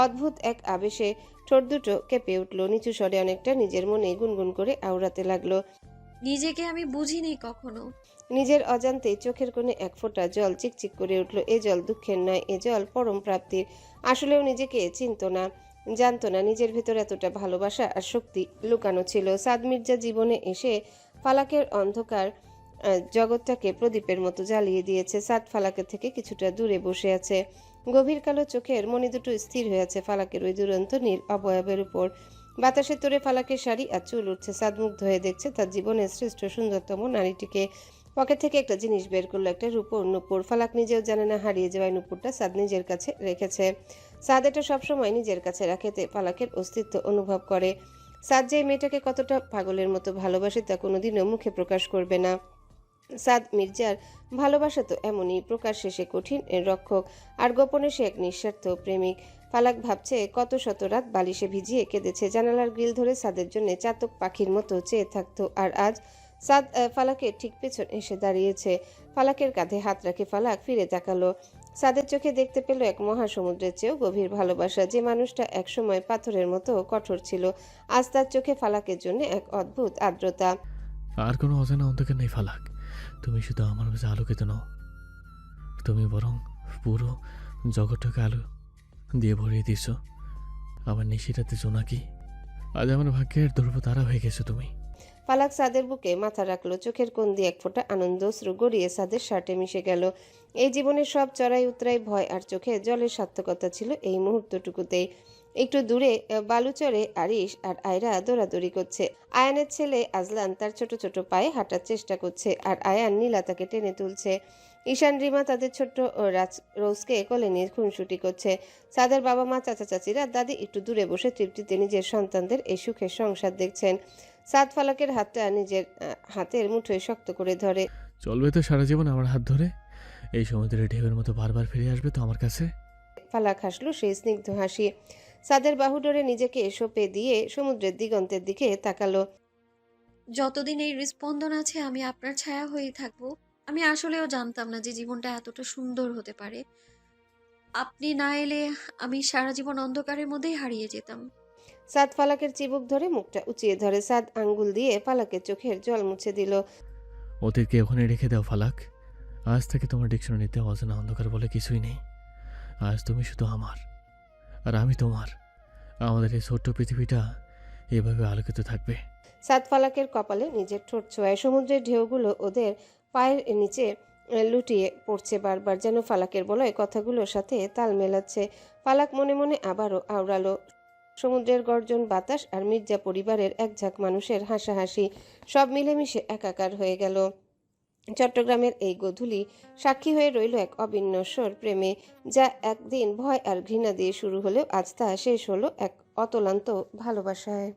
S2: অদ্ভুত এক আবেশে ঠোঁট দুটো কেঁপে উঠল। নিচু স্বরে অনেকটা নিজের মনে গুনগুন করে আওড়াতে লাগলো,
S3: নিজেকে আমি বুঝিনি কখনো।
S2: নিজের অজান্তে চোখের কোণে এক ফোঁটা জল চিকচিক করে উঠল। এ জল দুঃখের নয়, এ জল পরম প্রাপ্তির। আসলেও নিজেকে চিনত না। জানতো না নিজের ভেতর এতটা ভালোবাসা আর শক্তি লুকানো ছিল। সাদ মির্জা জীবনে এসে ফালাকের অন্ধকার জগৎটাকে প্রদীপের মতো জ্বালিয়ে দিয়েছে। সাদ ফালাকের থেকে কিছুটা দূরে বসে আছে, গভীর কালো চোখের মণি দুটো স্থির হয়ে আছে ফালাকের ওই দুরন্ত নীল অবয়বের উপর। বাতাসে তোড়ে ফালাকের শাড়ি আর চুল উঠছে। সাদ মুগ্ধ হয়ে দেখছে তার জীবনের শ্রেষ্ঠ সুন্দরতম নারীটিকে। পকেট থেকে একটা জিনিস বের করলো, একটা রূপোর নুপুর। ফালাক নিজেও জানে না হারিয়ে যাওয়া নুপুরটা সাদ নিজের কাছে রেখেছে। সাদ এটা সবসময় নিজের কাছে রাখেতে ফালাকের অস্তিত্ব অনুভব করে। সাদ যে মেয়েটাকে কতটা পাগলের মতো ভালোবাসে তা কোনোদিনও মুখে প্রকাশ করবে না। সাদ মির্জার ভালোবাসা তো এমনই, প্রকাশ শেষে কঠিন রক্ষক আর গোপনে সে এক নিঃস্বার্থ প্রেমিক। ফালাক ভাবছে কত শত রাত বালিশে ভিজিয়ে কেঁদেছে, জানালার গ্রিল ধরে সাদের জন্য চাতক পাখির মতো চেয়ে থাকতো। আর আজ সাদ ফালাকের ঠিক পেছন এসে দাঁড়িয়েছে। ফালাকের কাঁধে হাত রাখে ফালাক ফিরে তাকালো। সাদের চোখে দেখতে পেল এক মহাসমুদ্রের চেয়েও গভীর ভালোবাসা। যে মানুষটা একসময় পাথরের মতো কঠোর ছিল, আজ তার চোখে ফালাকের জন্য এক অদ্ভুত আর্দ্রতা।
S4: আর কোনো অজানা অন্ধকার নেই ফালাক, তুমি শুধু আমার কাছে আলোকিত নও, তুমি বরং পুরো জগৎটাকে আলো দিয়ে ভরিয়ে দিছ। আমার নিশিরাতে জোনাকি, আজ আমার ভাগ্যের ধ্রুব তারা হয়ে গেছো তুমি।
S2: ফালাক সাদের বুকে মাথা রাখলো, চোখের কোণ দিয়ে এক ফোঁটা আনন্দ অশ্রু গড়িয়ে সাদের শার্টে মিশে গেল। এই জীবনের সব চড়াই উতরাই, ভয় আর চোখে জলের সার্থকতা ছিল এই মুহূর্তটুকুতেই। একটু দূরে বালুচরে আরিশ আর আয়রা দৌড়াদৌড়ি করছে। আয়ানের ছেলে আজলান তার ছোট ছোট পায়ে হাঁটার চেষ্টা করছে, আর আয়ান নীলা তাকে টেনে তুলছে। ঈশান রিমা তাদের ছোট্ট রোজকে কোলে নিয়ে খুনসুটি করছে। সাদের বাবা মা, চাচা চাচিরা, দাদি একটু দূরে বসে তৃপ্তিতে নিজের সন্তানদের এই সুখের সংসার দেখছেন। সাদ ফালাকের হাতটা নিজের হাতের মুঠোয় শক্ত করে ধরে।
S4: চলবে তো সারা জীবন আমার হাত ধরে? এই সমুদ্রের ঢেউয়ের মতো বারবার ফিরে আসবে তো আমার কাছে?
S2: ফালাক হাসলো সেই স্নিগ্ধ হাসি। সাদের বাহু ডোরে নিজেকে সঁপে দিয়ে সমুদ্রের দিগন্তের দিকে তাকালো।
S3: যতদিন এই হৃস্পন্দন আছে আমি আপনার ছায়া হয়েই থাকবো। আমি আসলেও জানতাম না যে জীবনটা এতটা সুন্দর হতে পারে। আপনি না এলে আমি সারা জীবন অন্ধকারের মধ্যেই হারিয়ে যেতাম।
S2: সাদ ফালাকের চিবুক ধরে মুখটা উঁচিয়ে ধরে। সাদ আঙ্গুল দিয়ে ফালাকের চোখের জল মুছে দিল।
S4: ওদেরকে ওখানে রেখে দাও ফালাক, আজ থেকে তোমার ডিকশনারিতে অজানা অন্ধকার বলে কিছুই নেই। আজ তুমি শুধু আমার আর আমি তোমার। আমাদের এই ছোট্ট পৃথিবীটা এভাবে আলোকিত থাকবে।
S2: সাদ ফালাকের কপালে নিজের ঠোঁট ছোঁয়ায়। সমুদ্রের ঢেউগুলো ওদের পায়ের নিচে লুটিয়ে পড়ছে বারবার, যেন ফালাকের বলয় কথাগুলোর সাথে তাল মেলাচ্ছে। ফালাক মনে মনে আবারও আওড়ালো। সমুদ্রের গর্জন, বাতাস আর মির্জা পরিবারের এক ঝাঁক মানুষের হাসাহাসি সব মিলেমিশে একাকার হয়ে গেল। চট্টগ্রামের এই গোধূলি সাক্ষী হয়ে রইল এক অবিনশ্বর প্রেমে, যা একদিন ভয় আর ঘৃণা দিয়ে শুরু হলেও আজ তা শেষ হলো এক অতলান্ত ভালোবাসায়।